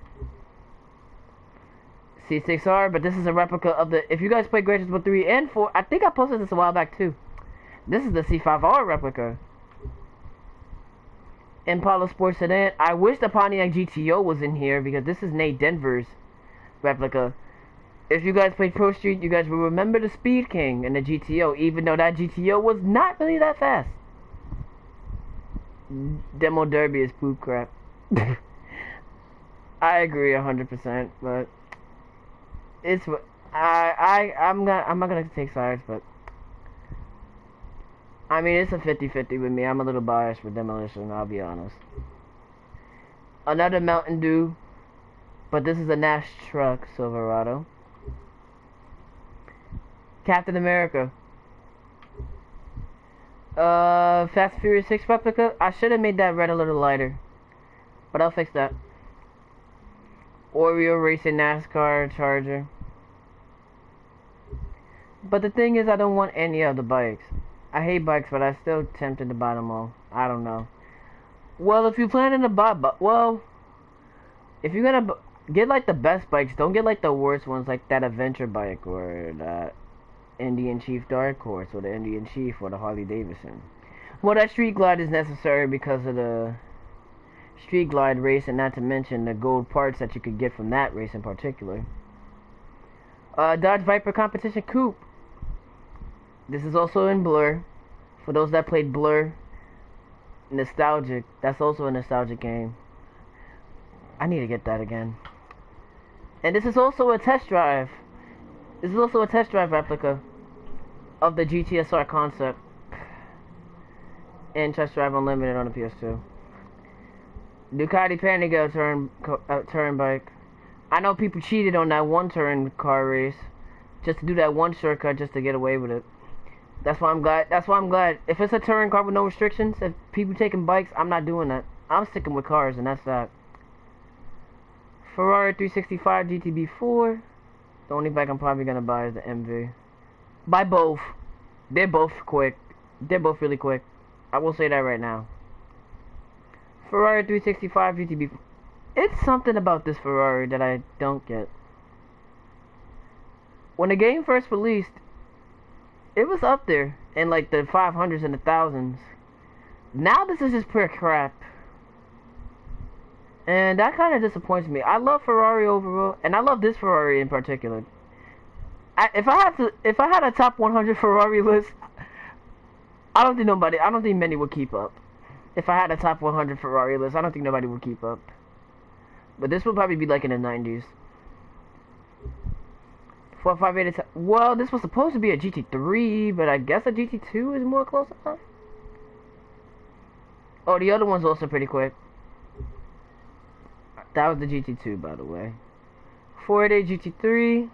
[SPEAKER 1] C6R, but this is a replica of the. If you guys play Gran Turismo 3 and 4, I think I posted this a while back too. This is the C5R replica. Impala Sports Sedan. I wish the Pontiac GTO was in here because this is Nate Denver's replica. If you guys played Pro Street, you guys will remember the Speed King and the GTO, even though that GTO was not really that fast. Demo Derby is poop crap. I agree 100%, but I'm not gonna take sides, but I mean, it's a 50-50 with me. I'm a little biased with Demolition, I'll be honest. Another Mountain Dew, but this is a Nash truck, Silverado. Captain America. Fast and Furious 6 replica. I should have made that red a little lighter, but I'll fix that. Oreo Racing NASCAR Charger. But the thing is, I don't want any of the bikes. I hate bikes, but I'm still tempted to buy them all. I don't know. Well, if you're planning to buy, well, if you're gonna get like the best bikes, don't get like the worst ones, like that adventure bike or that Indian Chief Dark Horse or the Indian Chief or the Harley Davidson. Well, that Street Glide is necessary because of the Street Glide race, and not to mention the gold parts that you could get from that race in particular. Dodge Viper Competition Coupe. This is also in Blur. For those that played Blur, nostalgic. That's also a nostalgic game. I need to get that again. And this is also a test drive. This is also a test drive replica of the GTSR concept. And Test Drive Unlimited on the PS2. Ducati Panigale turn bike. I know people cheated on that one turn car race just to do that one shortcut just to get away with it. That's why I'm glad. That's why I'm glad. If it's a touring car with no restrictions, if people taking bikes, I'm not doing that. I'm sticking with cars, and that's that. Ferrari 365 GTB4. The only bike I'm probably gonna buy is the MV. Buy both. They're both quick. They're both really quick. I will say that right now. Ferrari 365 GTB4. It's something about this Ferrari that I don't get. When the game first released, it was up there in like the 500s and the thousands. Now this is just pure crap. And that kind of disappoints me. I love Ferrari overall, and I love this Ferrari in particular. If I had a top 100 Ferrari list, I don't think many would keep up. If I had a top 100 Ferrari list, I don't think nobody would keep up. But this would probably be like in the 90s. 458. Well, this was supposed to be a GT3, but I guess a GT2 is more close enough. Oh, the other one's also pretty quick. That was the GT2, by the way. 488 GT3.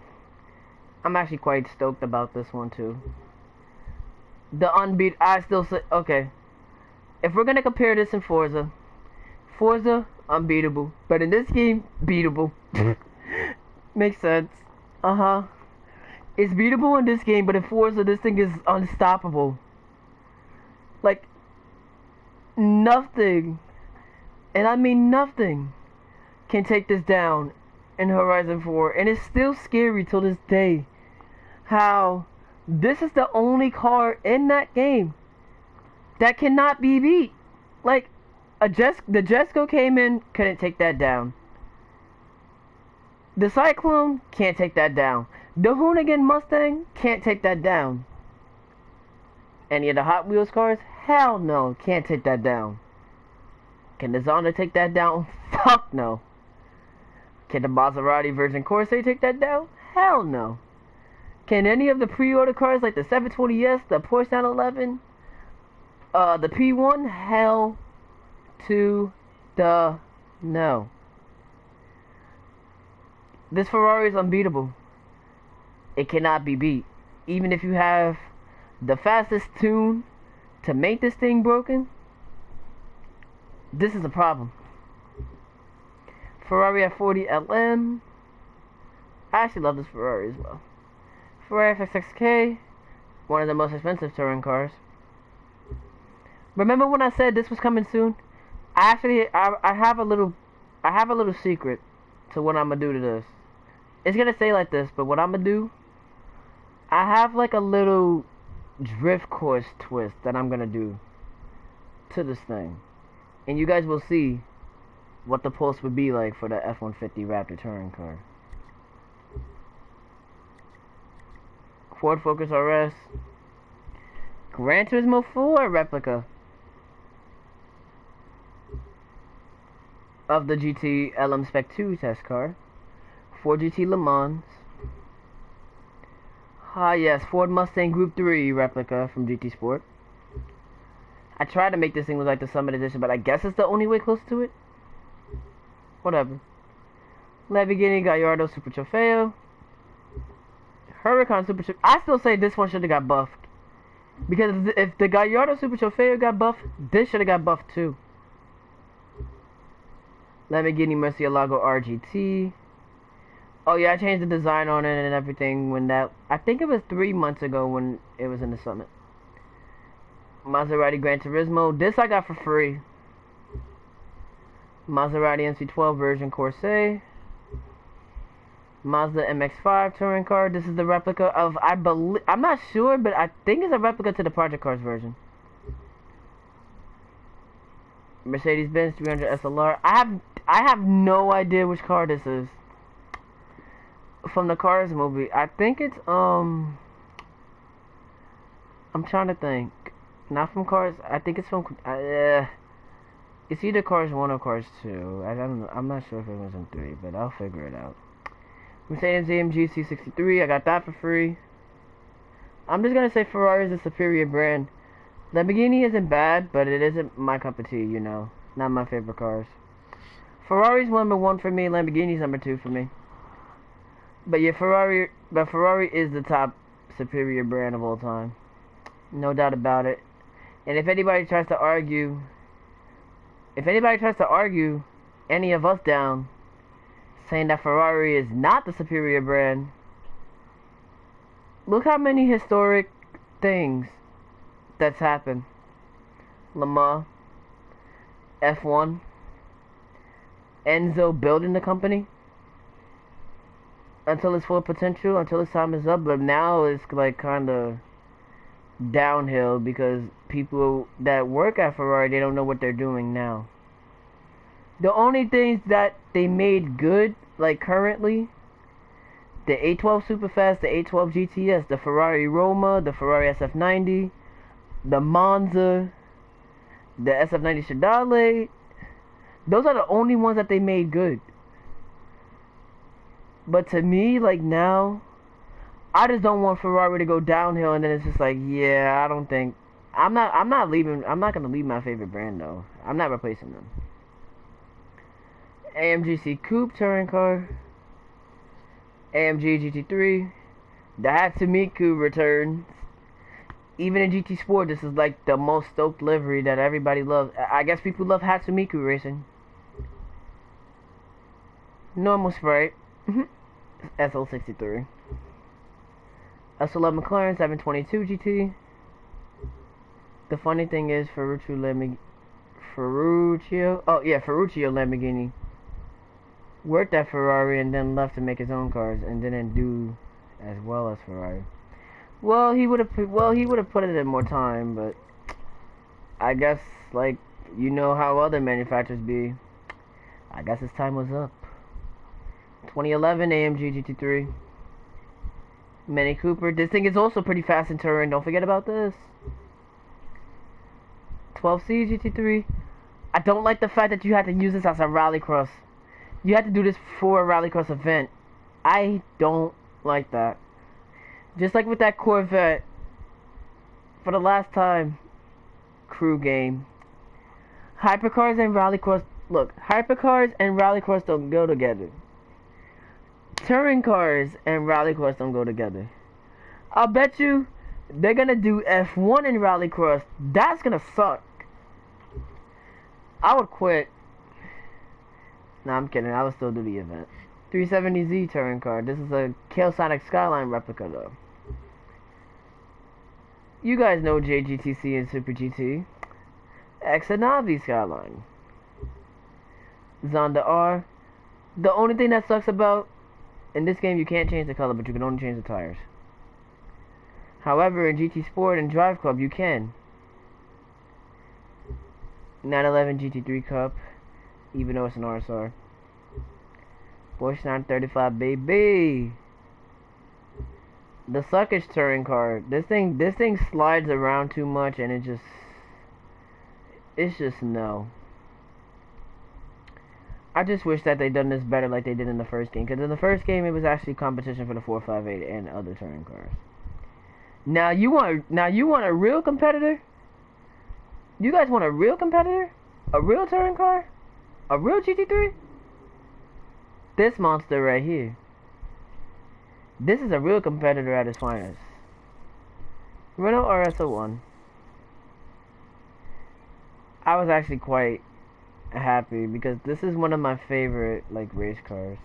[SPEAKER 1] I'm actually quite stoked about this one too. I still say, okay. If we're gonna compare this in Forza, unbeatable. But in this game, beatable. Makes sense. It's beatable in this game, but in Forza, this thing is unstoppable. Like, nothing, and I mean nothing, can take this down in Horizon 4. And it's still scary till this day how this is the only car in that game that cannot be beat. Like, the Jesco came in, couldn't take that down. The Cyclone can't take that down. The Hoonigan Mustang can't take that down. Any of the Hot Wheels cars? Hell no, can't take that down. Can the Zonda take that down? Fuck no. Can the Maserati Virgin Corsa take that down? Hell no. Can any of the pre-order cars like the 720S, the Porsche 911, the P1? Hell to the no. This Ferrari is unbeatable. It cannot be beat. Even if you have the fastest tune to make this thing broken, this is a problem. Ferrari F40 LM. I actually love this Ferrari as well. Ferrari FXXK, one of the most expensive touring cars. Remember when I said this was coming soon? I have a little secret to what I'm gonna do to this. It's gonna say like this, but what I'm gonna do, I have like a little drift course twist that I'm gonna do to this thing, and you guys will see what the pulse would be like for the F-150 Raptor touring car. Ford Focus RS, Gran Turismo 4 replica of the GT LM Spec 2 test car, Ford GT Le Mans. Ah yes, Ford Mustang Group 3 replica from GT Sport. I tried to make this thing look like the Summit Edition, but I guess it's the only way close to it. Whatever. Lamborghini Gallardo Super Trofeo. Huracan Super Trofeo. I still say this one should have got buffed. Because if the Gallardo Super Trofeo got buffed, this should have got buffed too. Lamborghini Murcielago RGT. Oh yeah, I changed the design on it and everything when that... I think it was 3 months ago when it was in the Summit. Maserati Gran Turismo. This I got for free. Maserati MC12 version Corsair. Mazda MX-5 touring car. This is the replica of, I believe, I'm not sure, but I think it's a replica to the Project Cars version. Mercedes-Benz 300 SLR. I have no idea which car this is. From the Cars movie. I think it's, I'm trying to think. Not from Cars. I think it's from, it's either Cars 1 or Cars 2. I don't know. I'm not sure if it was in 3, but I'll figure it out. Mercedes-AMG C63, I got that for free. I'm just gonna say Ferrari is a superior brand. Lamborghini isn't bad, but it isn't my cup of tea, you know. Not my favorite cars. Ferrari's number 1 for me, Lamborghini's number 2 for me. But yeah, Ferrari is the top superior brand of all time. No doubt about it. And if anybody tries to argue any of us down, saying that Ferrari is not the superior brand, look how many historic things that's happened. Le Mans, F1, Enzo building the company until its full potential, until its time is up, but now it's like kind of downhill because people that work at Ferrari, they don't know what they're doing now. The only things that they made good, like currently, the A12 Superfast, the A12 GTS, the Ferrari Roma, the Ferrari SF90, the Monza, the SF90 Stradale, those are the only ones that they made good. But to me, like now, I just don't want Ferrari to go downhill and then it's just like, yeah, I don't think, I'm not gonna leave my favorite brand though. I'm not replacing them. AMG Coupe touring car. AMG GT3. The Hatsumiku returns. Even in GT Sport, this is like the most stoked livery that everybody loves. I guess people love Hatsumiku racing. Normal Sprite. SL63. S11 McLaren 722 GT. The funny thing is, Ferruccio Lamborghini worked at Ferrari and then left to make his own cars and didn't do as well as Ferrari. Well, he would have put it in more time, but I guess, like, you know how other manufacturers be. I guess his time was up. 2011 AMG GT3. Mini Cooper. This thing is also pretty fast in touring. Don't forget about this. 12C GT3. I don't like the fact that you had to use this as a rallycross. You had to do this for a rallycross event. I don't like that. Just like with that Corvette. For the last time. Crew game. Hypercars and rallycross. Look, hypercars and rallycross don't go together. Touring cars and rallycross don't go together. I'll bet you they're gonna do F1 in rallycross. That's gonna suck. I would quit. Nah, I'm kidding. I would still do the event. 370Z touring car. This is a Sonic Skyline replica though. You guys know JGTC and Super GT. Exanavi Skyline. Zonda R. The only thing that sucks about in this game, you can't change the color, but you can only change the tires. However, in GT Sport and Drive Club, you can. 911 GT3 Cup, even though it's an RSR. Porsche 935, baby. The suckage touring car. This thing slides around too much, and it's just no. I just wish that they done this better like they did in the first game. Because in the first game, it was actually competition for the 458 and other touring cars. Now you want a real competitor? You guys want a real competitor? A real touring car? A real GT3? This monster right here. This is a real competitor at its finest. Renault RS01. I was actually quite happy because this is one of my favorite like race cars.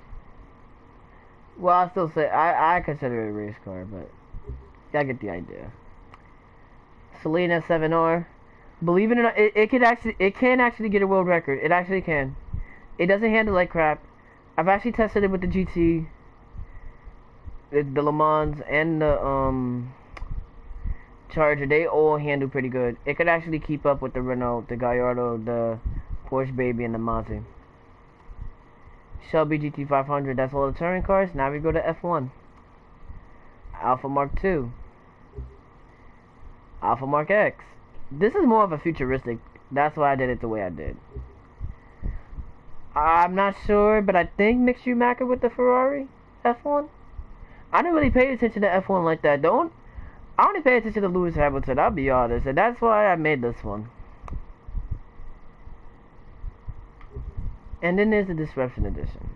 [SPEAKER 1] Well, I still say I consider it a race car, but I get the idea. Selena 7R. Believe it or not, it can actually get a world record. It actually can. It doesn't handle like crap. I've actually tested it with the GT, the Le Mans, and the Charger. They all handle pretty good. It could actually keep up with the Renault, the Gallardo, the Porsche Baby, and the Mazda. Shelby GT500. That's all the touring cars. Now we go to F1. Alpha Mark II. Alpha Mark X. This is more of a futuristic. That's why I did it the way I did. I'm not sure, but I think Mick Schumacher with the Ferrari F1. I didn't really pay attention to F1 like that. I only pay attention to Lewis Hamilton, I'll be honest, and that's why I made this one. And then there's the Disruption Edition.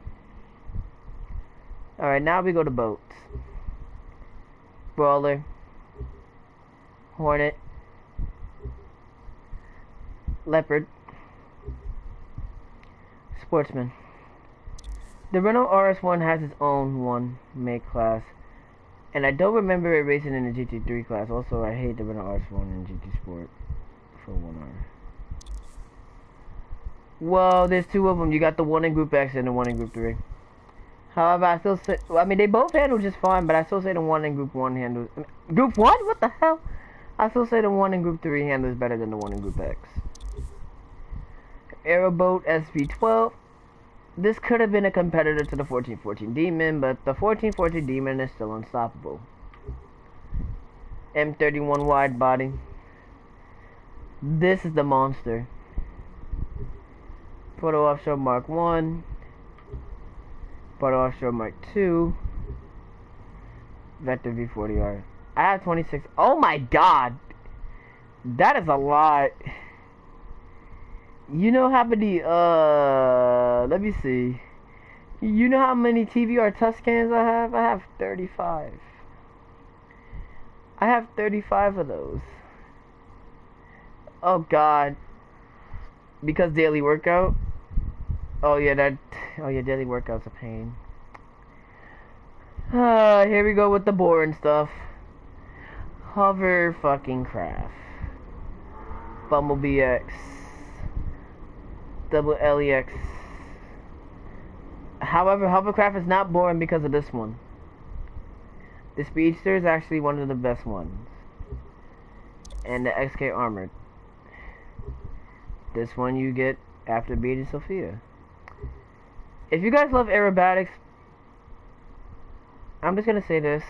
[SPEAKER 1] Alright, now we go to boats. Brawler. Hornet. Leopard. Sportsman. The Renault RS1 has its own one make class. And I don't remember it racing in the GT3 class. Also, I hate the Renault RS1 in GT Sport for 1 hour. Well, there's 2 of them. You got the one in Group X and the one in Group 3. However, I still say, well, I mean, they both handle just fine, but I still say the one in Group 1 handles. Group 1? What the hell? I still say the one in Group 3 handles better than the one in Group X. Aeroboat SV12. This could have been a competitor to the 1414 Demon, but the 1414 Demon is still unstoppable. M31 wide body. This is the monster. Proto Offshore Mark 1. Proto Offshore Mark 2. Vector V40R. I have 26. Oh my god! That is a lot. You know how many, let me see. You know how many TVR Tuscans I have? I have 35. I have 35 of those. Oh god. Because daily workout? Oh yeah, daily workout's a pain. Here we go with the boring stuff. Hover fucking craft. Bumblebee X. Double LEX. However, hovercraft is not boring because of this one. The Speedster is actually one of the best ones. And the XK Armored. This one you get after beating Sophia. If you guys love aerobatics, I'm just gonna say this.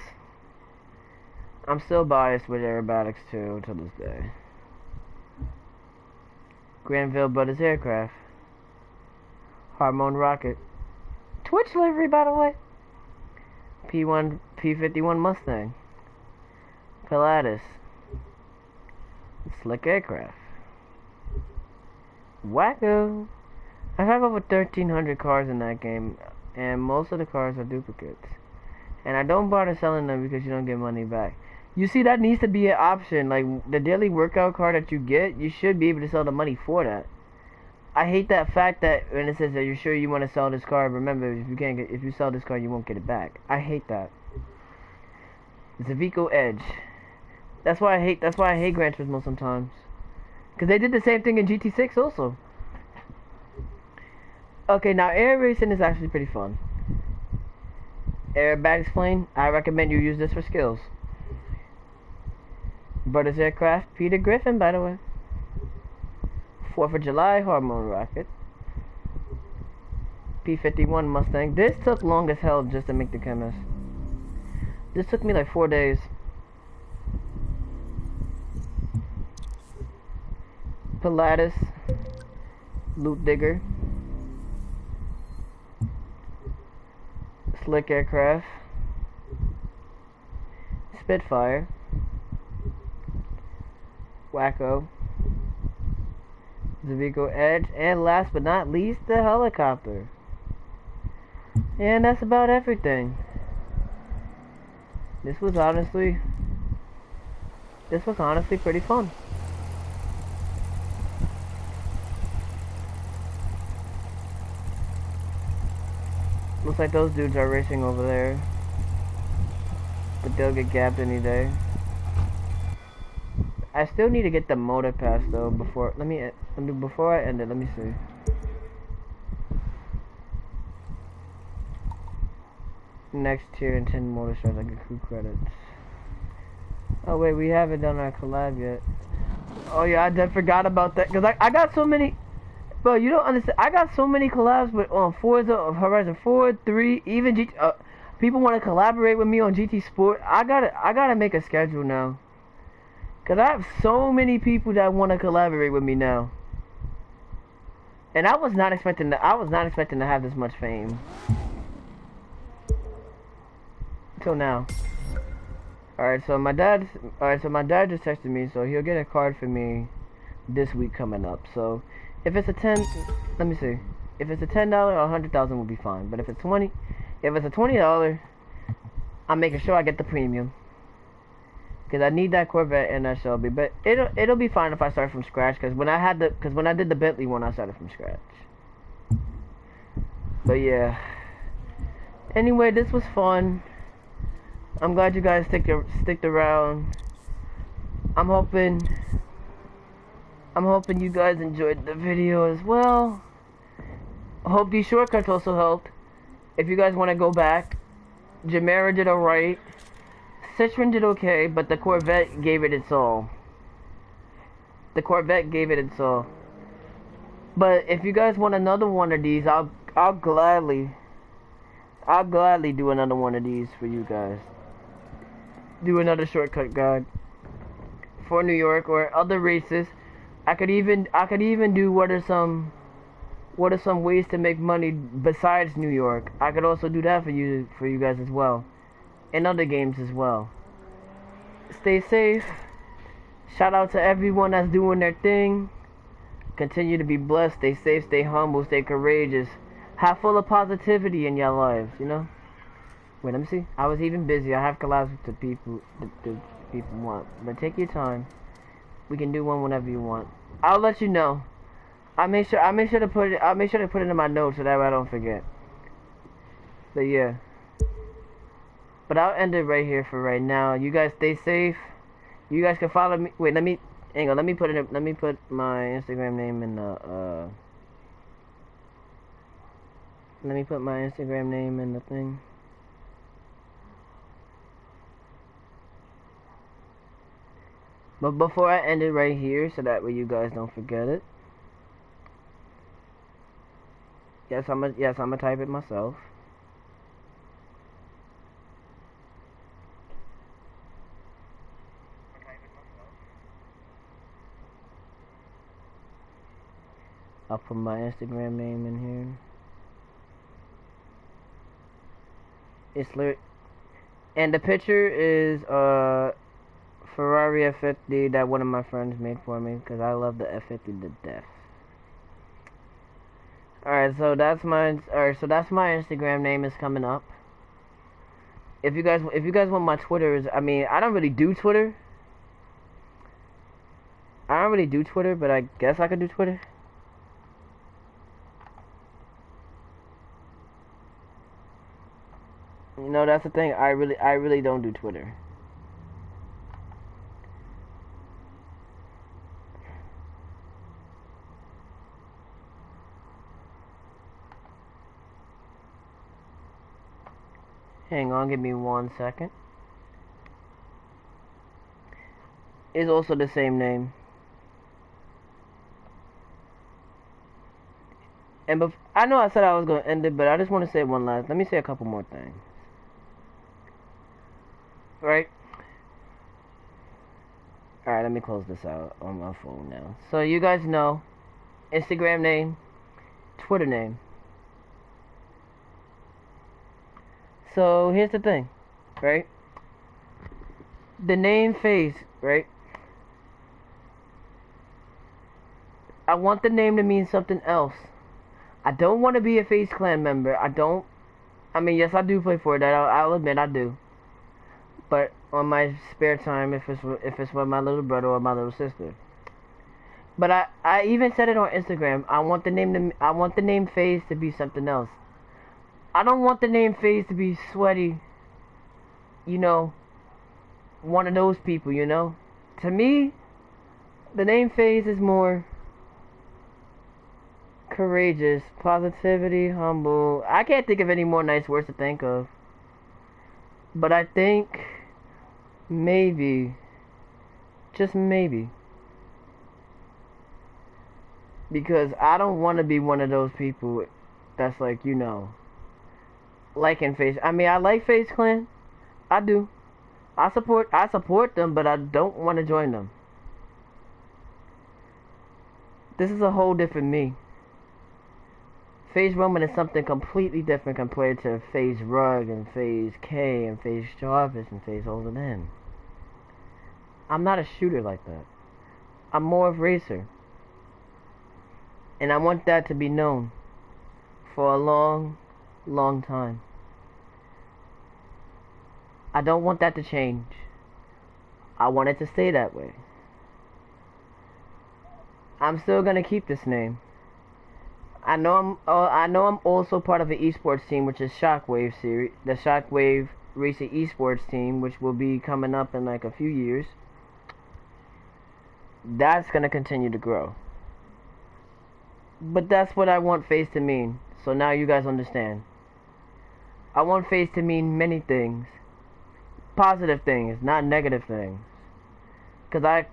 [SPEAKER 1] I'm still biased with aerobatics too, to this day. Granville Brothers Aircraft. Harmon Rocket. Twitch livery, by the way. P51 Mustang. Pilatus. Slick Aircraft. Wacko. I have over 1,300 cars in that game, and most of the cars are duplicates. And I don't bother selling them because you don't get money back. You see, that needs to be an option. Like, the daily workout car that you get, you should be able to sell the money for that. I hate that fact that when it says that you're sure you want to sell this car, remember, if you sell this car, you won't get it back. I hate that. Zavico Edge. That's why I hate Gran Turismo sometimes. Because they did the same thing in GT6 also. Okay, now air racing is actually pretty fun. Aerobatic Explain, I recommend you use this for skills. Brothers Aircraft, Peter Griffin, by the way. 4th of July, Hormone Rocket. P51 Mustang. This took long as hell just to make the chemist. This took me like 4 days. Pilatus. Loot Digger. Slick Aircraft. Spitfire. Wacko. the vehicle edge, and last but not least, the helicopter. And that's about everything. This was honestly pretty fun. Looks like those dudes are racing over there, but they'll get gapped any day. I still need to get the motor pass though before before I end it. Let me see. Next tier and 10 motor shots, I get crew credits. Oh wait, we haven't done our collab yet. Oh yeah, I forgot about that because I got so many. Bro, you don't understand. I got so many collabs with Forza, of Horizon 4, 3, even GT. People want to collaborate with me on GT Sport. I gotta make a schedule now. Cause I have so many people that want to collaborate with me now. And I was not expecting to have this much fame. Till now. Alright, so my dad just texted me, so he'll get a card for me this week coming up. So if it's a let me see. If it's a $10 or 100,000 will be fine. But if it's $20, I'm making sure I get the premium. Cause I need that Corvette and that Shelby. But it'll be fine if I start from scratch. Cause when I did the Bentley one, I started from scratch. But yeah. Anyway, this was fun. I'm glad you guys sticked around. I'm hoping you guys enjoyed the video as well. I hope these shortcuts also helped. If you guys want to go back, Jamera did alright. Citroen did okay, but the Corvette gave it its all. But if you guys want another one of these, I'll gladly do another one of these for you guys. Do another shortcut guide for New York or other races. I could even do what are some ways to make money besides New York. I could also do that for you guys as well, and other games as well. Stay safe. Shout out to everyone that's doing their thing. Continue to be blessed. Stay safe. Stay humble. Stay courageous. Have full of positivity in your lives. You know. Wait, let me see. I was even busy. I have collabs with the people want. But take your time. We can do one whenever you want. I'll let you know. I'll make sure to put it in my notes so that way I don't forget. But yeah. But I'll end it right here for right now. You guys stay safe. You guys can follow me. Wait, let me put my Instagram name in the let me put my Instagram name in the thing. But before I end it right here, so that way you guys don't forget it. Yes, I'm gonna type it myself. I'll put my Instagram name in here. And the picture is Ferrari F50 that one of my friends made for me because I love the F50 to death. Alright, so that's my Instagram name is coming up. If you guys want my Twitters, I mean, I don't really do Twitter, but I guess I could do Twitter. You know, that's the thing. I really don't do Twitter. Hang on, give me 1 second. It's also the same name. And I know I said I was going to end it, but I just want to say let me say a couple more things. Right? Alright, let me close this out on my phone now. So you guys know, Instagram name, Twitter name. So here's the thing, right? The name phase, right? I want the name to mean something else. I don't want to be a FaZe Clan member. I mean, yes, I do play for it. I'll admit I do. But on my spare time, if it's with my little brother or my little sister. But I even said it on Instagram. I want the name FaZe to be something else. I don't want the name FaZe to be sweaty. You know, one of those people. You know, to me, the name FaZe is more courageous, positivity, humble. I can't think of any more nice words to think of. But I think maybe, just maybe, because I don't want to be one of those people that's like, you know, liking FaZe. I mean, I like FaZe Clan. I do. I support them, but I don't want to join them. This is a whole different me. FaZe Roman is something completely different compared to FaZe Rug and FaZe K and FaZe Jarvis and FaZe Olden N. I'm not a shooter like that. I'm more of a racer. And I want that to be known for a long, long time. I don't want that to change. I want it to stay that way. I'm still gonna keep this name. I know I'm also part of an esports team, which is Shockwave series, the Shockwave Racing esports team, which will be coming up in like a few years. That's gonna continue to grow. But that's what I want FaZe to mean. So now you guys understand. I want FaZe to mean many things, positive things, not negative things. Cause I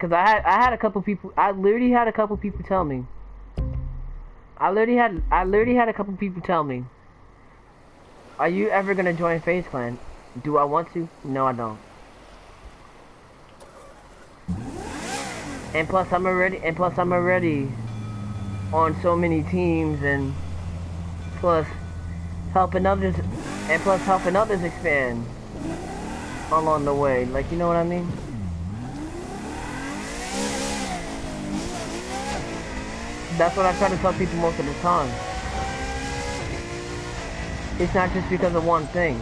[SPEAKER 1] had a couple people. I literally had a couple people tell me. I literally had a couple people tell me, "Are you ever gonna join FaZe Clan?" Do I want to? No, I don't. And plus, I'm already on so many teams, and plus helping others expand along the way. Like, you know what I mean? That's what I try to tell people most of the time. It's not just because of one thing.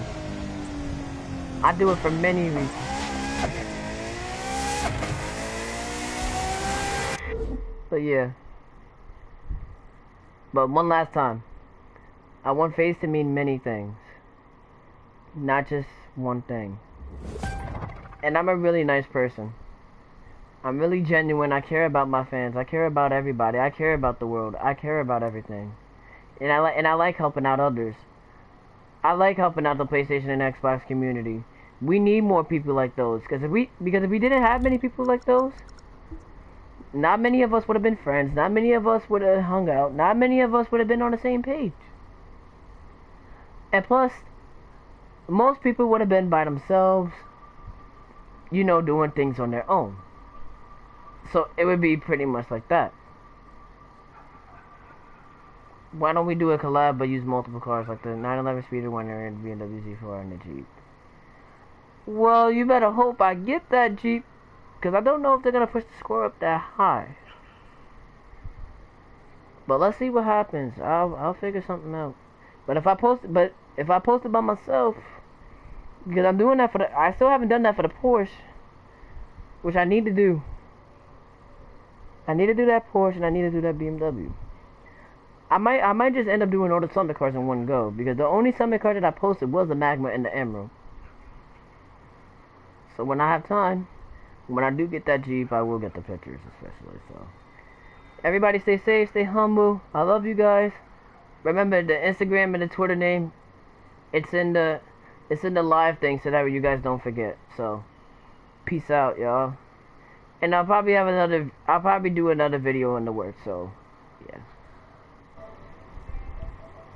[SPEAKER 1] I do it for many reasons. But yeah. But one last time. I want FaZe to mean many things. Not just one thing. And I'm a really nice person. I'm really genuine. I care about my fans. I care about everybody. I care about the world. I care about everything. And I like helping out others. I like helping out the PlayStation and Xbox community. We need more people like those. Because if we didn't have many people like those, not many of us would have been friends. Not many of us would have hung out. Not many of us would have been on the same page. And plus, most people would have been by themselves, you know, doing things on their own. So it would be pretty much like that. Why don't we do a collab but use multiple cars like the 911 Speedrunner and BMW Z4 and the Jeep? Well, you better hope I get that Jeep, because I don't know if they're gonna push the score up that high. But let's see what happens. I'll figure something out. But if I post it by myself, because I'm doing that I still haven't done that for the Porsche, which I need to do. I need to do that Porsche and I need to do that BMW. I might just end up doing all the summit cars in one go, because the only summit car that I posted was the Magma and the Emerald. So when I have time, when I do get that Jeep, I will get the pictures especially. So everybody stay safe, stay humble. I love you guys. Remember the Instagram and the Twitter name. It's in the live thing, so that way you guys don't forget. So peace out, y'all. And I'll probably do another video in the works. So yeah.